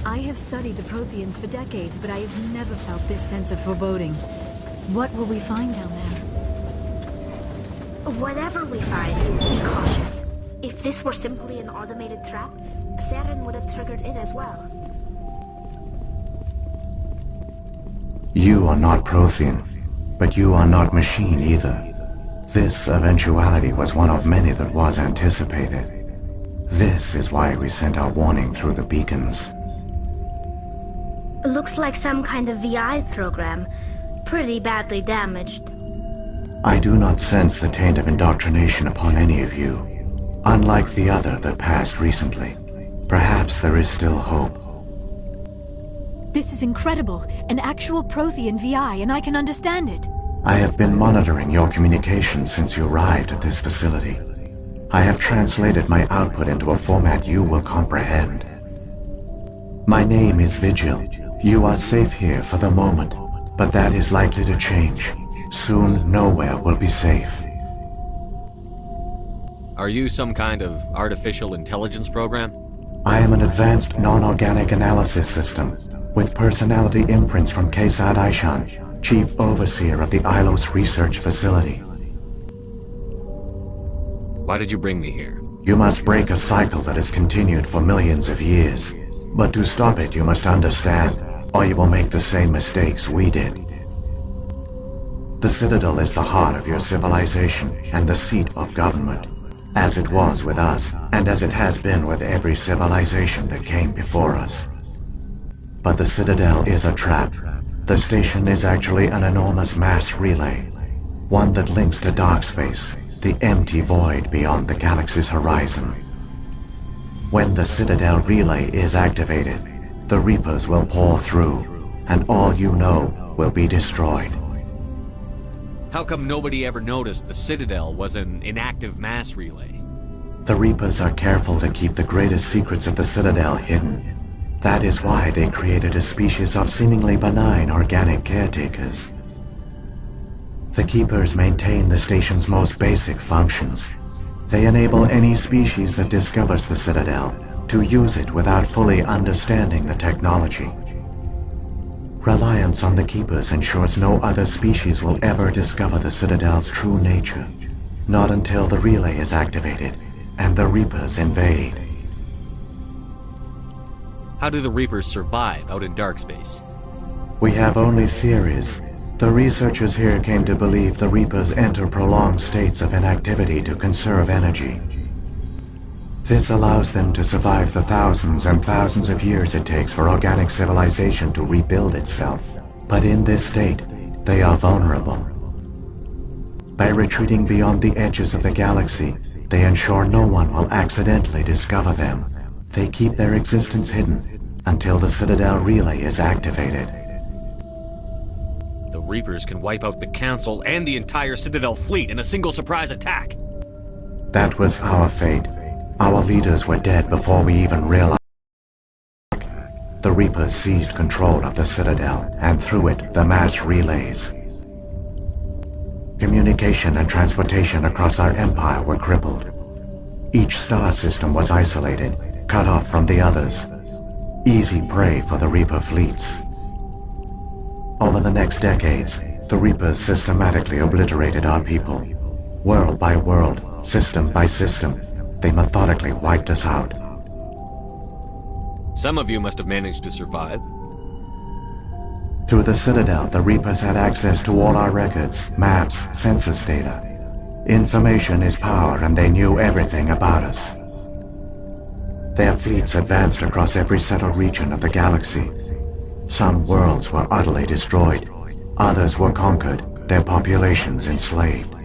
I have studied the Protheans for decades, but I have never felt this sense of foreboding. What will we find down there? Whatever we find, be cautious. If this were simply an automated trap, Saren would have triggered it as well. You are not Prothean, but you are not machine either. This eventuality was one of many that was anticipated. This is why we sent our warning through the beacons. Looks like some kind of VI program. Pretty badly damaged. I do not sense the taint of indoctrination upon any of you. Unlike the other that passed recently. Perhaps there is still hope. This is incredible. An actual Prothean VI, and I can understand it. I have been monitoring your communications since you arrived at this facility. I have translated my output into a format you will comprehend. My name is Vigil. You are safe here for the moment, but that is likely to change. Soon, nowhere will be safe. Are you some kind of artificial intelligence program? I am an advanced non-organic analysis system, with personality imprints from Kesad Aishan, Chief Overseer of the Ilos Research Facility. Why did you bring me here? You must break a cycle that has continued for millions of years. But to stop it, you must understand, or you will make the same mistakes we did. The Citadel is the heart of your civilization and the seat of government, as it was with us, and as it has been with every civilization that came before us. But the Citadel is a trap. The station is actually an enormous mass relay, one that links to dark space, the empty void beyond the galaxy's horizon. When the Citadel relay is activated, the Reapers will pour through, and all you know will be destroyed. How come nobody ever noticed the Citadel was an inactive mass relay? The Reapers are careful to keep the greatest secrets of the Citadel hidden. That is why they created a species of seemingly benign organic caretakers. The Keepers maintain the station's most basic functions. They enable any species that discovers the Citadel to use it without fully understanding the technology. Reliance on the Keepers ensures no other species will ever discover the Citadel's true nature. Not until the relay is activated and the Reapers invade. How do the Reapers survive out in dark space? We have only theories. The researchers here came to believe the Reapers enter prolonged states of inactivity to conserve energy. This allows them to survive the thousands and thousands of years it takes for organic civilization to rebuild itself. But in this state, they are vulnerable. By retreating beyond the edges of the galaxy, they ensure no one will accidentally discover them. They keep their existence hidden until the Citadel relay is activated. The Reapers can wipe out the Council and the entire Citadel fleet in a single surprise attack. That was our fate. Our leaders were dead before we even realized. The Reapers seized control of the Citadel, and through it, the mass relays. Communication and transportation across our empire were crippled. Each star system was isolated, cut off from the others. Easy prey for the Reaper fleets. Over the next decades, the Reapers systematically obliterated our people. World by world, system by system, they methodically wiped us out. Some of you must have managed to survive. Through the Citadel, the Reapers had access to all our records, maps, census data. Information is power, and they knew everything about us. Their fleets advanced across every settled region of the galaxy. Some worlds were utterly destroyed. Others were conquered, their populations enslaved.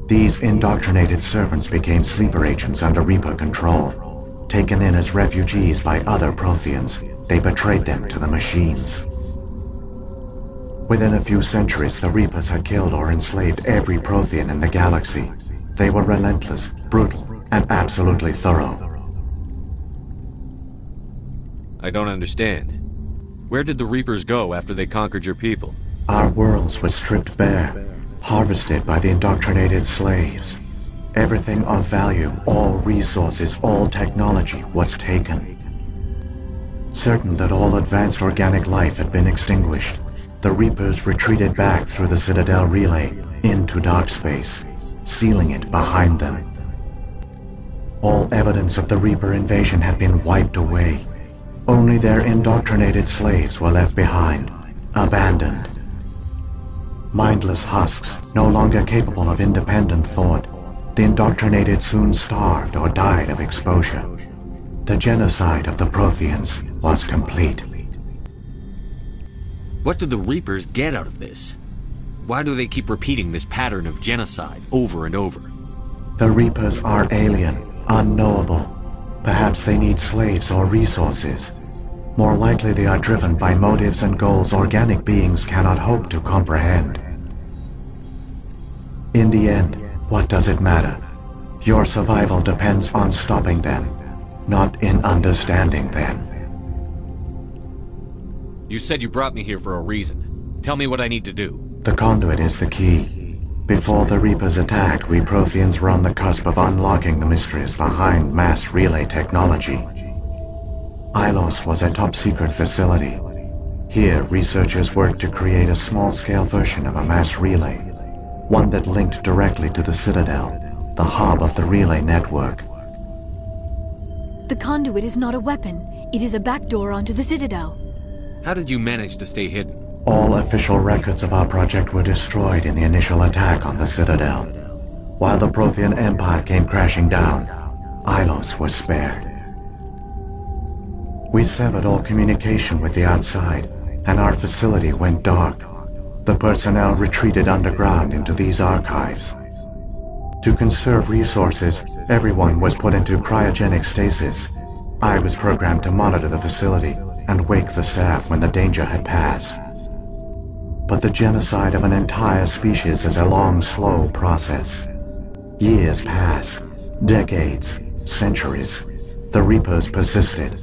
These indoctrinated servants became sleeper agents under Reaper control. Taken in as refugees by other Protheans, they betrayed them to the machines. Within a few centuries, the Reapers had killed or enslaved every Prothean in the galaxy. They were relentless, brutal, and absolutely thorough. I don't understand. Where did the Reapers go after they conquered your people? Our worlds were stripped bare, harvested by the indoctrinated slaves. Everything of value, all resources, all technology was taken. Certain that all advanced organic life had been extinguished, the Reapers retreated back through the Citadel relay into dark space, sealing it behind them. All evidence of the Reaper invasion had been wiped away. Only their indoctrinated slaves were left behind, abandoned. Mindless husks, no longer capable of independent thought, the indoctrinated soon starved or died of exposure. The genocide of the Protheans was complete. What do the Reapers get out of this? Why do they keep repeating this pattern of genocide over and over? The Reapers are alien, unknowable. Perhaps they need slaves or resources. More likely they are driven by motives and goals organic beings cannot hope to comprehend. In the end, what does it matter? Your survival depends on stopping them, not in understanding them. You said you brought me here for a reason. Tell me what I need to do. The conduit is the key. Before the Reapers attacked, we Protheans were on the cusp of unlocking the mysteries behind mass relay technology. Ilos was a top-secret facility. Here, researchers worked to create a small-scale version of a mass relay, one that linked directly to the Citadel, the hub of the relay network. The conduit is not a weapon. It is a backdoor onto the Citadel. How did you manage to stay hidden? All official records of our project were destroyed in the initial attack on the Citadel. While the Prothean Empire came crashing down, Ilos was spared. We severed all communication with the outside, and our facility went dark. The personnel retreated underground into these archives. To conserve resources, everyone was put into cryogenic stasis. I was programmed to monitor the facility and wake the staff when the danger had passed. But the genocide of an entire species is a long, slow process. Years passed, decades, centuries. The Reapers persisted,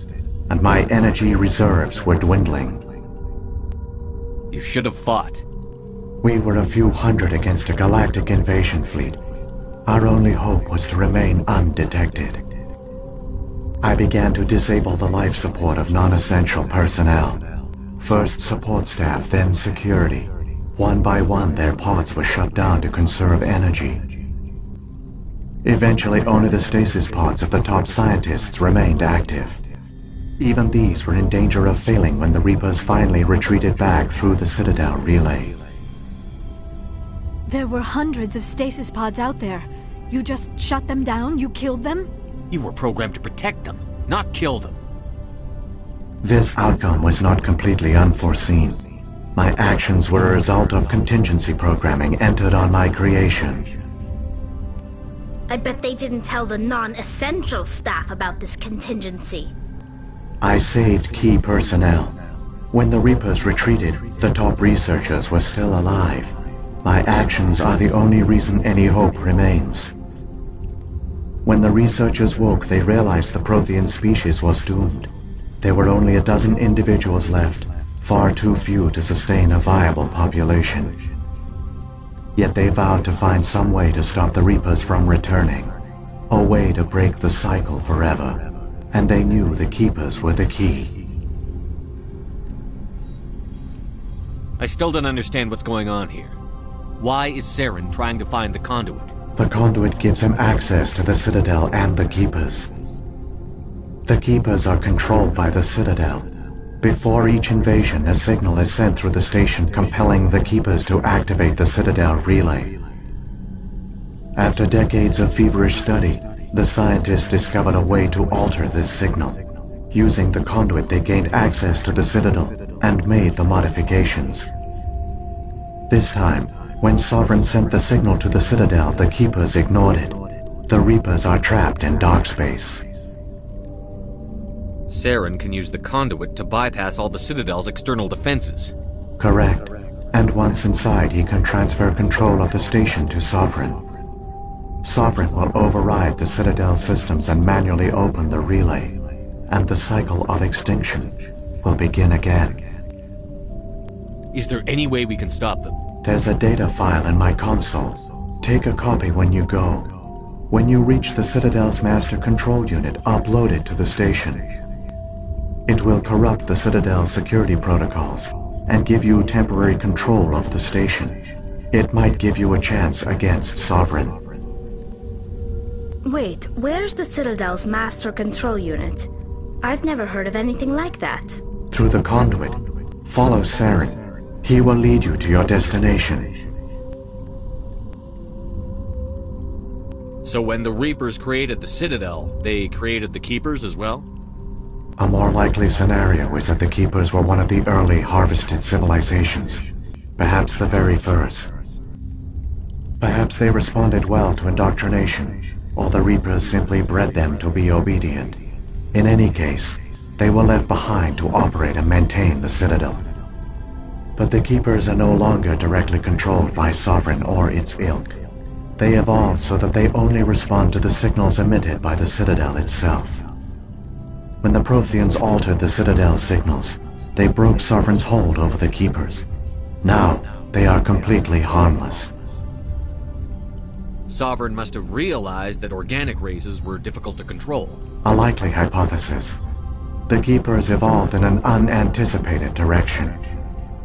and my energy reserves were dwindling. You should have fought. We were a few hundred against a galactic invasion fleet. Our only hope was to remain undetected. I began to disable the life support of non-essential personnel. First support staff, then security. One by one, their pods were shut down to conserve energy. Eventually, only the stasis pods of the top scientists remained active. Even these were in danger of failing when the Reapers finally retreated back through the Citadel relay. There were hundreds of stasis pods out there. You just shut them down? You killed them? You were programmed to protect them, not kill them. This outcome was not completely unforeseen. My actions were a result of contingency programming entered on my creation. I bet they didn't tell the non-essential staff about this contingency. I saved key personnel. When the Reapers retreated, the top researchers were still alive. My actions are the only reason any hope remains. When the researchers woke, they realized the Prothean species was doomed. There were only a dozen individuals left, far too few to sustain a viable population. Yet they vowed to find some way to stop the Reapers from returning, a way to break the cycle forever. And they knew the Keepers were the key. I still don't understand what's going on here. Why is Saren trying to find the conduit? The conduit gives him access to the Citadel and the Keepers. The Keepers are controlled by the Citadel. Before each invasion, a signal is sent through the station compelling the Keepers to activate the Citadel relay. After decades of feverish study, the scientists discovered a way to alter this signal. Using the conduit, they gained access to the Citadel and made the modifications. This time, when Sovereign sent the signal to the Citadel, the Keepers ignored it. The Reapers are trapped in dark space. Saren can use the conduit to bypass all the Citadel's external defenses. Correct. And once inside, he can transfer control of the station to Sovereign. Sovereign will override the Citadel systems and manually open the relay, and the cycle of extinction will begin again. Is there any way we can stop them? There's a data file in my console. Take a copy when you go. When you reach the Citadel's master control unit, upload it to the station. It will corrupt the Citadel's security protocols and give you temporary control of the station. It might give you a chance against Sovereign. Wait, where's the Citadel's master control unit? I've never heard of anything like that. Through the conduit. Follow Saren. He will lead you to your destination. So when the Reapers created the Citadel, they created the Keepers as well? A more likely scenario is that the Keepers were one of the early harvested civilizations. Perhaps the very first. Perhaps they responded well to indoctrination, or the Reapers simply bred them to be obedient. In any case, They were left behind to operate and maintain the Citadel. But the Keepers are no longer directly controlled by Sovereign or its ilk. They evolved so that they only respond to the signals emitted by the Citadel itself. When the Protheans altered the Citadel's signals, they broke Sovereign's hold over the Keepers. Now, they are completely harmless. Sovereign must have realized that organic races were difficult to control. A likely hypothesis. The Keepers evolved in an unanticipated direction.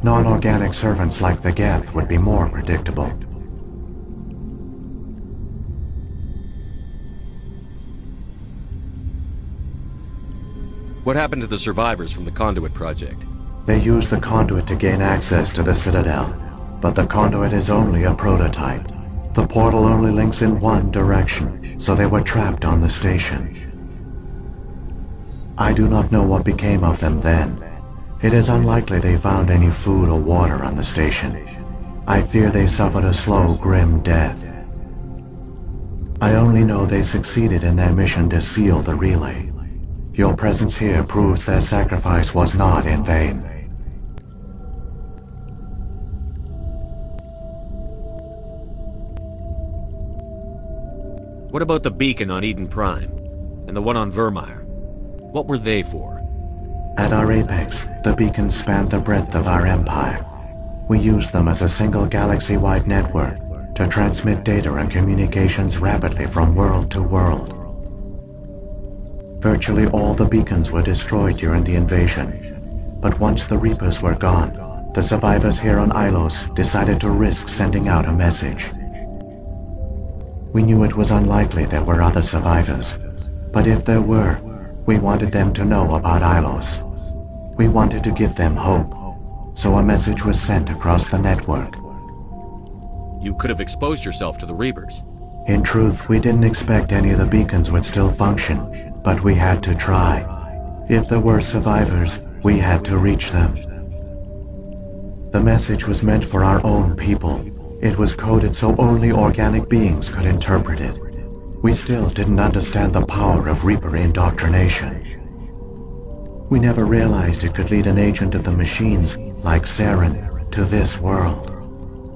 Non-organic servants like the Geth would be more predictable. What happened to the survivors from the Conduit project? They used the Conduit to gain access to the Citadel, but the Conduit is only a prototype. The portal only links in one direction, so they were trapped on the station. I do not know what became of them then. It is unlikely they found any food or water on the station. I fear they suffered a slow, grim death. I only know they succeeded in their mission to seal the relay. Your presence here proves their sacrifice was not in vain. What about the beacon on Eden Prime? And the one on Vermeer? What were they for? At our apex, the beacons spanned the breadth of our empire. We used them as a single galaxy-wide network to transmit data and communications rapidly from world to world. Virtually all the beacons were destroyed during the invasion, but once the Reapers were gone, the survivors here on Ilos decided to risk sending out a message. We knew it was unlikely there were other survivors, but if there were, we wanted them to know about Ilos. We wanted to give them hope, so a message was sent across the network. You could have exposed yourself to the Reapers. In truth, we didn't expect any of the beacons would still function, but we had to try. If there were survivors, we had to reach them. The message was meant for our own people. It was coded so only organic beings could interpret it. We still didn't understand the power of Reaper indoctrination. We never realized it could lead an agent of the machines, like Saren, to this world.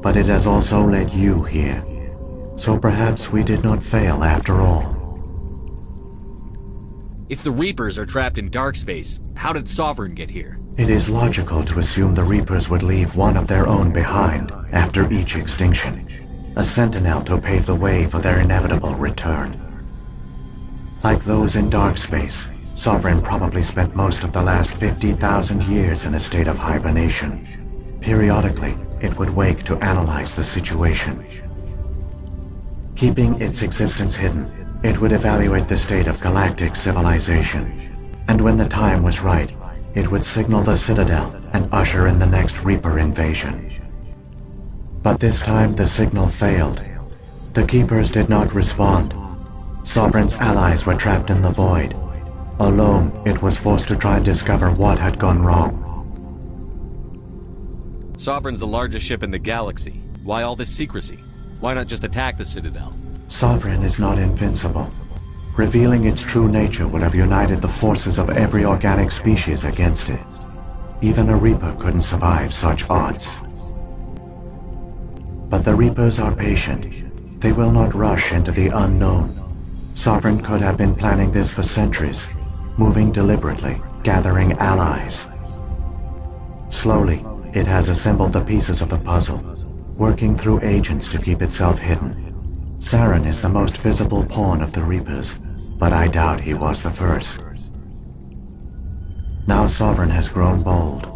But it has also led you here. So perhaps we did not fail after all. If the Reapers are trapped in dark space, how did Sovereign get here? It is logical to assume the Reapers would leave one of their own behind after each extinction. A sentinel to pave the way for their inevitable return. Like those in dark space, Sovereign probably spent most of the last 50,000 years in a state of hibernation. Periodically, it would wake to analyze the situation. Keeping its existence hidden, it would evaluate the state of galactic civilization. And when the time was right, it would signal the Citadel and usher in the next Reaper invasion. But this time the signal failed. The Keepers did not respond. Sovereign's allies were trapped in the void. Alone, it was forced to try and discover what had gone wrong. Sovereign's the largest ship in the galaxy. Why all this secrecy? Why not just attack the Citadel? Sovereign is not invincible. Revealing its true nature would have united the forces of every organic species against it. Even a Reaper couldn't survive such odds. But the Reapers are patient. They will not rush into the unknown. Sovereign could have been planning this for centuries, moving deliberately, gathering allies. Slowly, it has assembled the pieces of the puzzle, working through agents to keep itself hidden. Saren is the most visible pawn of the Reapers, but I doubt he was the first. Now Sovereign has grown bold.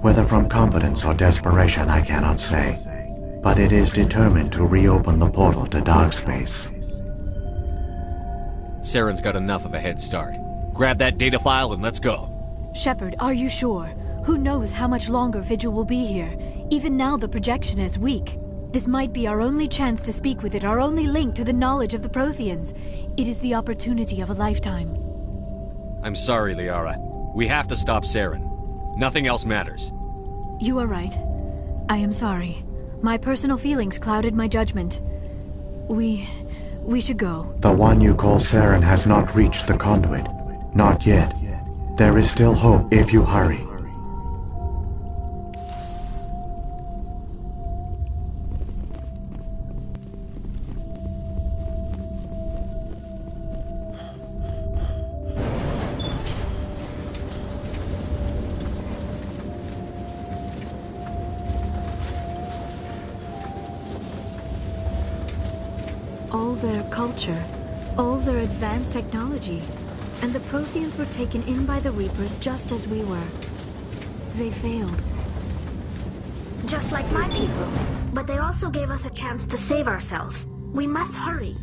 Whether from confidence or desperation, I cannot say. But it is determined to reopen the portal to dark space. Saren's got enough of a head start. Grab that data file and let's go. Shepard, are you sure? Who knows how much longer Vigil will be here? Even now the projection is weak. This might be our only chance to speak with it, our only link to the knowledge of the Protheans. It is the opportunity of a lifetime. I'm sorry, Liara. We have to stop Saren. Nothing else matters. You are right. I am sorry. My personal feelings clouded my judgment. We should go. The one you call Saren has not reached the conduit. Not yet. There is still hope if you hurry. All their culture, all their advanced technology, and the Protheans were taken in by the Reapers just as we were. They failed. Just like my people. But they also gave us a chance to save ourselves. We must hurry.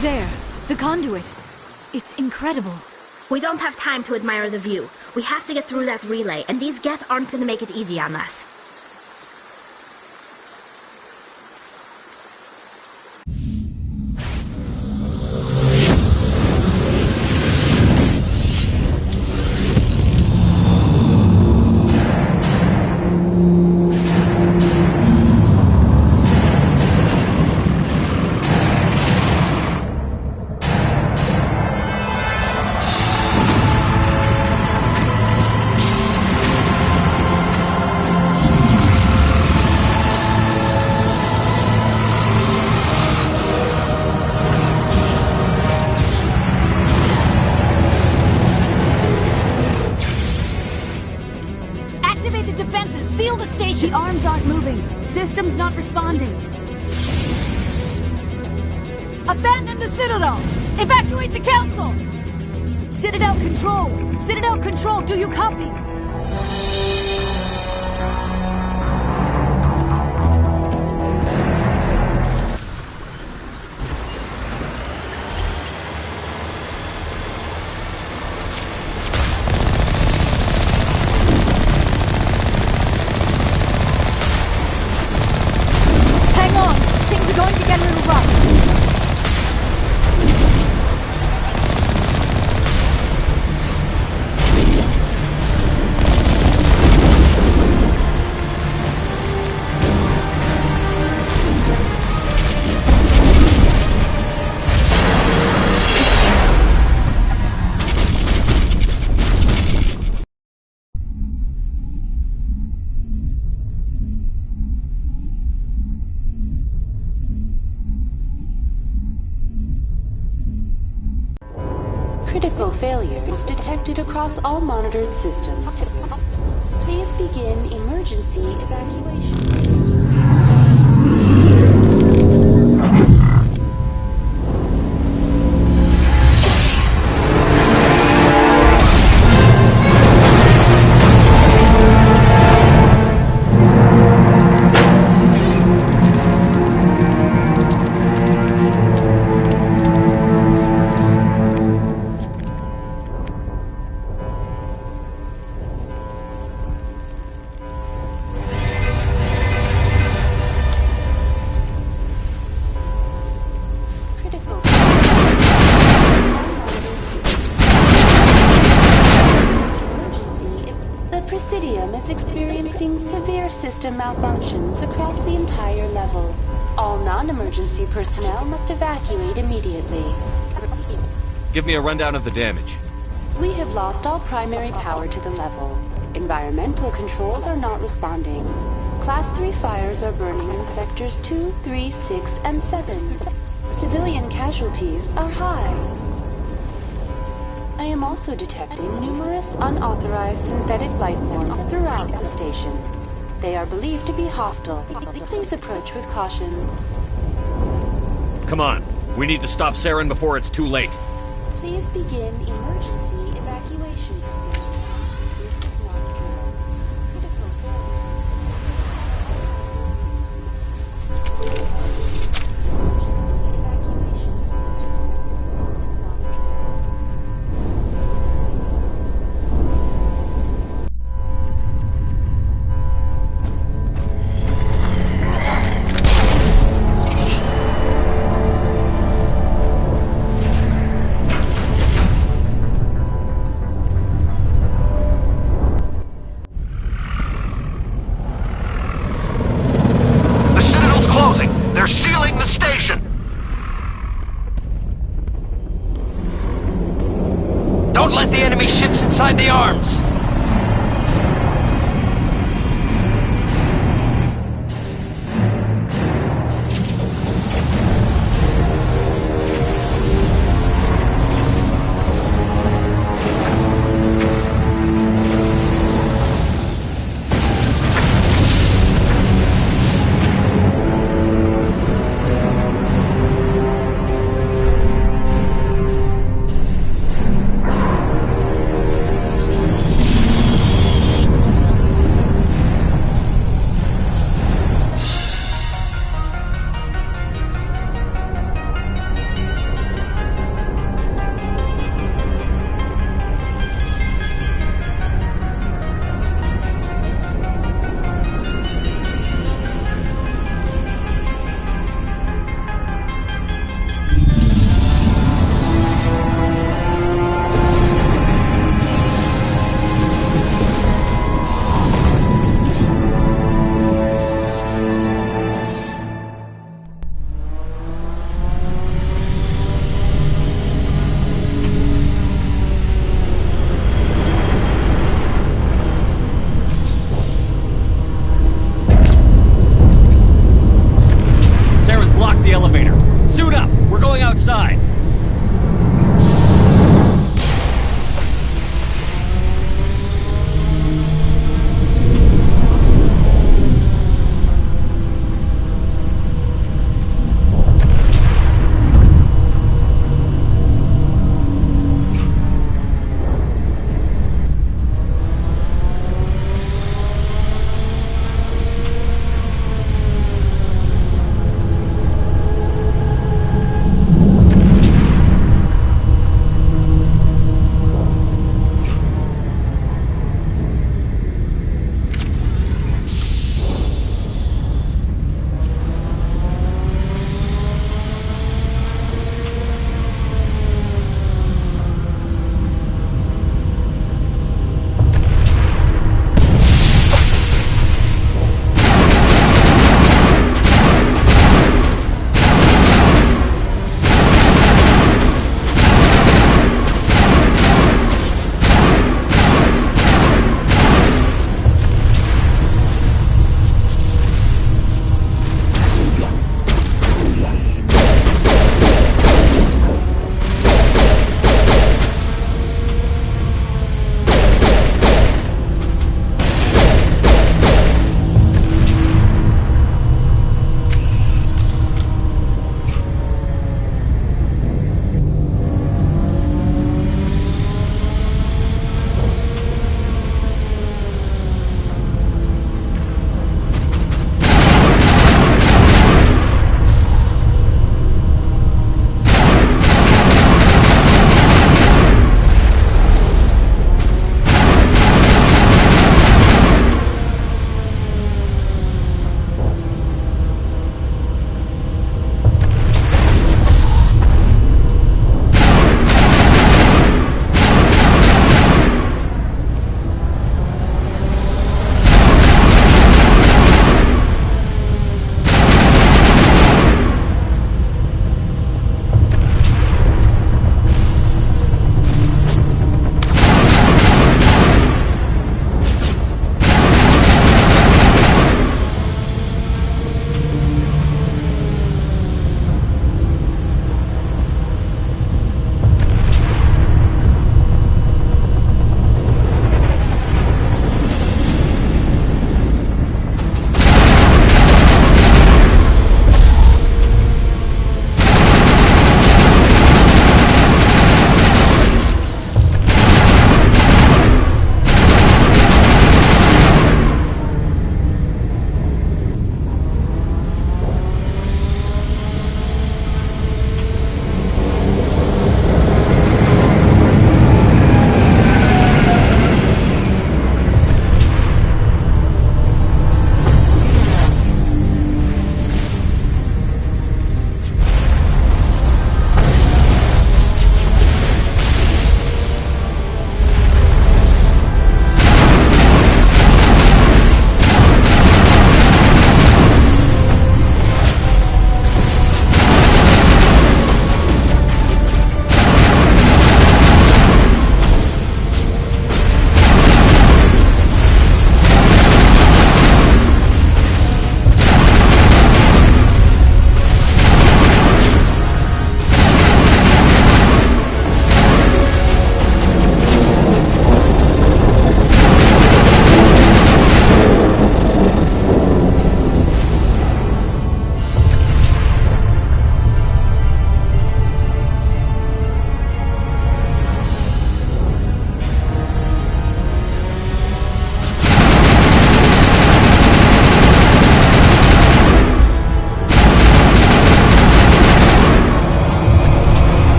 There, the conduit. It's incredible. We don't have time to admire the view. We have to get through that relay, and these Geth aren't gonna make it easy on us. The arms aren't moving. Systems not responding. Abandon the Citadel! Evacuate the Council! Citadel Control! Citadel Control, do you copy? Critical failures detected across all monitored systems. Please begin emergency evacuation. System malfunctions across the entire level. All non-emergency personnel must evacuate immediately. Give me a rundown of the damage. We have lost all primary power to the level. Environmental controls are not responding. Class 3 fires are burning in sectors 2, 3, 6, and 7. Civilian casualties are high. I am also detecting numerous unauthorized synthetic life forms throughout the station. They are believed to be hostile. Please approach with caution. Come on. We need to stop Saren before it's too late. Please begin emergency evacuation procedures. This is not good. Critical Don't let the enemy ships inside the arms!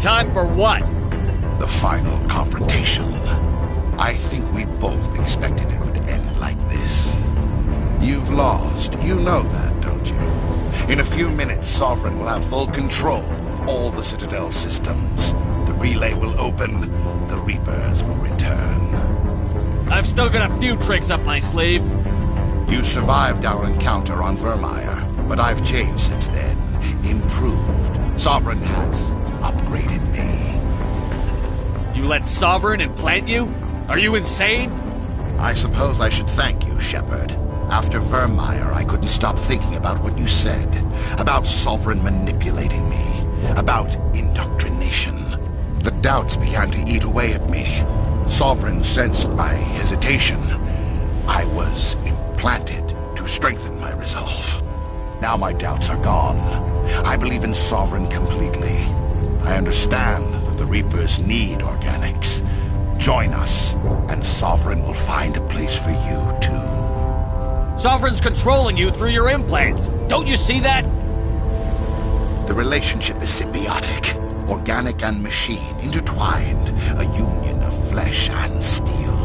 time for what? The final confrontation. I think we both expected it would end like this. You've lost. You know that, don't you? In a few minutes, Sovereign will have full control of all the Citadel systems. The relay will open. The Reapers will return. I've still got a few tricks up my sleeve. You survived our encounter on Vermeer, but I've changed since then. Improved. Sovereign has upgraded me. You let Sovereign implant you? Are you insane? I suppose I should thank you, Shepard. After Vermeer, I couldn't stop thinking about what you said. About Sovereign manipulating me. About indoctrination. The doubts began to eat away at me. Sovereign sensed my hesitation. I was implanted to strengthen my resolve. Now my doubts are gone. I believe in Sovereign completely. I understand that the Reapers need organics. Join us, and Sovereign will find a place for you, too. Sovereign's controlling you through your implants. Don't you see that? The relationship is symbiotic. Organic and machine, intertwined. A union of flesh and steel.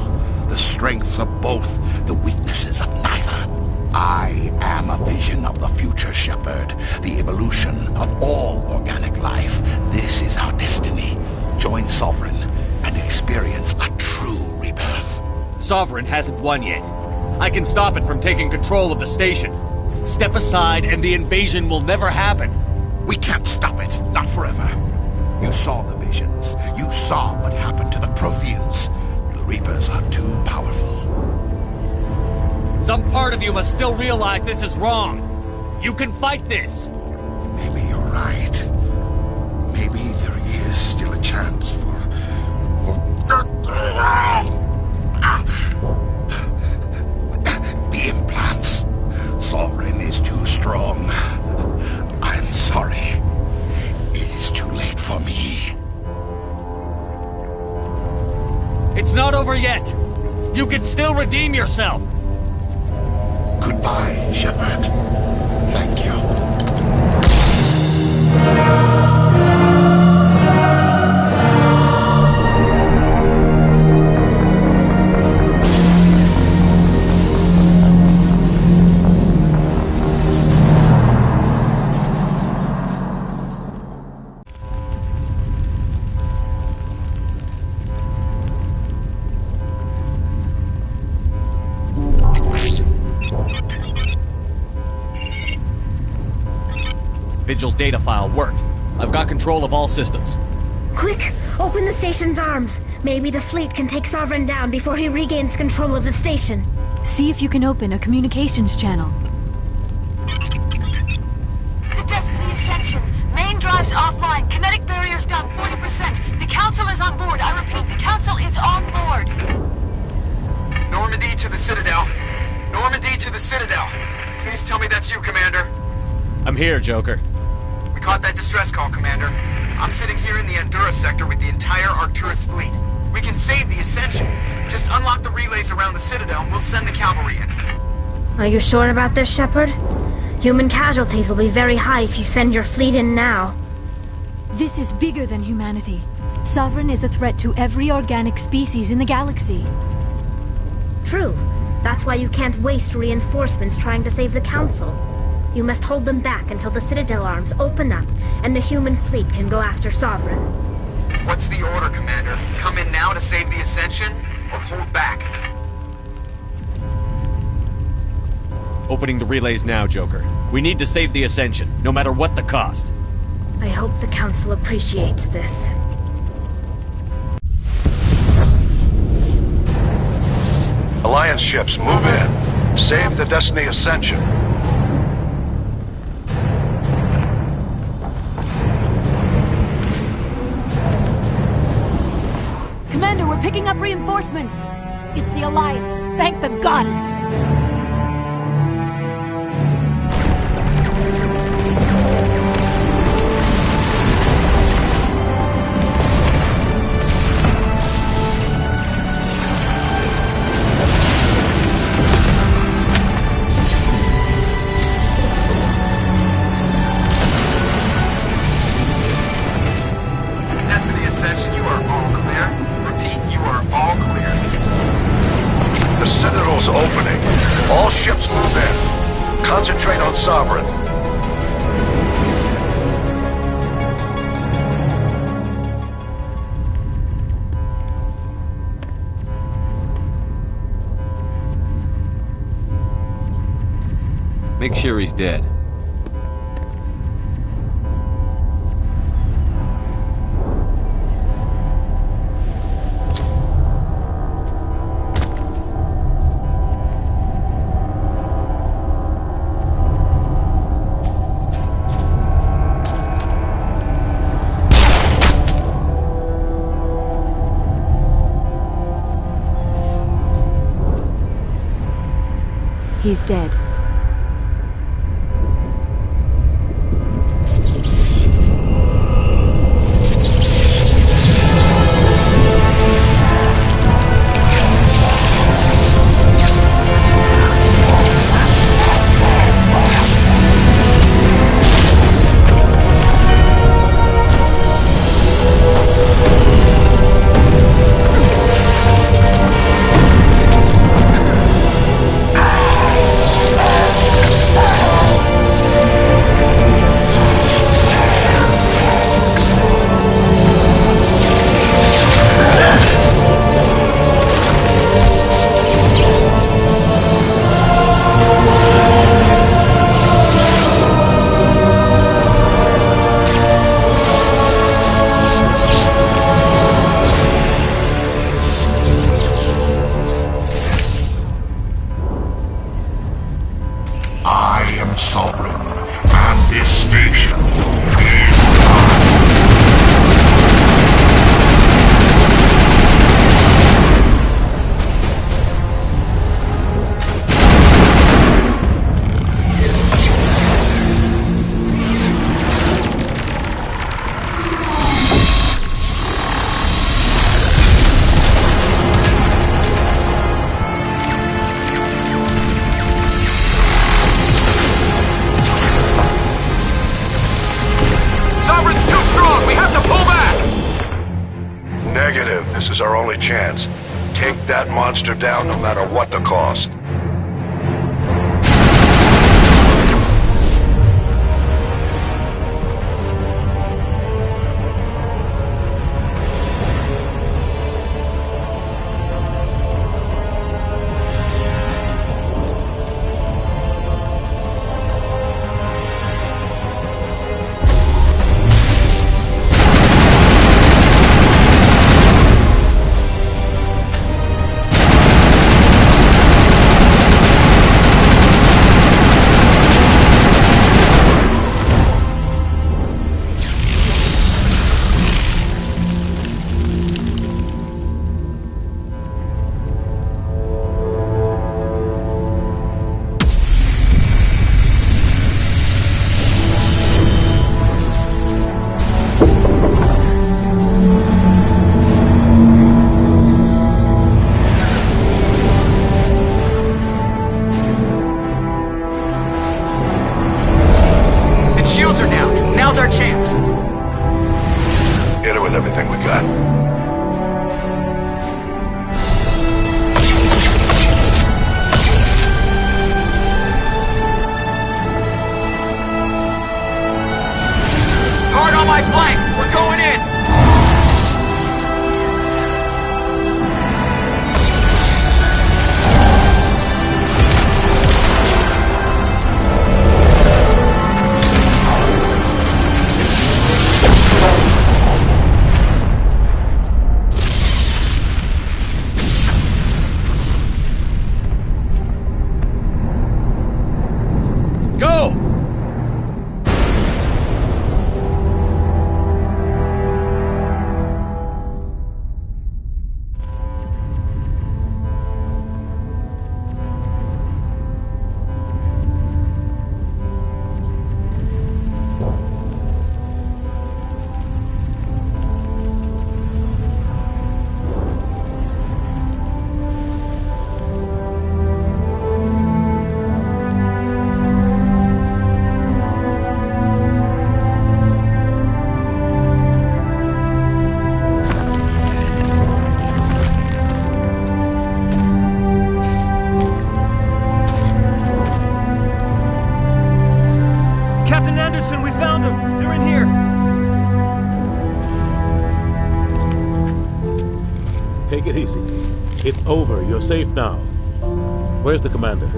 The strengths of both, the weaknesses of neither. I am a vision of the future, Shepard. The evolution of all organic life. This is our destiny. Join Sovereign and experience a true rebirth. Sovereign hasn't won yet. I can stop it from taking control of the station. Step aside and the invasion will never happen. We can't stop it. Not forever. You saw the visions. You saw what happened to the Protheans. The Reapers are too powerful. Some part of you must still realize this is wrong. You can fight this. Maybe you're right. Maybe there is still a chance for... The implants. Sovereign is too strong. I'm sorry. It is too late for me. It's not over yet. You can still redeem yourself. Goodbye, Shepard. Thank you. Vigil's data file worked. I've got control of all systems. Quick! Open the station's arms. Maybe the fleet can take Sovereign down before he regains control of the station. See if you can open a communications channel. The Destiny Ascension. Main drives offline. Kinetic barriers down 40%. The Council is on board. I repeat, the Council is on board. Normandy to the Citadel. Normandy to the Citadel. Please tell me that's you, Commander. I'm here, Joker. We caught that distress call, Commander. I'm sitting here in the Endura sector with the entire Arcturus fleet. We can save the Ascension. Just unlock the relays around the Citadel and we'll send the cavalry in. Are you sure about this, Shepard? Human casualties will be very high if you send your fleet in now. This is bigger than humanity. Sovereign is a threat to every organic species in the galaxy. True. That's why you can't waste reinforcements trying to save the Council. You must hold them back until the Citadel arms open up and the human fleet can go after Sovereign. What's the order, Commander? Come in now to save the Ascension, or hold back? Opening the relays now, Joker. We need to save the Ascension, no matter what the cost. I hope the Council appreciates this. Alliance ships, move in. Save the Destiny Ascension. Commander, we're picking up reinforcements. It's the Alliance. Thank the goddess. is opening. All ships move in. Concentrate on Sovereign. Make sure he's dead. He's dead. This is our only chance. Take that monster down no matter what the cost. found them! They're in here! Take it easy. It's over. You're safe now. Where's the commander?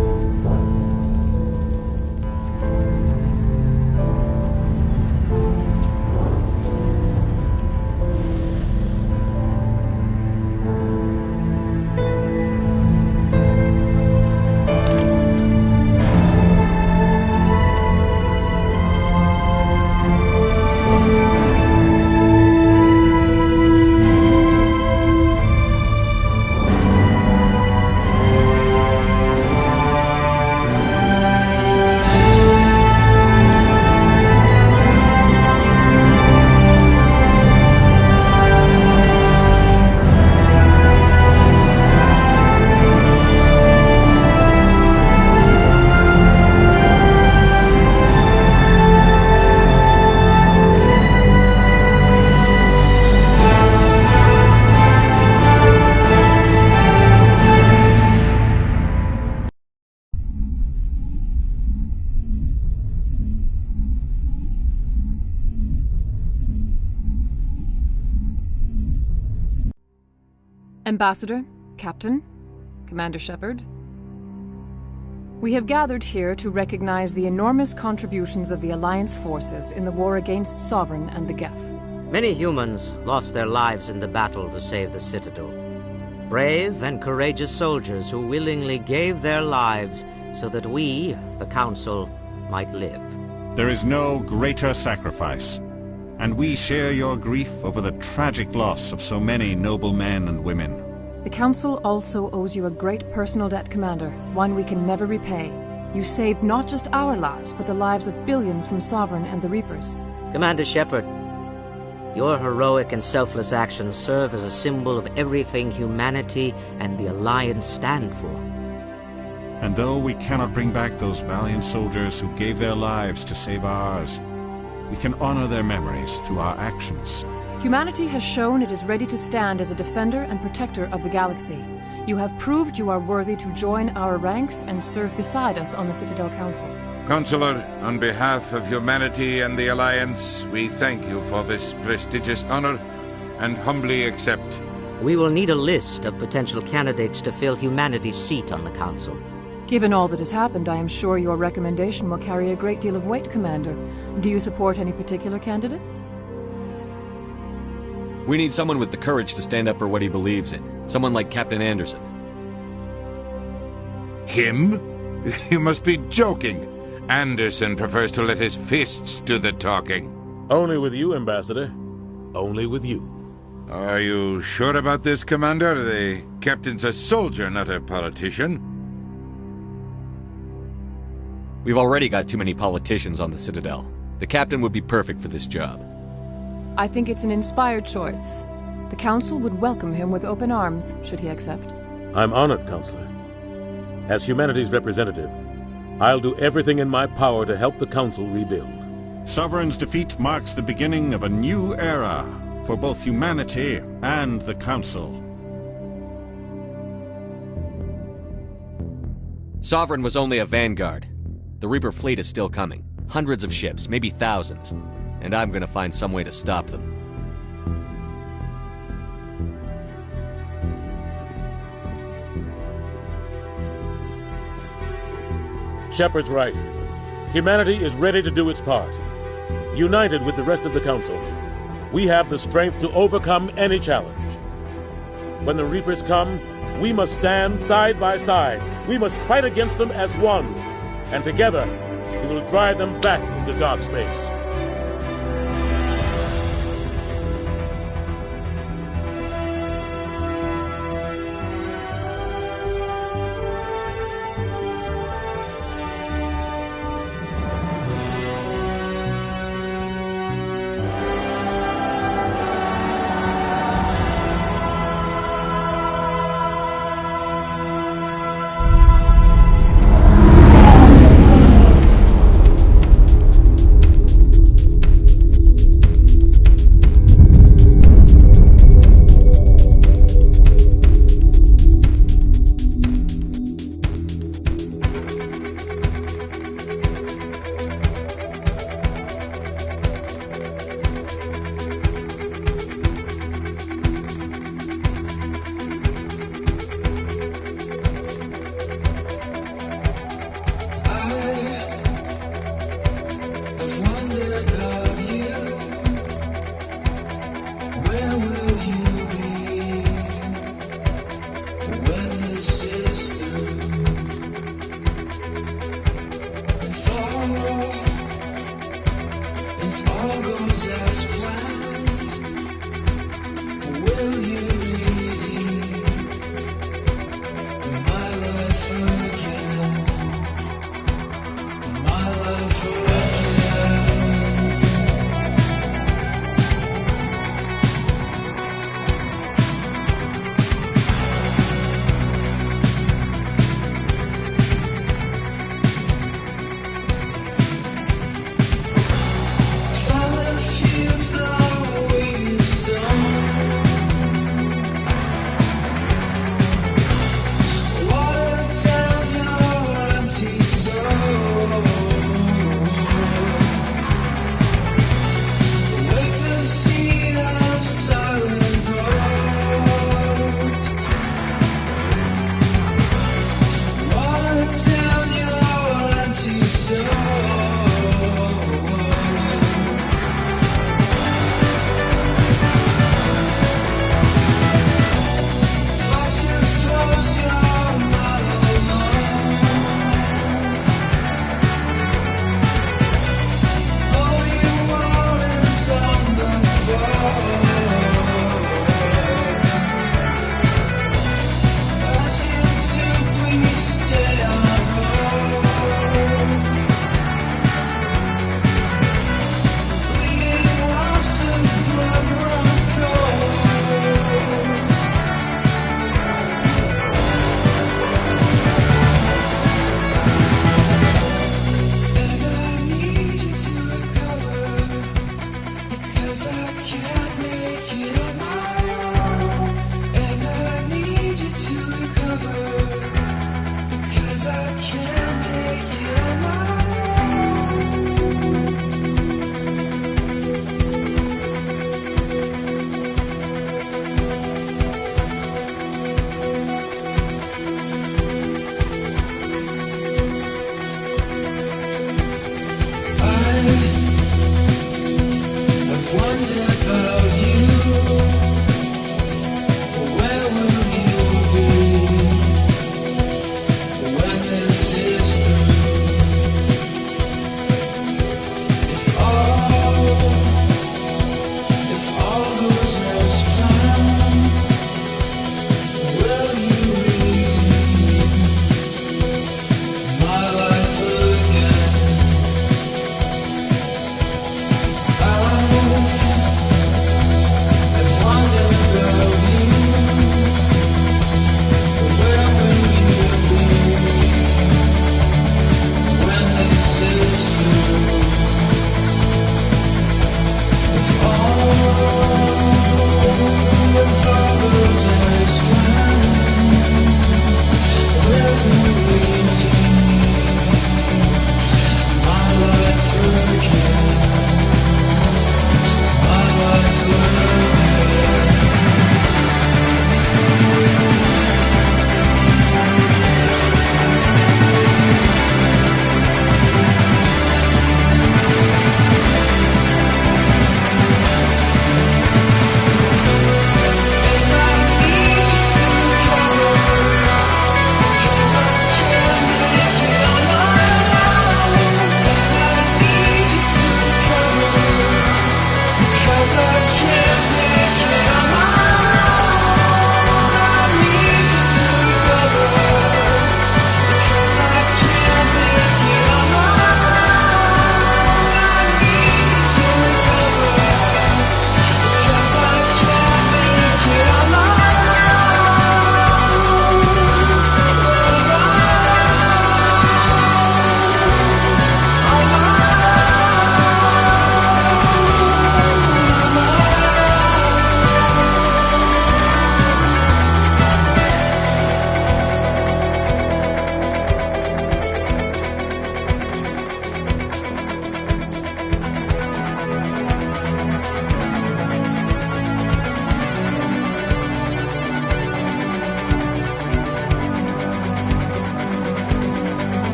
Ambassador, Captain, Commander Shepard. We have gathered here to recognize the enormous contributions of the Alliance forces in the war against Sovereign and the Geth. Many humans lost their lives in the battle to save the Citadel. Brave and courageous soldiers who willingly gave their lives so that we, the Council, might live. There is no greater sacrifice, and we share your grief over the tragic loss of so many noble men and women. The Council also owes you a great personal debt, Commander, one we can never repay. You saved not just our lives, but the lives of billions from Sovereign and the Reapers. Commander Shepard, your heroic and selfless actions serve as a symbol of everything humanity and the Alliance stand for. And though we cannot bring back those valiant soldiers who gave their lives to save ours, we can honor their memories through our actions. Humanity has shown it is ready to stand as a defender and protector of the galaxy. You have proved you are worthy to join our ranks and serve beside us on the Citadel Council. Consular, on behalf of humanity and the Alliance, we thank you for this prestigious honor and humbly accept. We will need a list of potential candidates to fill humanity's seat on the Council. Given all that has happened, I am sure your recommendation will carry a great deal of weight, Commander. Do you support any particular candidate? We need someone with the courage to stand up for what he believes in. Someone like Captain Anderson. Him? You must be joking. Anderson prefers to let his fists do the talking. Only with you, Ambassador. Only with you. Are you sure about this, Commander? The captain's a soldier, not a politician. We've already got too many politicians on the Citadel. The captain would be perfect for this job. I think it's an inspired choice. The Council would welcome him with open arms, should he accept. I'm honored, Counselor. As humanity's representative, I'll do everything in my power to help the Council rebuild. Sovereign's defeat marks the beginning of a new era for both humanity and the Council. Sovereign was only a vanguard. The Reaper fleet is still coming. Hundreds of ships, maybe thousands. And I'm gonna find some way to stop them. Shepard's right. Humanity is ready to do its part. United with the rest of the Council, we have the strength to overcome any challenge. When the Reapers come, we must stand side by side. We must fight against them as one. And together, we will drive them back into dark space.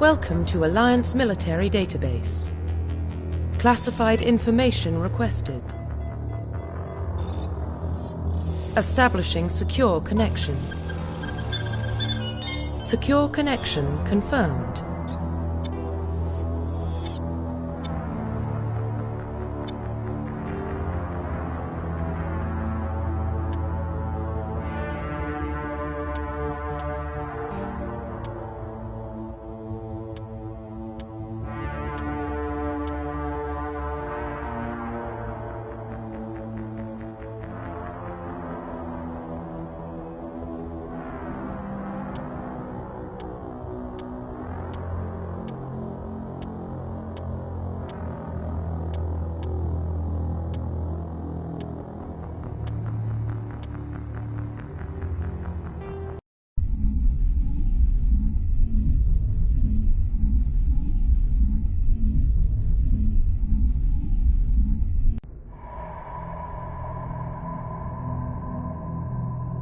Welcome to Alliance Military Database. Classified information requested. Establishing secure connection. Secure connection confirmed.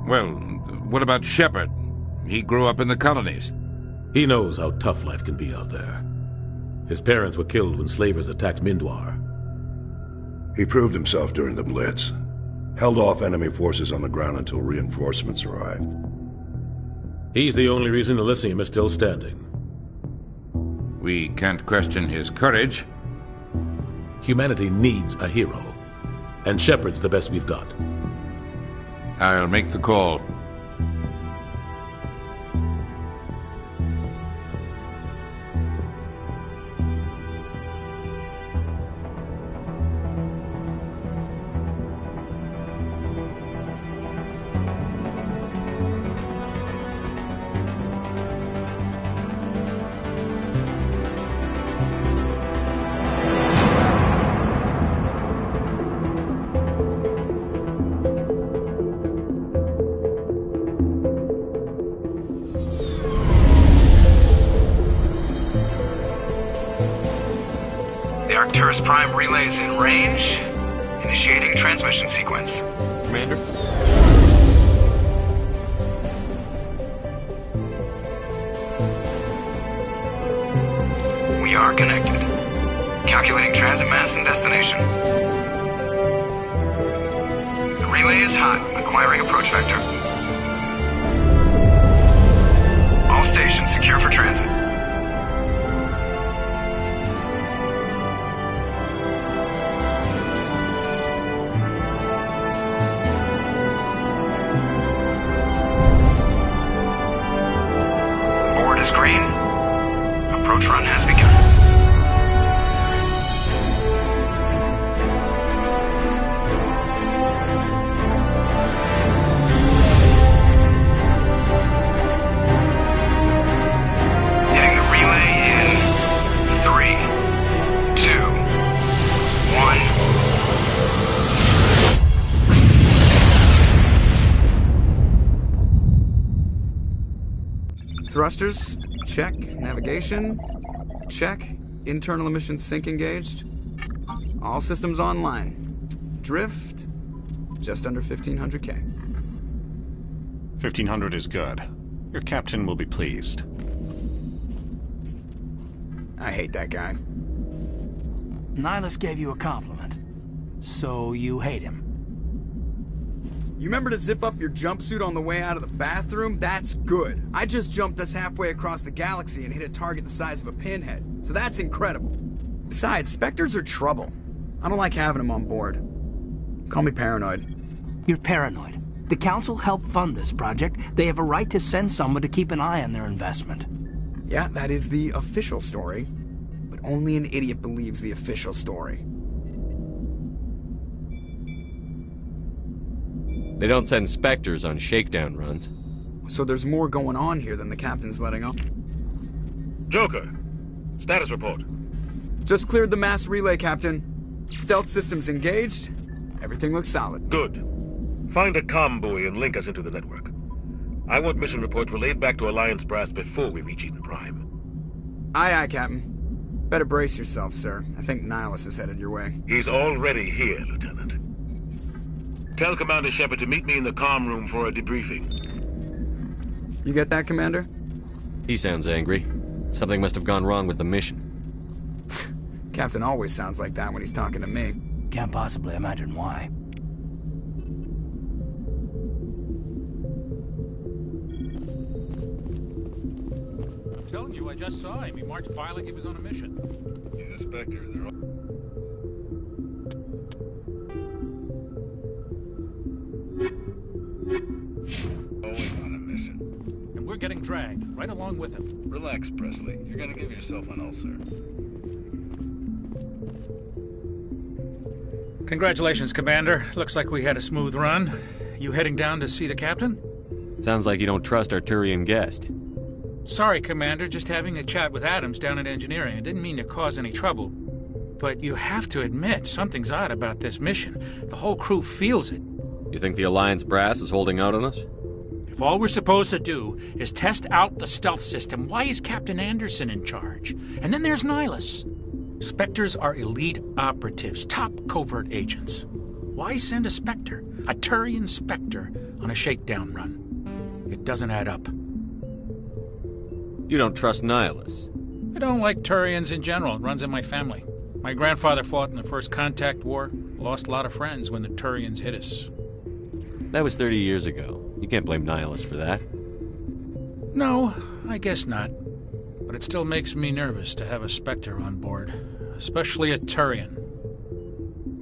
Well, what about Shepard? He grew up in the colonies. He knows how tough life can be out there. His parents were killed when slavers attacked Mindwar. He proved himself during the Blitz. Held off enemy forces on the ground until reinforcements arrived. He's the only reason Elysium is still standing. We can't question his courage. Humanity needs a hero. And Shepard's the best we've got. I'll make the call. Arcturus Prime relays in range. Initiating transmission sequence. Commander? We are connected. Calculating transit mass and destination. The relay is hot, acquiring approach vector. All stations secure for transit. Green. Approach run has begun. Hitting the relay in 3, 2, 1. Thrusters, check. Navigation, check. Internal emission sync engaged. All systems online. Drift, just under 1500K. 1500 is good. Your captain will be pleased. I hate that guy. Nihilus gave you a compliment. So you hate him. You remember to zip up your jumpsuit on the way out of the bathroom? That's good. I just jumped us halfway across the galaxy and hit a target the size of a pinhead. So that's incredible. Besides, Spectres are trouble. I don't like having them on board. Call me paranoid. You're paranoid. The Council helped fund this project. They have a right to send someone to keep an eye on their investment. Yeah, that is the official story. But only an idiot believes the official story. They don't send Spectres on shakedown runs. So there's more going on here than the captain's letting on. Joker, status report. Just cleared the mass relay, Captain. Stealth systems engaged. Everything looks solid. Good. Find a comm buoy and link us into the network. I want mission reports relayed back to Alliance brass before we reach Eden Prime. Aye, aye, Captain. Better brace yourself, sir. I think Nihilus is headed your way. He's already here, Lieutenant. Tell Commander Shepard to meet me in the comm room for a debriefing. You get that, Commander? He sounds angry. Something must have gone wrong with the mission. Captain always sounds like that when he's talking to me. Can't possibly imagine why. I'm telling you, I just saw him. He marched by like he was on a mission. He's a Spectre. They're all... always on a mission. And we're getting dragged, right along with him. Relax, Presley. You're gonna give yourself an ulcer. Congratulations, Commander. Looks like we had a smooth run. You heading down to see the captain? Sounds like you don't trust our Turian guest. Sorry, Commander. Just having a chat with Adams down at engineering. I didn't mean to cause any trouble. But you have to admit, something's odd about this mission. The whole crew feels it. You think the Alliance brass is holding out on us? If all we're supposed to do is test out the stealth system, why is Captain Anderson in charge? And then there's Nihilus. Spectres are elite operatives, top covert agents. Why send a Spectre, a Turian Spectre, on a shakedown run? It doesn't add up. You don't trust Nihilus? I don't like Turians in general. It runs in my family. My grandfather fought in the First Contact War, lost a lot of friends when the Turians hit us. That was 30 years ago. You can't blame Nihilus for that. No, I guess not. But it still makes me nervous to have a Spectre on board, especially a Turian.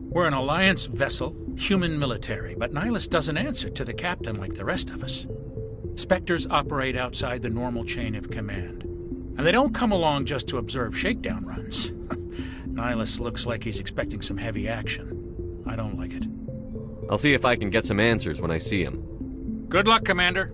We're an Alliance vessel, human military, but Nihilus doesn't answer to the captain like the rest of us. Spectres operate outside the normal chain of command. And they don't come along just to observe shakedown runs. Nihilus looks like he's expecting some heavy action. I don't like it. I'll see if I can get some answers when I see him. Good luck, Commander.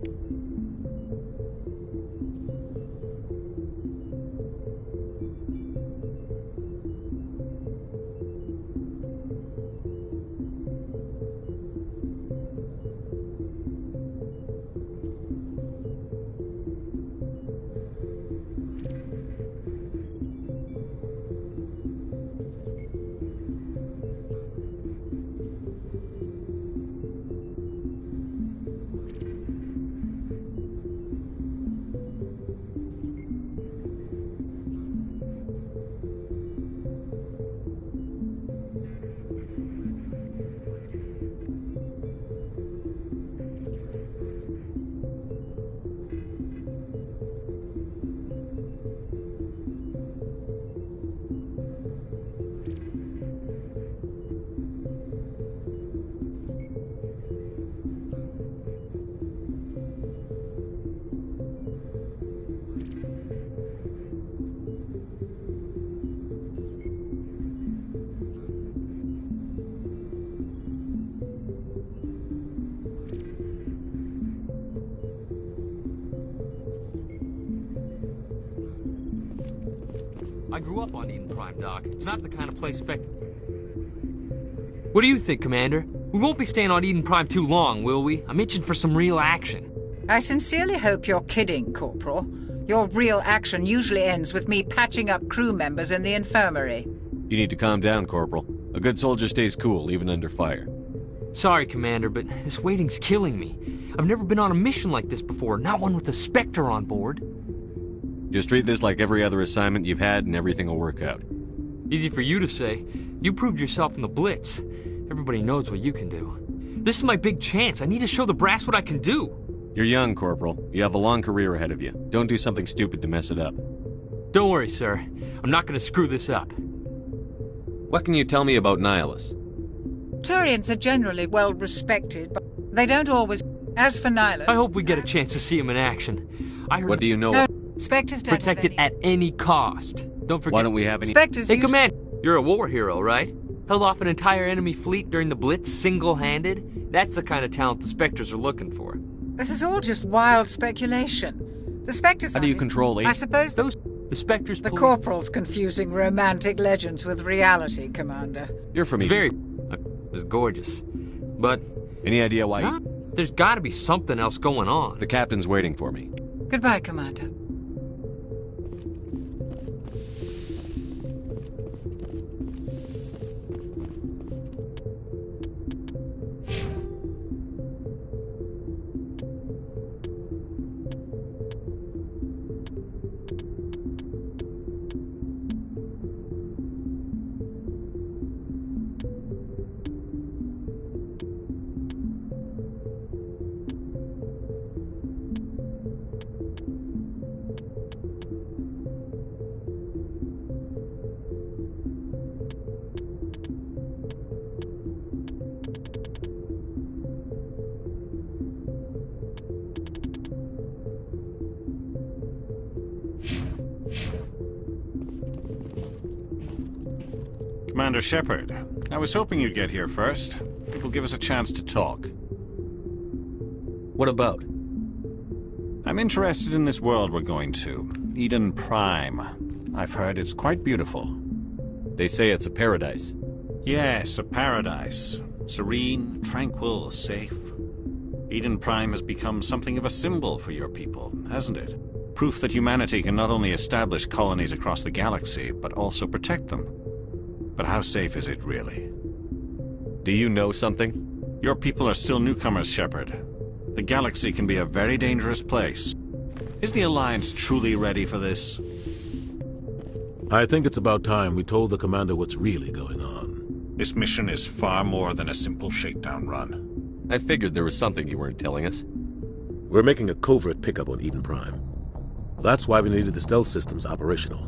I grew up on Eden Prime, Doc. It's not the kind of place What do you think, Commander? We won't be staying on Eden Prime too long, will we? I'm itching for some real action. I sincerely hope you're kidding, Corporal. Your real action usually ends with me patching up crew members in the infirmary. You need to calm down, Corporal. A good soldier stays cool, even under fire. Sorry, Commander, but this waiting's killing me. I've never been on a mission like this before, not one with a Spectre on board. Just treat this like every other assignment you've had and everything will work out. Easy for you to say. You proved yourself in the Blitz. Everybody knows what you can do. This is my big chance. I need to show the brass what I can do. You're young, Corporal. You have a long career ahead of you. Don't do something stupid to mess it up. Don't worry, sir. I'm not going to screw this up. What can you tell me about Nihilus? Turians are generally well respected, but they don't always... As for Nihilus... I hope we get a chance to see him in action. I heard... What do you know? Spectres don't protected at any cost. Don't forget... Why don't we have any... Spectres Hey, Commander, you're a war hero, right? Held off an entire enemy fleet during the Blitz single-handed? That's the kind of talent the Spectres are looking for. This is all just wild speculation. The Spectres... How do you control I suppose the Spectres... The Corporal's confusing romantic legends with reality, Commander. You're from... It's very... It was gorgeous. But... Any idea why... There's gotta be something else going on. The captain's waiting for me. Goodbye, Commander. Commander Shepard. I was hoping you'd get here first. It will give us a chance to talk. What about? I'm interested in this world we're going to. Eden Prime. I've heard it's quite beautiful. They say it's a paradise. Yes, a paradise. Serene, tranquil, safe. Eden Prime has become something of a symbol for your people, hasn't it? Proof that humanity can not only establish colonies across the galaxy, but also protect them. But how safe is it, really? Do you know something? Your people are still newcomers, Shepard. The galaxy can be a very dangerous place. Is the Alliance truly ready for this? I think it's about time we told the Commander what's really going on. This mission is far more than a simple shakedown run. I figured there was something you weren't telling us. We're making a covert pickup on Eden Prime. That's why we needed the stealth systems operational.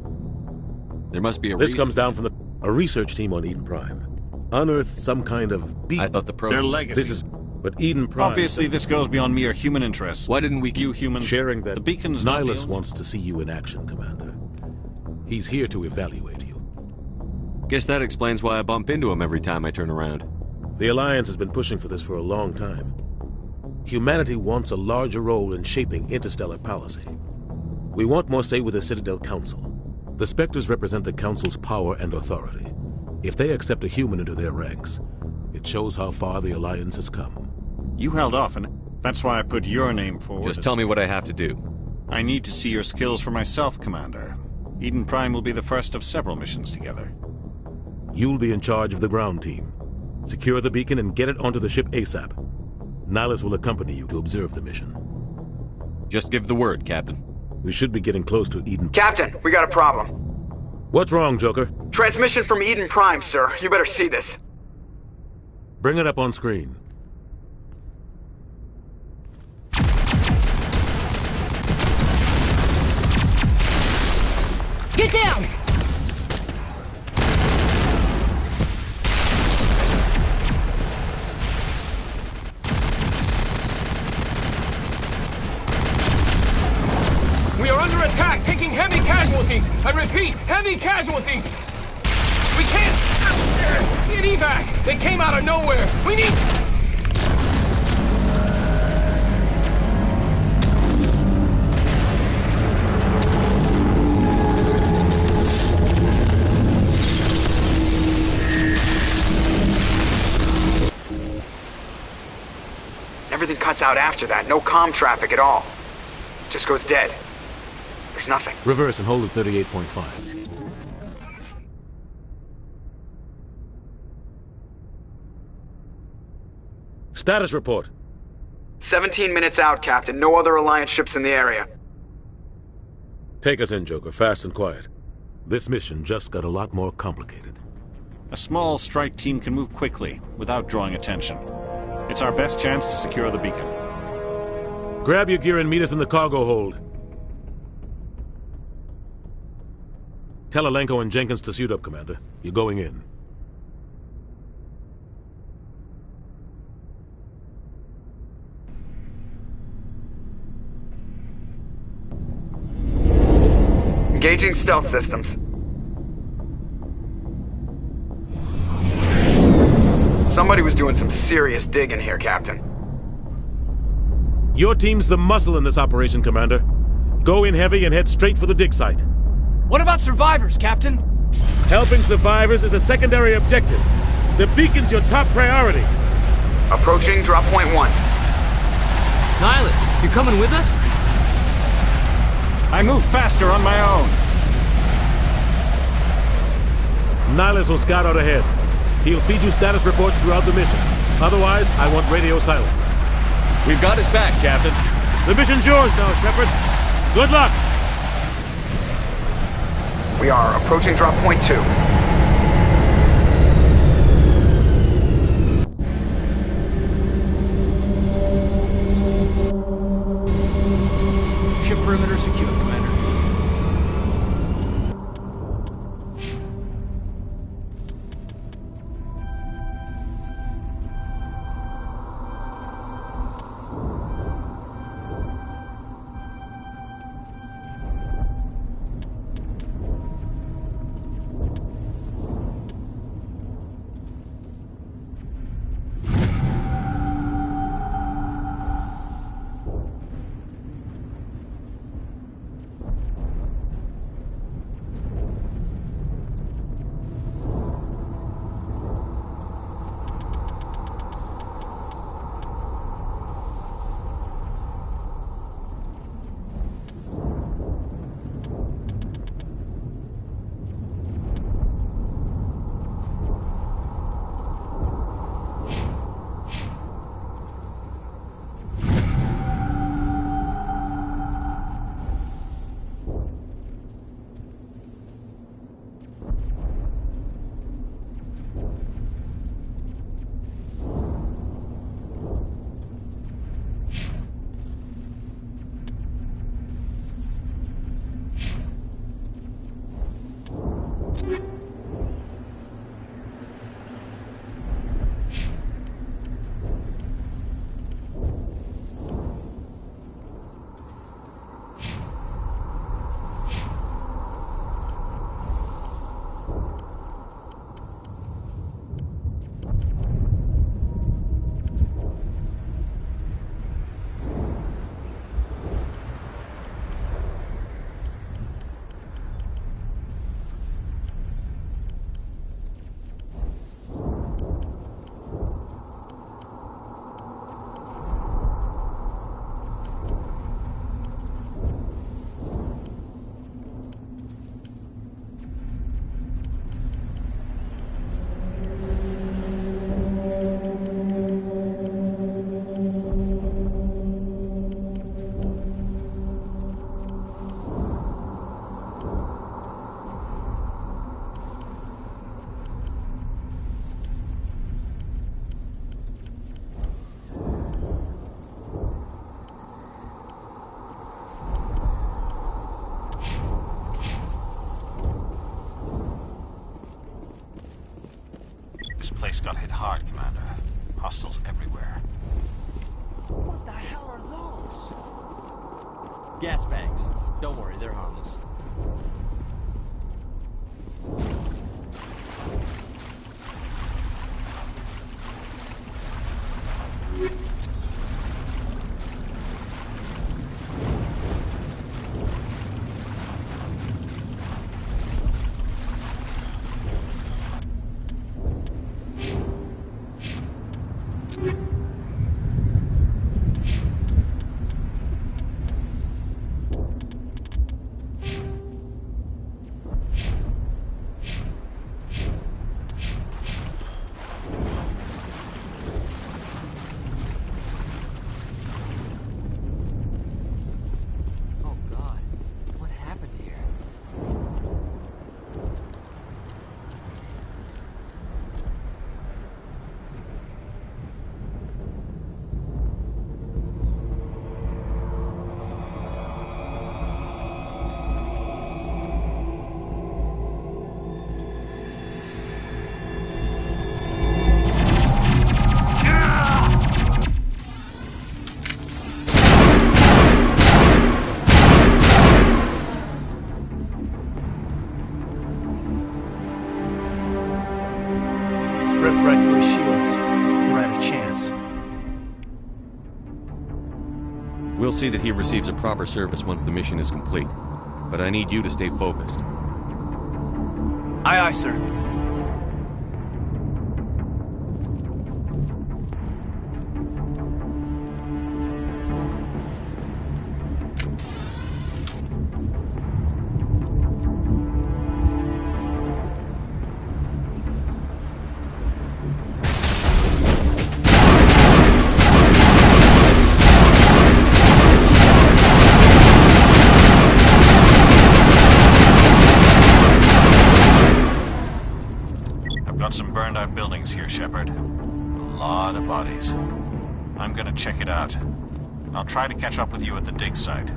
There must be a This comes down from a research team on Eden Prime. Unearthed some kind of beacon. I thought the Their legacy. But Eden Prime... Obviously, this goes beyond mere human interests. Why didn't we... You humans... Sharing that... The beacon's Nihilus wants to see you in action, Commander. He's here to evaluate you. Guess that explains why I bump into him every time I turn around. The Alliance has been pushing for this for a long time. Humanity wants a larger role in shaping interstellar policy. We want more say with the Citadel Council. The Spectres represent the Council's power and authority. If they accept a human into their ranks, it shows how far the Alliance has come. You held off, and that's why I put your name forward. Just tell me what I have to do. I need to see your skills for myself, Commander. Eden Prime will be the first of several missions together. You'll be in charge of the ground team. Secure the beacon and get it onto the ship ASAP. Nihilus will accompany you to observe the mission. Just give the word, Captain. We should be getting close to Eden. Captain, we got a problem. What's wrong, Joker? Transmission from Eden Prime, sir. You better see this. Bring it up on screen. Get down! We are under attack, taking heavy casualties. I repeat, heavy casualties. We can't get evac. They came out of nowhere. We need... Everything cuts out after that. No comm traffic at all. Just goes dead. There's nothing. Reverse and hold at 38.5. Status report. 17 minutes out, Captain. No other Alliance ships in the area. Take us in, Joker, fast and quiet. This mission just got a lot more complicated. A small strike team can move quickly, without drawing attention. It's our best chance to secure the beacon. Grab your gear and meet us in the cargo hold. Tell Alenko and Jenkins to suit up, Commander. You're going in. Engaging stealth systems. Somebody was doing some serious digging here, Captain. Your team's the muscle in this operation, Commander. Go in heavy and head straight for the dig site. What about survivors, Captain? Helping survivors is a secondary objective. The beacon's your top priority. Approaching drop point 1. Nihilus, you coming with us? I move faster on my own. Nihilus will scout out ahead. He'll feed you status reports throughout the mission. Otherwise, I want radio silence. We've got his back, Captain. The mission's yours now, Shepard. Good luck! We are approaching drop point 2. Ship perimeter secure, Commander. Gas bags. Don't worry, they're harmless. Right through his shields. We're at a chance. We'll see that he receives a proper service once the mission is complete. But I need you to stay focused. Aye, aye, sir. Some burned out buildings here, Shepard. A lot of bodies. I'm gonna check it out. I'll try to catch up with you at the dig site.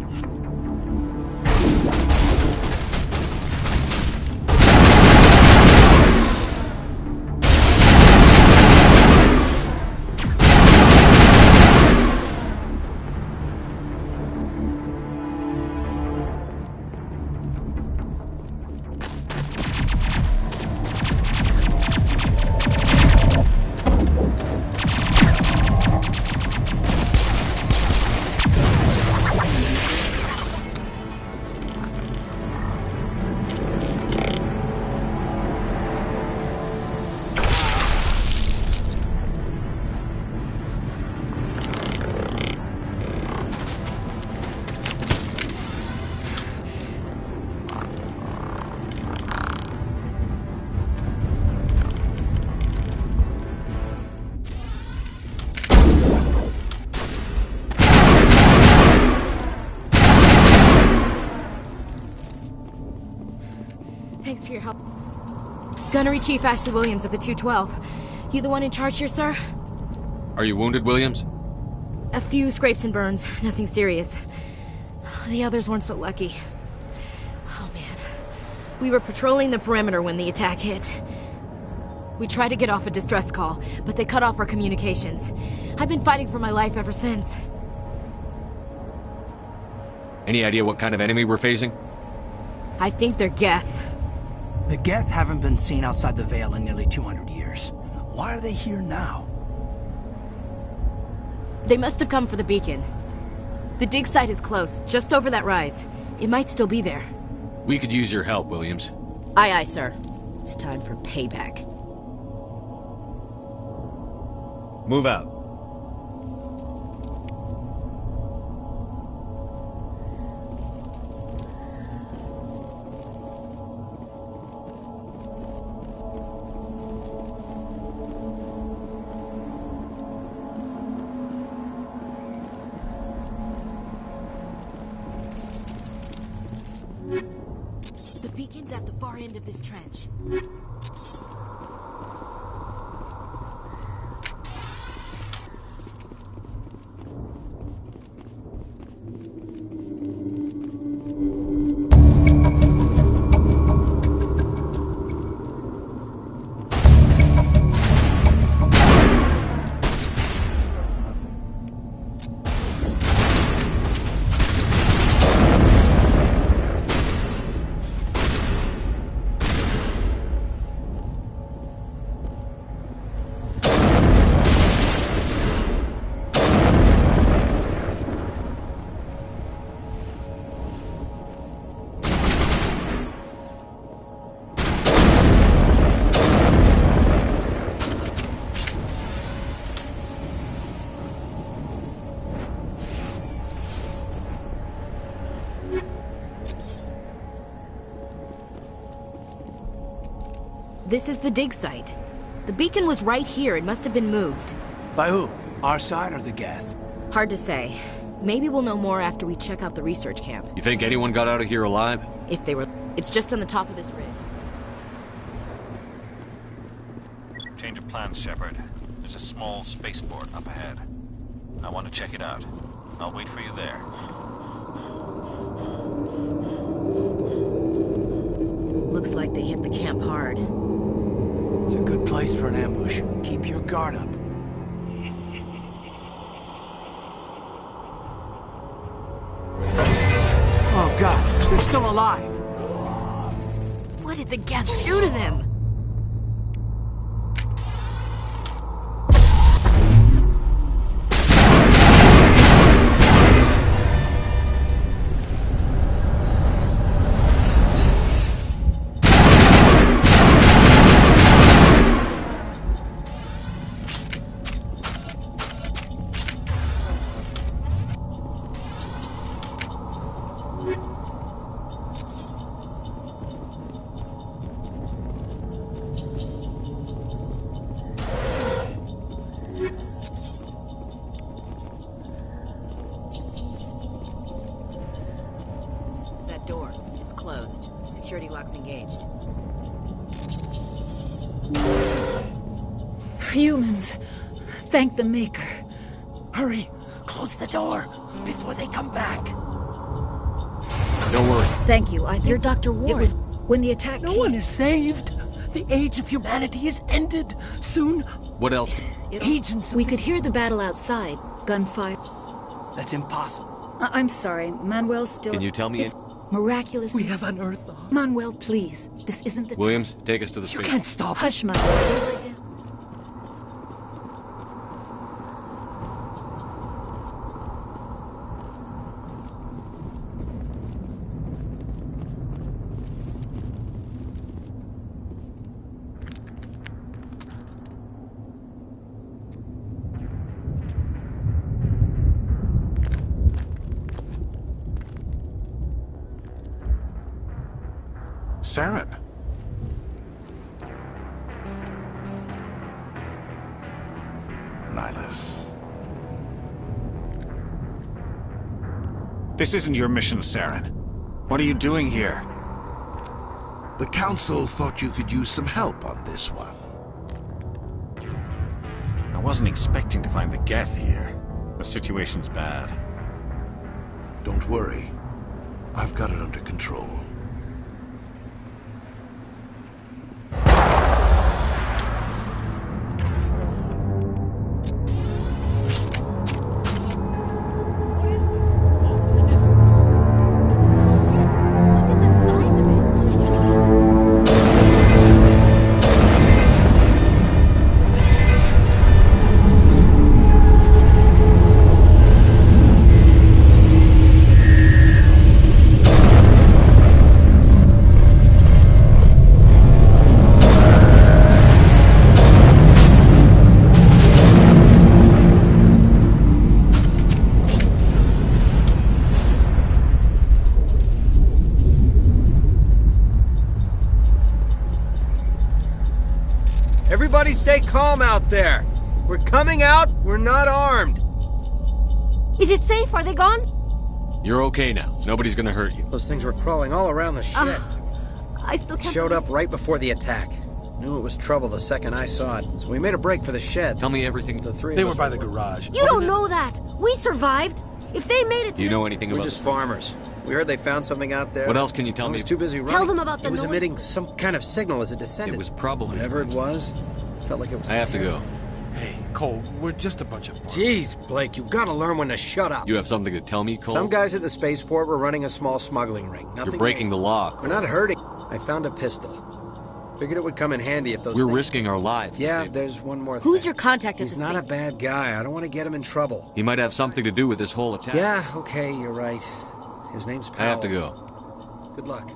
Thanks for your help. Gunnery Chief Ashley Williams of the 212. You the one in charge here, sir? Are you wounded, Williams? A few scrapes and burns, nothing serious. The others weren't so lucky. Oh man. We were patrolling the perimeter when the attack hit. We tried to get off a distress call, but they cut off our communications. I've been fighting for my life ever since. Any idea what kind of enemy we're facing? I think they're Geth. The Geth haven't been seen outside the Veil in nearly 200 years. Why are they here now? They must have come for the beacon. The dig site is close, just over that rise. It might still be there. We could use your help, Williams. Aye, aye, sir. It's time for payback. Move out. The beacon's at the far end of this trench. This is the dig site. The beacon was right here. It must have been moved. By who? Our side or the Geth? Hard to say. Maybe we'll know more after we check out the research camp. You think anyone got out of here alive? If they were... It's just on the top of this ridge. Change of plans, Shepard. There's a small spaceport up ahead. I want to check it out. I'll wait for you there. Looks like they hit the camp hard. It's a good place for an ambush. Keep your guard up. Oh God, they're still alive. What did the Geth do to them? Door. It's closed. Security lock's engaged. Humans. Thank the Maker. Hurry! Close the door before they come back. Don't worry. Thank you. You're Dr. Warren. It was when the attack No one is saved. The age of humanity is ended. Soon, What else? agents... We could hear the battle outside. Gunfire. That's impossible. I'm sorry. Manuel's still... Can you tell me? It's miraculous. We have unearthed... Manuel, please. This isn't the time. Williams, take us to the You space. can't stop. Hush, Manuel. Saren. Nihilus. This isn't your mission, Saren. What are you doing here? The Council thought you could use some help on this one. I wasn't expecting to find the Geth here. The situation's bad. Don't worry. I've got it under control. Everybody stay calm out there. We're coming out, we're not armed. Is it safe? Are they gone? You're okay now. Nobody's gonna hurt you. Those things were crawling all around the shed. I still can't... Showed up right before the attack. Knew it was trouble the second I saw it, so we made a break for the shed. Tell me everything. The three They of were us by the garage. You don't know that. We survived. If they made it to Do you know anything We're about just farmers. We heard they found something out there. What else can you tell I me? was too busy running. Tell them about the It was noise. emitting some kind of signal as it descended. It was probably... Whatever it was, felt like it was... I have to go. Hey, Cole, we're just a bunch of farmers. Jeez, Blake, you gotta learn when to shut up. You have something to tell me, Cole? Some guys at the spaceport were running a small smuggling ring. Nothing You're breaking the law, Cole. We're not hurting. I found a pistol. Figured it would come in handy if those We're things... risking our lives. Yeah, there's one more thing. Who's your contact at He's the not a space? bad guy. I don't want to get him in trouble. He might have something to do with this whole attack. Yeah, okay, you're right. His name's Powell. I have to go. Good luck.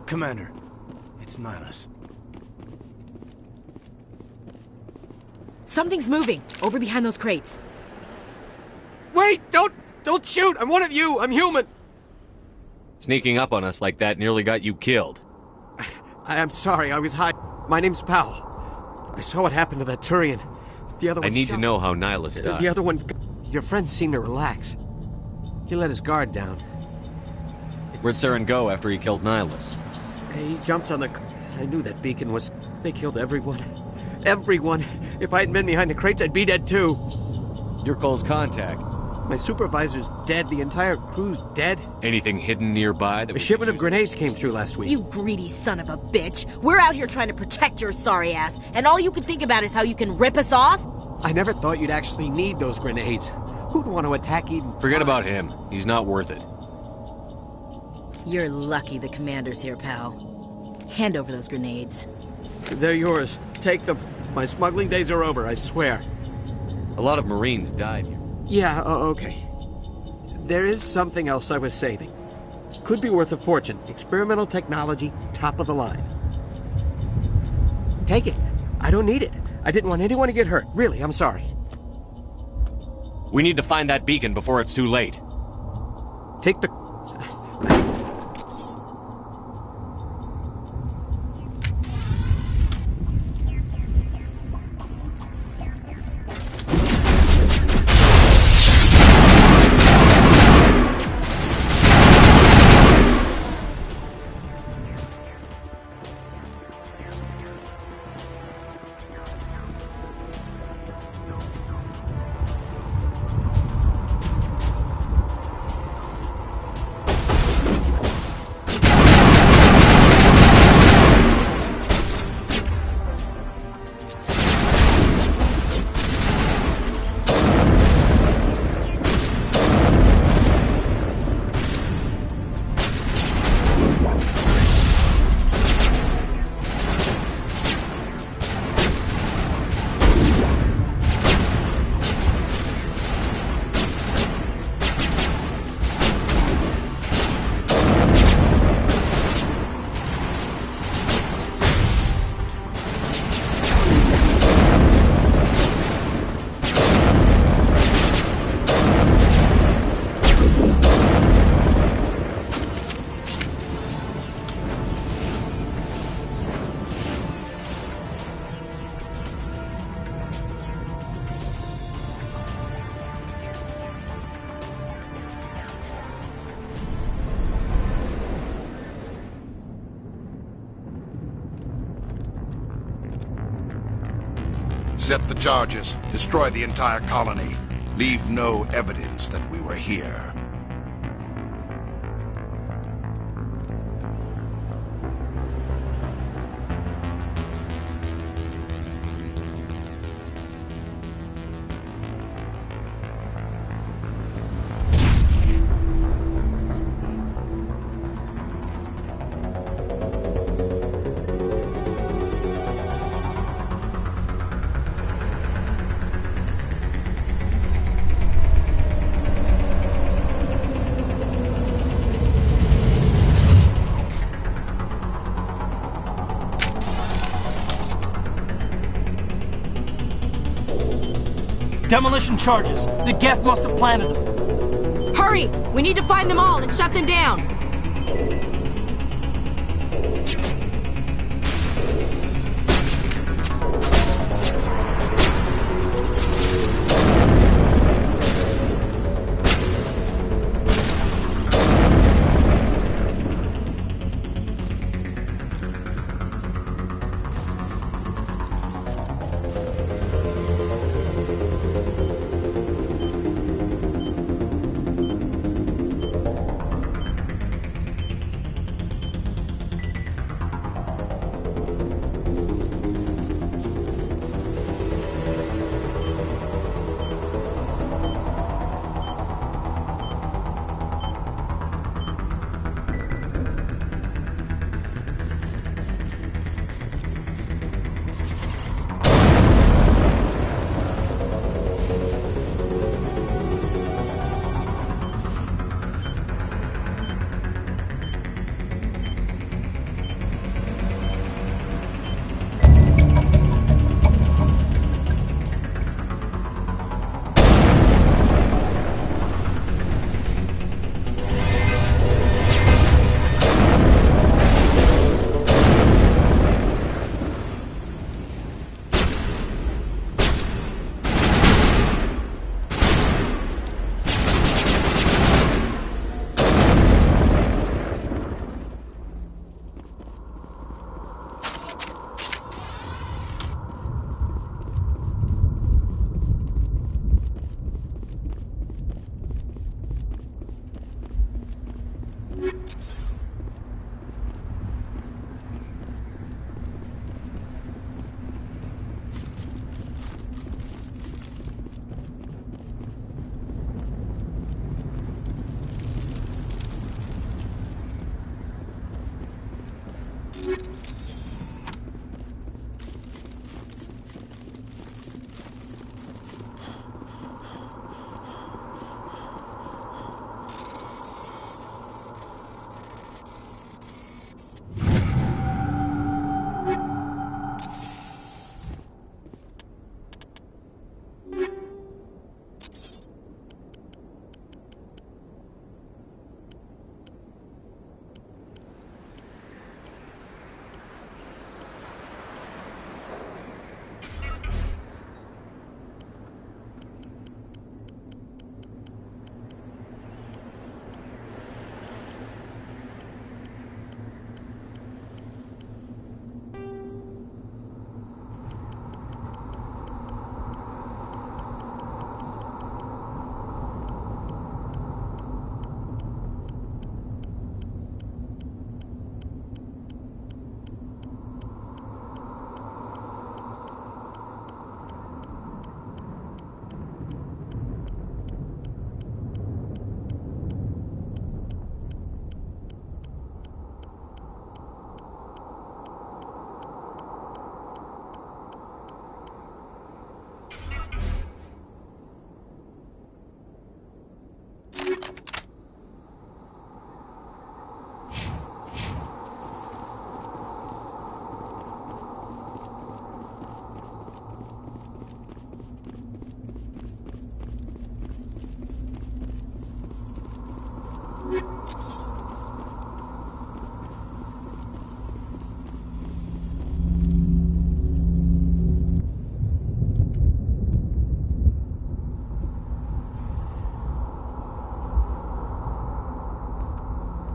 Commander, it's Nihilus. Something's moving, over behind those crates. Wait! Don't shoot! I'm one of you! I'm human! Sneaking up on us like that nearly got you killed. I'm sorry, I was high. My name's Powell. I saw what happened to that Turian. The other one I need to know how Nihilus died. The other one... Your friend seemed to relax. He let his guard down. Where'd Saren go after he killed Nihilus? He jumped on the... I knew that beacon was... They killed everyone. Everyone! If I hadn't been behind the crates, I'd be dead too. You're Cole's contact. My supervisor's dead. The entire crew's dead. Anything hidden nearby? A shipment of grenades came through last week. You greedy son of a bitch! We're out here trying to protect your sorry ass, and all you can think about is how you can rip us off? I never thought you'd actually need those grenades. Who'd want to attack Eden? Forget about him. He's not worth it. You're lucky the commander's here, pal. Hand over those grenades. They're yours. Take them. My smuggling days are over, I swear. A lot of Marines died here. Yeah, okay. There is something else I was saving. Could be worth a fortune. Experimental technology, top of the line. Take it. I don't need it. I didn't want anyone to get hurt. Really, I'm sorry. We need to find that beacon before it's too late. Take the... Set the charges. Destroy the entire colony. Leave no evidence that we were here. Demolition charges. The Geth must have planted them. Hurry! We need to find them all and shut them down!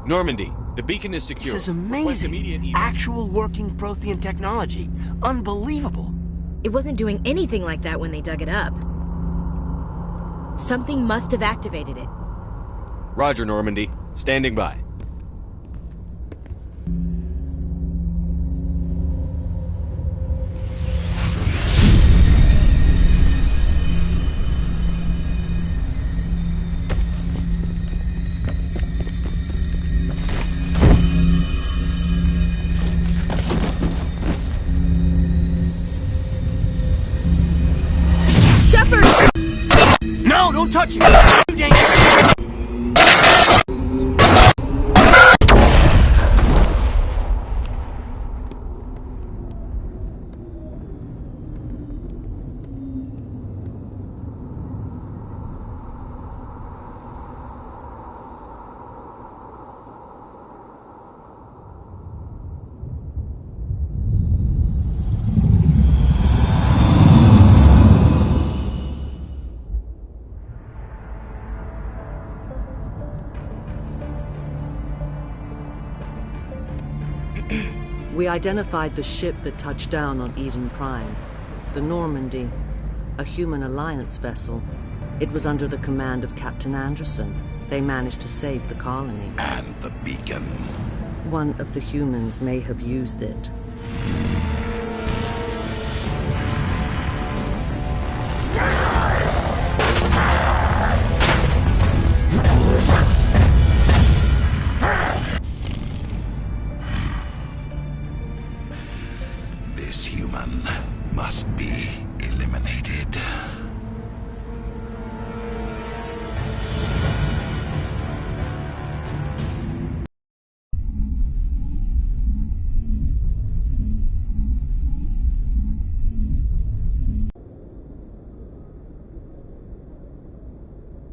Normandy, the beacon is secure. This is amazing. Actual working Prothean technology. Unbelievable. It wasn't doing anything like that when they dug it up. Something must have activated it. Roger, Normandy. Standing by. No, don't touch it! We identified the ship that touched down on Eden Prime. The Normandy. A human alliance vessel. It was under the command of Captain Anderson. They managed to save the colony. And the beacon. One of the humans may have used it. This human must be eliminated.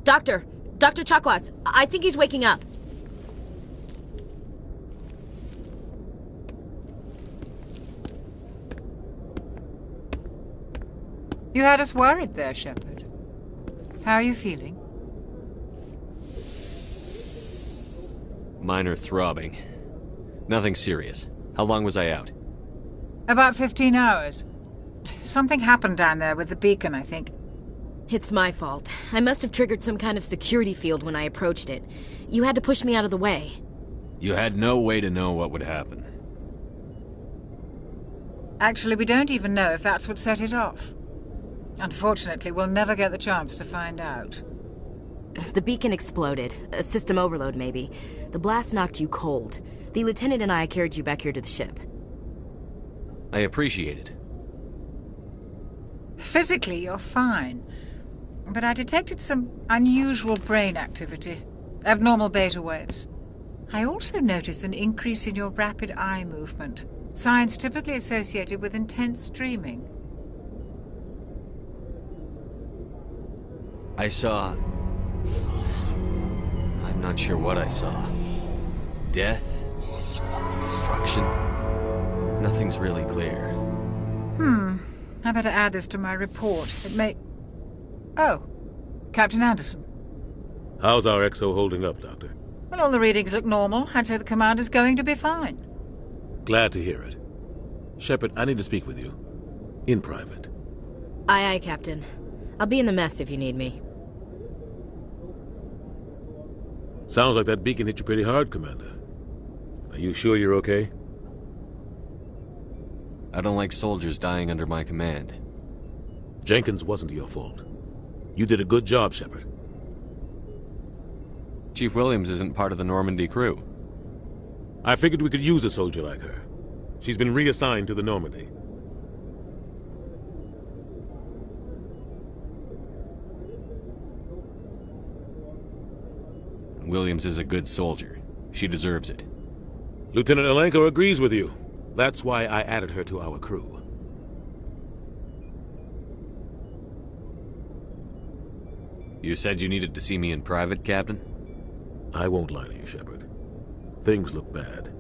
Dr. Chakwas, I think he's waking up. You had us worried there, Shepard. How are you feeling? Minor throbbing. Nothing serious. How long was I out? About 15 hours. Something happened down there with the beacon, I think. It's my fault. I must have triggered some kind of security field when I approached it. You had to push me out of the way. You had no way to know what would happen. Actually, we don't even know if that's what set it off. Unfortunately, we'll never get the chance to find out. The beacon exploded. A system overload, maybe. The blast knocked you cold. The lieutenant and I carried you back here to the ship. I appreciate it. Physically, you're fine. But I detected some unusual brain activity. Abnormal beta waves. I also noticed an increase in your rapid eye movement. Signs typically associated with intense dreaming. I saw... I'm not sure what I saw. Death? Destruction? Nothing's really clear. I better add this to my report. It may... Oh, Captain Anderson. How's our XO holding up, Doctor? Well, all the readings look normal. I'd say the commander's going to be fine. Glad to hear it. Shepard, I need to speak with you. In private. Aye, aye, Captain. I'll be in the mess if you need me. Sounds like that beacon hit you pretty hard, Commander. Are you sure you're okay? I don't like soldiers dying under my command. Jenkins wasn't your fault. You did a good job, Shepard. Chief Williams isn't part of the Normandy crew. I figured we could use a soldier like her. She's been reassigned to the Normandy. Williams is a good soldier. She deserves it. Lieutenant Alenko agrees with you. That's why I added her to our crew. You said you needed to see me in private, Captain? I won't lie to you, Shepard. Things look bad.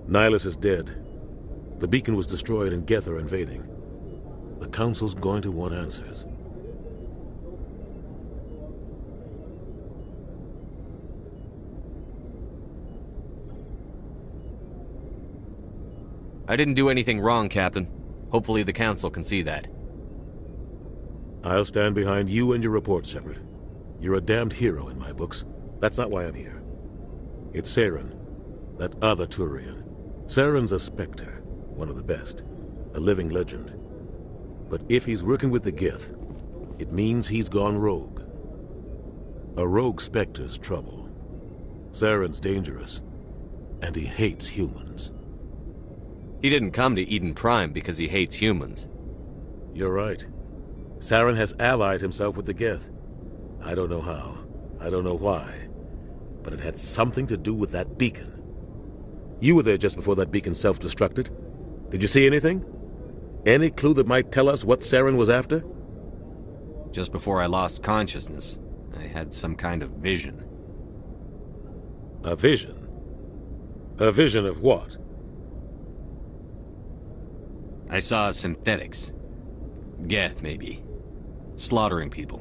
Nihilus is dead. The beacon was destroyed and Geth are invading. The Council's going to want answers. I didn't do anything wrong, Captain. Hopefully the Council can see that. I'll stand behind you and your report, Shepard. You're a damned hero in my books. That's not why I'm here. It's Saren, that other Turian. Saren's a Spectre, one of the best, a living legend. But if he's working with the Geth, it means he's gone rogue. A rogue Spectre's trouble. Saren's dangerous, and he hates humans. He didn't come to Eden Prime because he hates humans. You're right. Saren has allied himself with the Geth. I don't know how. I don't know why. But it had something to do with that beacon. You were there just before that beacon self-destructed. Did you see anything? Any clue that might tell us what Saren was after? Just before I lost consciousness, I had some kind of vision. A vision? A vision of what? I saw synthetics. Geth, maybe. Slaughtering people.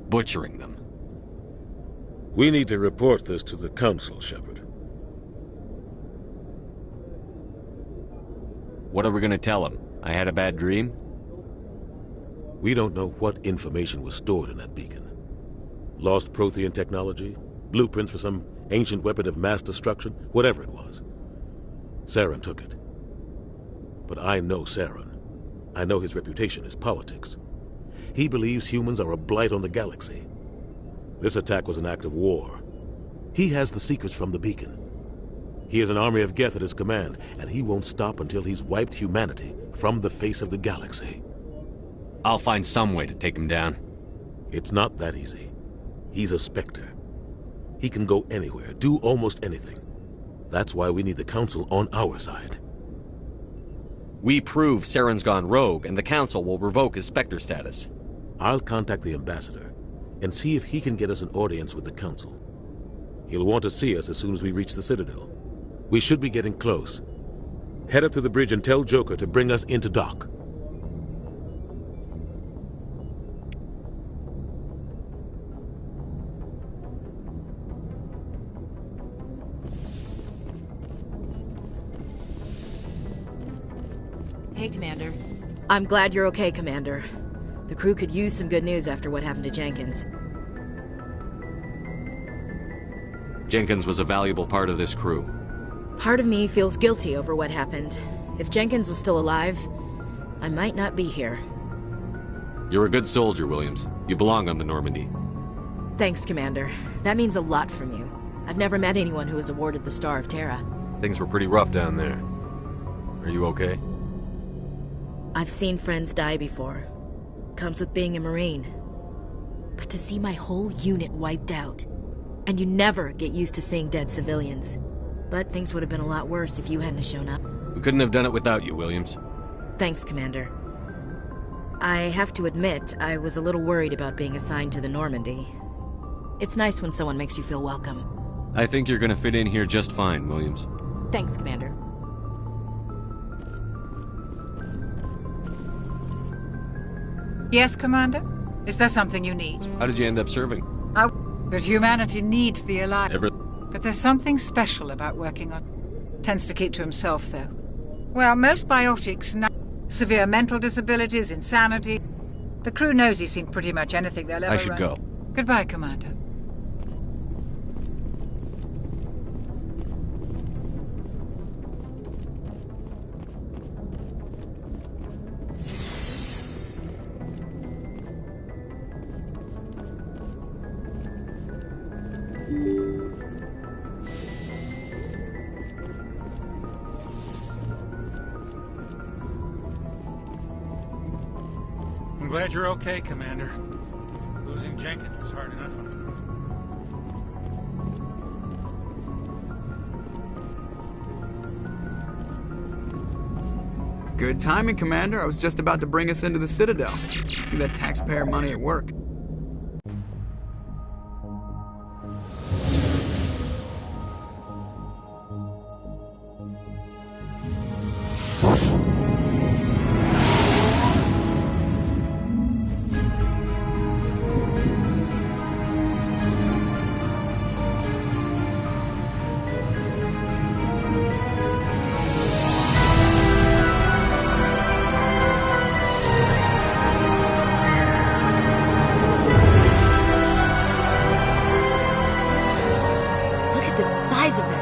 Butchering them. We need to report this to the Council, Shepard. What are we gonna tell him? I had a bad dream? We don't know what information was stored in that beacon. Lost Prothean technology? Blueprints for some ancient weapon of mass destruction? Whatever it was. Saren took it. But I know Saren. I know his reputation is politics. He believes humans are a blight on the galaxy. This attack was an act of war. He has the secrets from the beacon. He has an army of Geth at his command, and he won't stop until he's wiped humanity from the face of the galaxy. I'll find some way to take him down. It's not that easy. He's a Spectre. He can go anywhere, do almost anything. That's why we need the Council on our side. We prove Saren's gone rogue, and the Council will revoke his Spectre status. I'll contact the Ambassador and see if he can get us an audience with the Council. He'll want to see us as soon as we reach the Citadel. We should be getting close. Head up to the bridge and tell Joker to bring us into dock. Hey, Commander. I'm glad you're okay, Commander. The crew could use some good news after what happened to Jenkins. Jenkins was a valuable part of this crew. Part of me feels guilty over what happened. If Jenkins was still alive, I might not be here. You're a good soldier, Williams. You belong on the Normandy. Thanks, Commander. That means a lot from you. I've never met anyone who was awarded the Star of Terra. Things were pretty rough down there. Are you okay? I've seen friends die before. Comes with being a Marine. But to see my whole unit wiped out, and you never get used to seeing dead civilians. But things would have been a lot worse if you hadn't shown up. We couldn't have done it without you, Williams. Thanks, Commander. I have to admit, I was a little worried about being assigned to the Normandy. It's nice when someone makes you feel welcome. I think you're gonna fit in here just fine, Williams. Thanks, Commander. Yes, Commander? Is there something you need? How did you end up serving? But humanity needs the Alliance. Ever... But there's something special about working on... Tends to keep to himself, though. Well, most biotics... Severe mental disabilities, insanity... The crew knows he's seen pretty much anything they'll ever I should run. go. Goodbye, Commander. I'm glad you're okay, Commander. Losing Jenkins was hard enough on him. Good timing, Commander. I was just about to bring us into the Citadel. See that taxpayer money at work.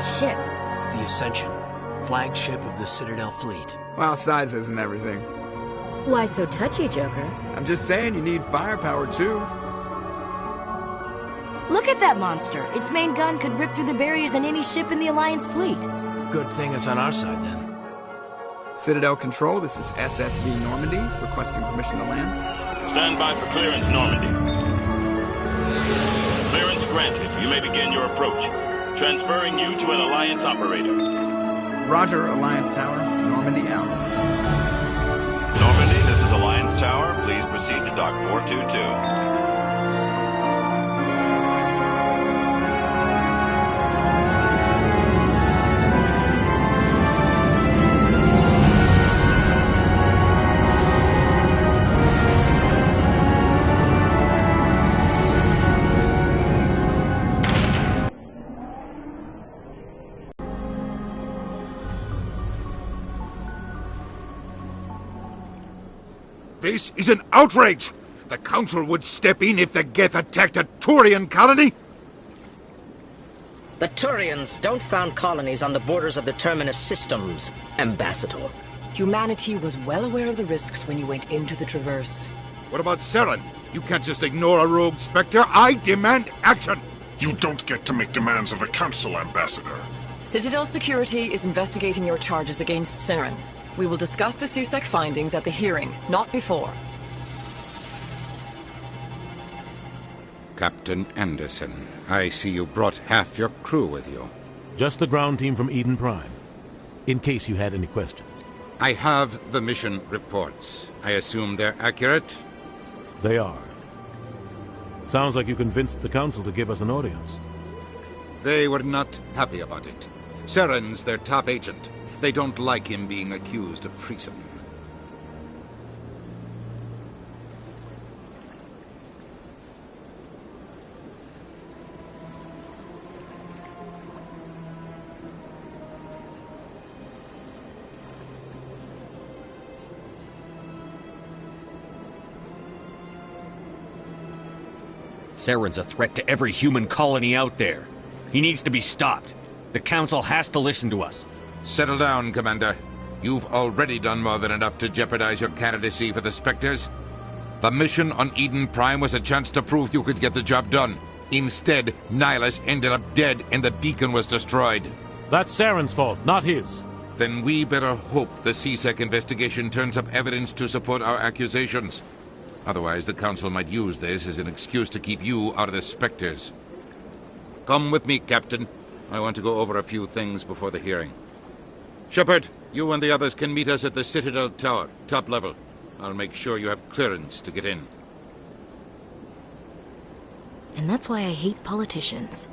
ship? The Ascension, flagship of the Citadel fleet. Well, size isn't everything. Why so touchy, Joker? I'm just saying you need firepower, too. Look at that monster. Its main gun could rip through the barriers in any ship in the Alliance fleet. Good thing it's on our side, then. Citadel Control, this is SSV Normandy, requesting permission to land. Stand by for clearance, Normandy. Clearance granted. You may begin your approach. Transferring you to an Alliance operator. Roger, Alliance Tower. Normandy out. Normandy, this is Alliance Tower. Please proceed to Dock 422. This is an outrage! The Council would step in if the Geth attacked a Turian colony? The Turians don't found colonies on the borders of the Terminus systems, Ambassador. Humanity was well aware of the risks when you went into the Traverse. What about Saren? You can't just ignore a rogue Spectre. I demand action! You don't get to make demands of the Council, Ambassador. Citadel Security is investigating your charges against Saren. We will discuss the CSEC findings at the hearing, not before. Captain Anderson, I see you brought half your crew with you. Just the ground team from Eden Prime, in case you had any questions. I have the mission reports. I assume they're accurate? They are. Sounds like you convinced the Council to give us an audience. They were not happy about it. Saren's their top agent. They don't like him being accused of treason. Saren's a threat to every human colony out there. He needs to be stopped. The Council has to listen to us. Settle down, Commander. You've already done more than enough to jeopardize your candidacy for the Spectres. The mission on Eden Prime was a chance to prove you could get the job done. Instead, Nihilus ended up dead and the beacon was destroyed. That's Saren's fault, not his. Then we better hope the CSEC investigation turns up evidence to support our accusations. Otherwise, the Council might use this as an excuse to keep you out of the Spectres. Come with me, Captain. I want to go over a few things before the hearing. Shepard, you and the others can meet us at the Citadel Tower, top level. I'll make sure you have clearance to get in. And that's why I hate politicians.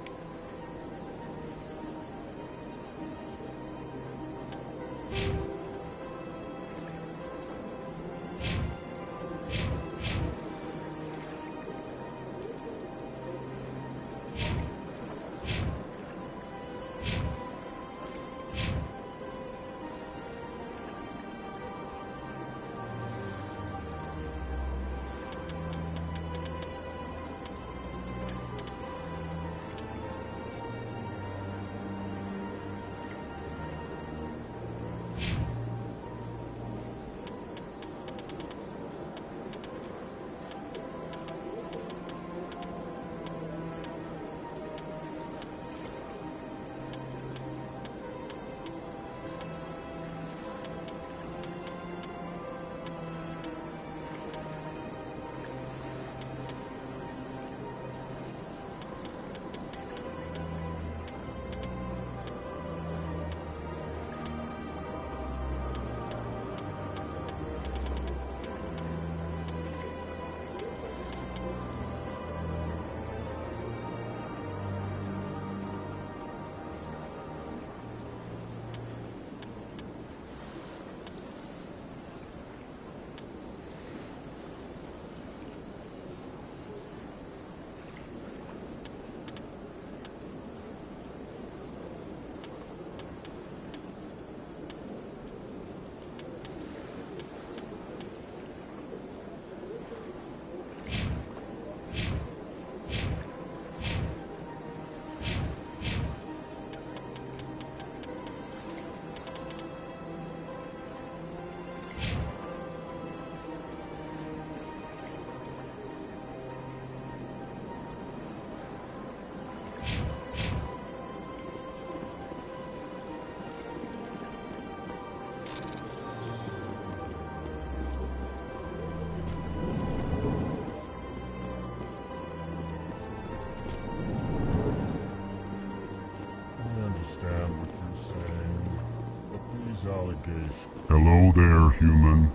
Hello there, human.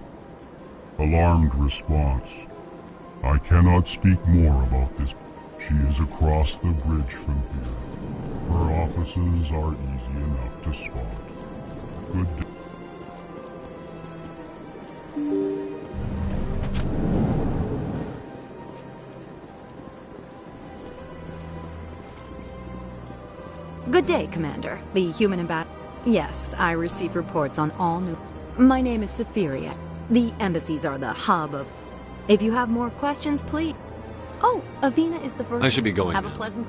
Alarmed response. I cannot speak more about this. She is across the bridge from here. Her offices are easy enough to spot. Good day. Good day, Commander. The human embassy. Yes, I receive reports on all new... My name is Saphiria. The embassies are the hub of... If you have more questions, please... Oh, Avina is the first... I should be going Have now. a pleasant...